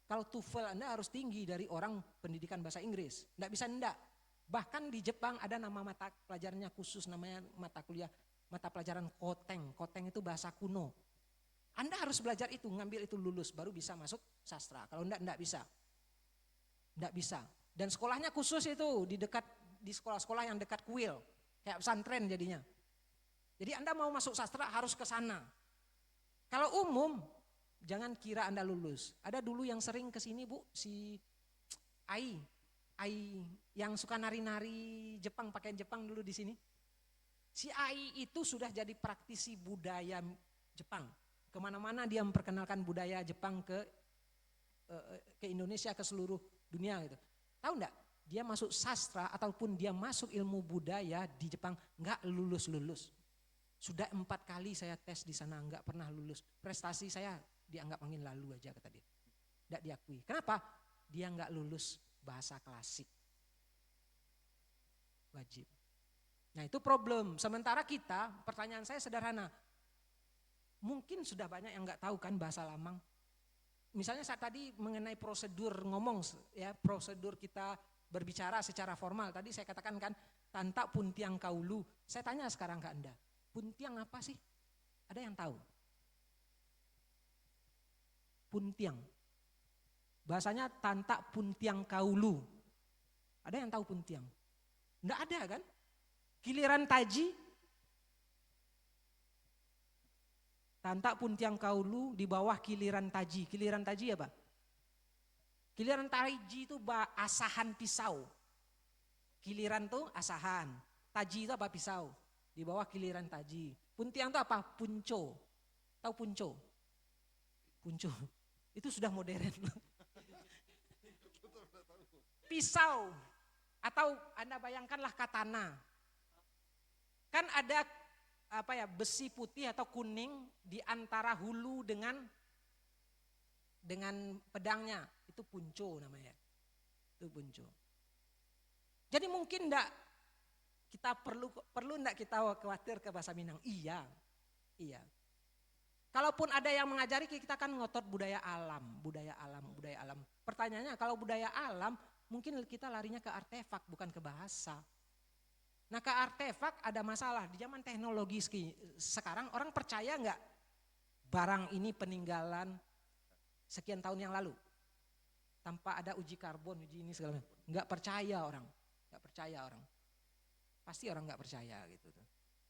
kalau TOEFL Anda harus tinggi dari orang pendidikan bahasa Inggris. Enggak bisa enggak. Bahkan di Jepang ada nama mata pelajarannya khusus, namanya mata kuliah, mata pelajaran koteng. Koteng itu bahasa kuno. Anda harus belajar itu, ngambil itu lulus, baru bisa masuk sastra. Kalau enggak bisa. Enggak bisa. Dan sekolahnya khusus itu, di sekolah-sekolah yang dekat kuil. Kayak pesantren jadinya. Jadi Anda mau masuk sastra harus ke sana. Kalau umum, jangan kira Anda lulus. Ada dulu yang sering ke sini Bu, si Ai yang suka nari-nari Jepang, pakaian Jepang dulu di sini. Si Ai itu sudah jadi praktisi budaya Jepang. Kemana-mana dia memperkenalkan budaya Jepang ke Indonesia, ke seluruh dunia gitu. Tahu enggak? Dia masuk sastra ataupun dia masuk ilmu budaya di Jepang enggak lulus-lulus. Sudah 4 kali saya tes di sana enggak pernah lulus. Prestasi saya dianggap angin lalu aja kata dia. Tidak diakui. Kenapa? Dia nggak lulus bahasa klasik. Wajib. Nah itu problem. Sementara kita, pertanyaan saya sederhana. Mungkin sudah banyak yang nggak tahu kan bahasa Lamang. Misalnya saat tadi mengenai prosedur ngomong, ya prosedur kita berbicara secara formal. Tadi saya katakan kan, tantak puntiang kaulu. Saya tanya sekarang ke Anda, puntiang apa sih? Ada yang tahu? Puntiang. Bahasanya tantak puntiang kaulu. Ada yang tahu puntiang? Enggak ada kan? Giliran taji, tantak puntiang kaulu di bawah kiliran taji. Kiliran taji apa? Kiliran taji itu asahan pisau. Kiliran tuh asahan. Taji itu apa? Pisau. Di bawah kiliran taji. Puntiang itu apa? Punco. Tahu punco? Punco. Itu sudah modern. Pisau. Atau Anda bayangkanlah katana. Kan ada besi putih atau kuning di antara hulu dengan pedangnya. Itu punco namanya. Itu punco. Jadi mungkin enggak kita perlu enggak kita khawatir ke bahasa Minang? Iya. Iya. Kalaupun ada yang mengajari, kita kan ngotot budaya alam. Pertanyaannya kalau budaya alam mungkin kita larinya ke artefak bukan ke bahasa. Nah ke artefak ada masalah. Di zaman teknologi sekarang orang percaya enggak barang ini peninggalan sekian tahun yang lalu? Tanpa ada uji karbon, uji ini segala macam. Enggak percaya orang. Pasti orang enggak percaya gitu.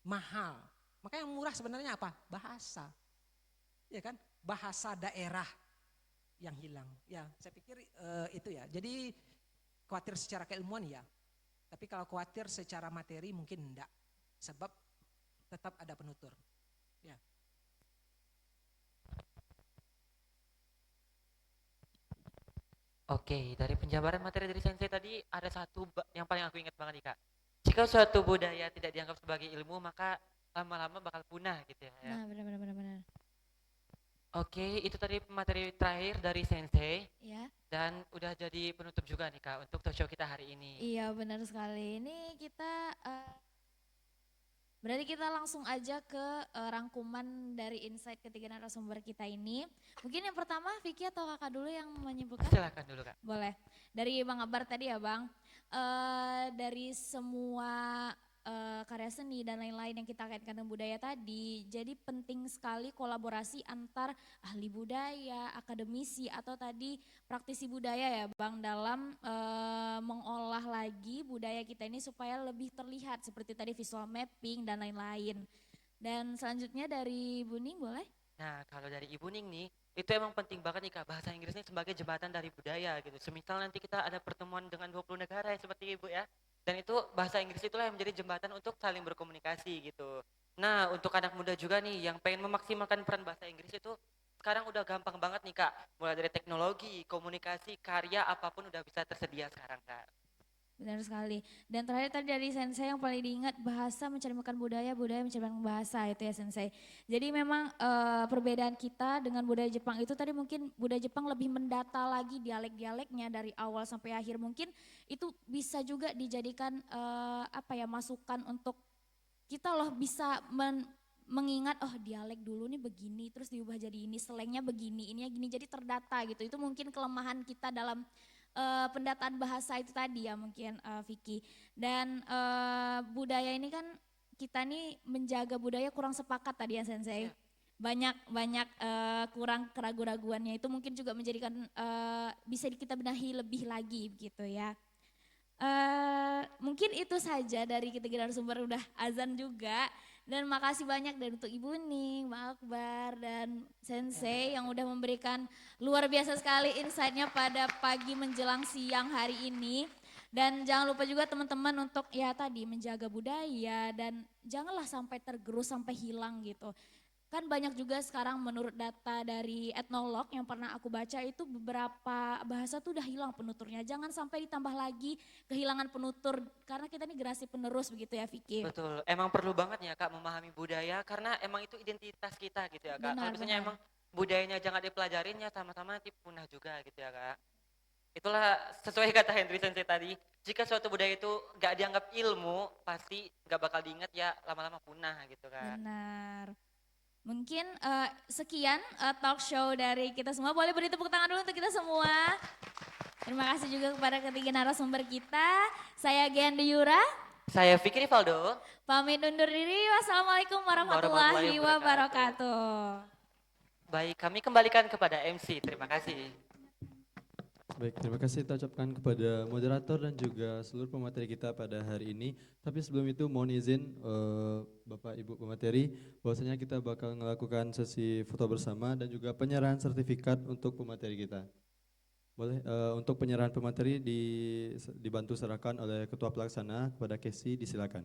Mahal. Maka yang murah sebenarnya apa? Bahasa. Ya kan? Bahasa daerah yang hilang. Ya, saya pikir itu ya. Jadi khawatir secara keilmuan ya. Tapi kalau khawatir secara materi mungkin enggak. Sebab tetap ada penutur. Ya. Oke, dari penjabaran materi dari Sensei tadi ada satu yang paling aku ingat banget nih Kak. Jika suatu budaya tidak dianggap sebagai ilmu maka lama-lama bakal punah gitu ya. Nah, benar. Oke, itu tadi materi terakhir dari Sensei Ya. dan udah jadi penutup juga nih Kak untuk talk show kita hari ini. Iya benar sekali. Ini kita berarti kita langsung aja ke rangkuman dari insight ketiga narasumber kita ini. Mungkin yang pertama Vicky atau kakak dulu yang menyimpulkan? Silakan dulu Kak. Boleh. Dari Bang Akbar tadi ya Bang, dari semua karya seni dan lain-lain yang kita kaitkan dengan budaya tadi, jadi penting sekali kolaborasi antar ahli budaya, akademisi atau tadi praktisi budaya ya Bang dalam mengolah lagi budaya kita ini supaya lebih terlihat seperti tadi visual mapping dan lain-lain. Dan selanjutnya dari Bu Ning boleh? Nah, kalau dari Ibu Ning nih, itu emang penting banget nih Kak, bahasa Inggris ini sebagai jembatan dari budaya gitu. Semisal nanti kita ada pertemuan dengan 20 negara ya seperti Ibu ya. Dan itu bahasa Inggris itulah yang menjadi jembatan untuk saling berkomunikasi gitu. Nah, untuk anak muda juga nih yang pengen memaksimalkan peran bahasa Inggris itu sekarang udah gampang banget nih Kak. Mulai dari teknologi, komunikasi, karya apapun udah bisa tersedia sekarang Kak. Benar sekali. Dan terakhir tadi dari Sensei yang paling diingat bahasa mencerminkan budaya, budaya mencerminkan bahasa itu ya Sensei. Jadi memang perbedaan kita dengan budaya Jepang itu tadi mungkin budaya Jepang lebih mendata lagi dialek-dialeknya dari awal sampai akhir. Mungkin itu bisa juga dijadikan masukan untuk kita loh bisa mengingat oh dialek dulu nih begini terus diubah jadi ini, slangnya begini, ini gini jadi terdata gitu. Itu mungkin kelemahan kita dalam pendataan bahasa itu tadi ya mungkin Vicky. Dan budaya ini kan kita nih menjaga budaya kurang sepakat tadi ya Sensei. Banyak kurang keraguan-raguannya itu mungkin juga menjadikan bisa kita benahi lebih lagi begitu ya. Mungkin itu saja dari ketiga narasumber udah azan juga. Dan makasih banyak dari untuk Ibu Ning, Bang Akbar, dan Sensei yang udah memberikan luar biasa sekali insight-nya pada pagi menjelang siang hari ini. Dan jangan lupa juga teman-teman untuk ya tadi menjaga budaya dan janganlah sampai tergerus, sampai hilang gitu. Kan banyak juga sekarang menurut data dari etnolog yang pernah aku baca itu beberapa bahasa tuh udah hilang penuturnya. Jangan sampai ditambah lagi kehilangan penutur karena kita ini generasi penerus begitu ya Vicky. Betul, emang perlu banget ya Kak memahami budaya karena emang itu identitas kita gitu ya Kak. Kalau misalnya emang budayanya aja nggak dipelajarin ya sama-sama nanti punah juga gitu ya Kak. Itulah sesuai kata Henry Sensei tadi, jika suatu budaya itu nggak dianggap ilmu, pasti nggak bakal diingat ya lama-lama punah gitu Kak. Benar. Mungkin sekian talk show dari kita semua. Boleh beri tepuk tangan dulu untuk kita semua. Terima kasih juga kepada ketiga narasumber kita. Saya Gen Yura. Saya Fikri Valdo. Pamit undur diri. Wassalamualaikum warahmatullahi Warahmatullahi wabarakatuh. Baik, kami kembalikan kepada MC. Terima kasih. Baik, terima kasih kita ucapkan kepada moderator dan juga seluruh pemateri kita pada hari ini. Tapi sebelum itu mohon izin Bapak Ibu pemateri, bahwasanya kita bakal melakukan sesi foto bersama dan juga penyerahan sertifikat untuk pemateri kita. Boleh untuk penyerahan pemateri dibantu serahkan oleh Ketua Pelaksana kepada Casey, disilakan.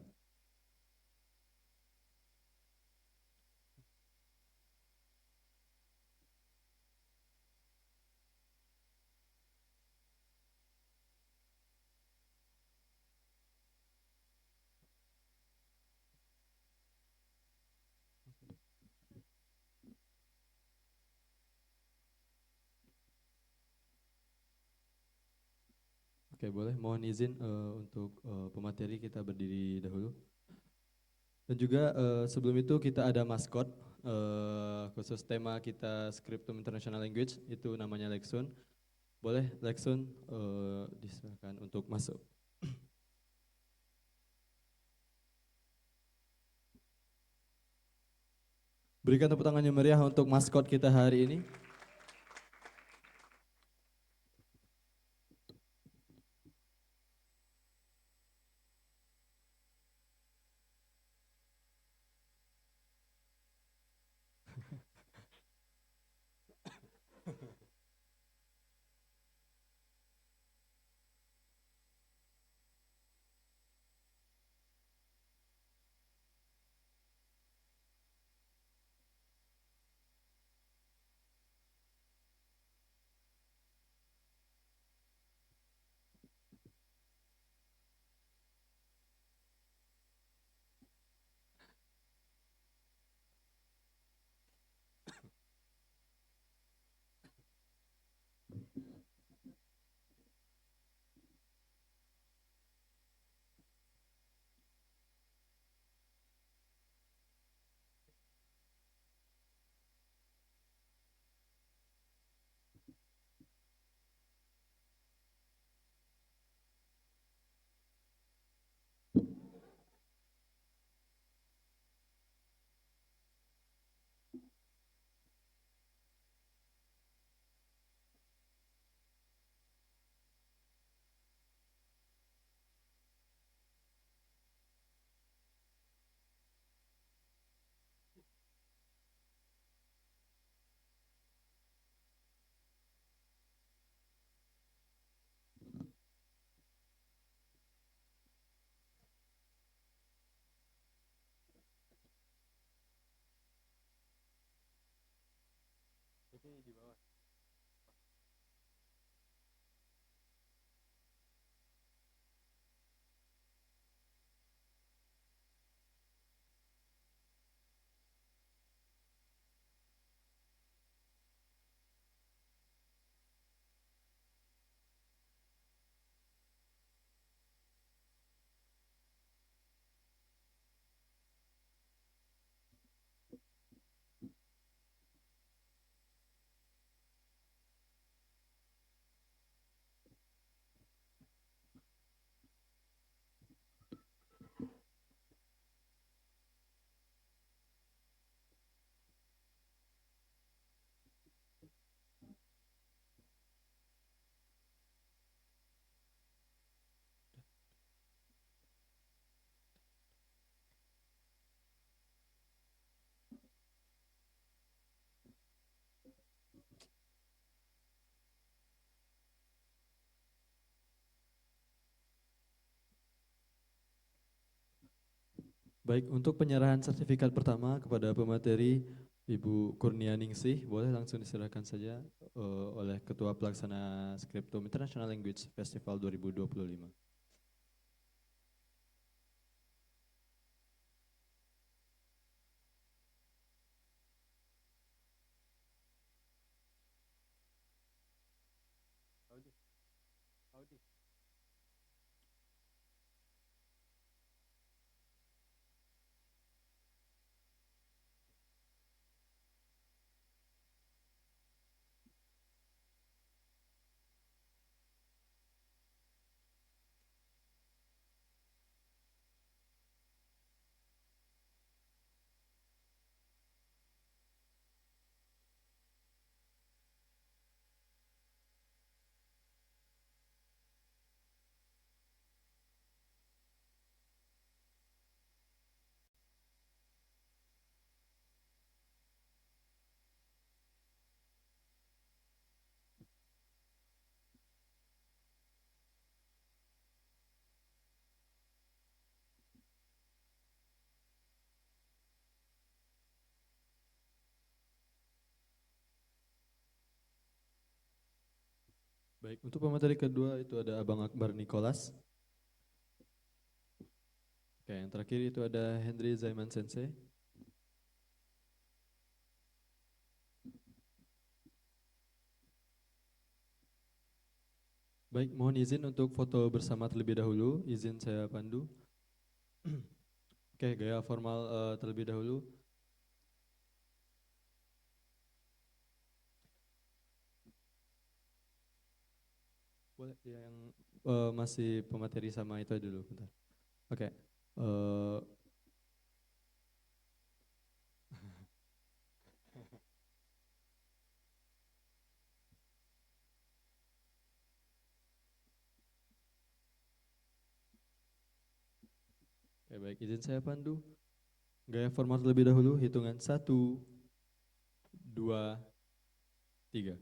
Oke, boleh mohon izin untuk pemateri kita berdiri dahulu. Dan juga sebelum itu kita ada maskot khusus tema kita Scriptum International Language, itu namanya Lexun. Boleh Lexun disilakan untuk masuk. Berikan tepuk tangan yang meriah untuk maskot kita hari ini. Baik, untuk penyerahan sertifikat pertama kepada pemateri Ibu Kurnia Ningsih, boleh langsung diserahkan saja oleh Ketua Pelaksana Scriptum International Language Festival 2025. Baik, untuk pemateri kedua itu ada Abang Akbar Nicholas. Oke, yang terakhir itu ada Henry Zaiman Sensei. Baik, mohon izin untuk foto bersama terlebih dahulu. Izin saya pandu. Oke, gaya formal terlebih dahulu. Boleh yang masih pemateri sama itu dulu, bentar. Oke. Oke, baik, izin saya pandu. Gaya formal terlebih dahulu, hitungan 1, 2, 3.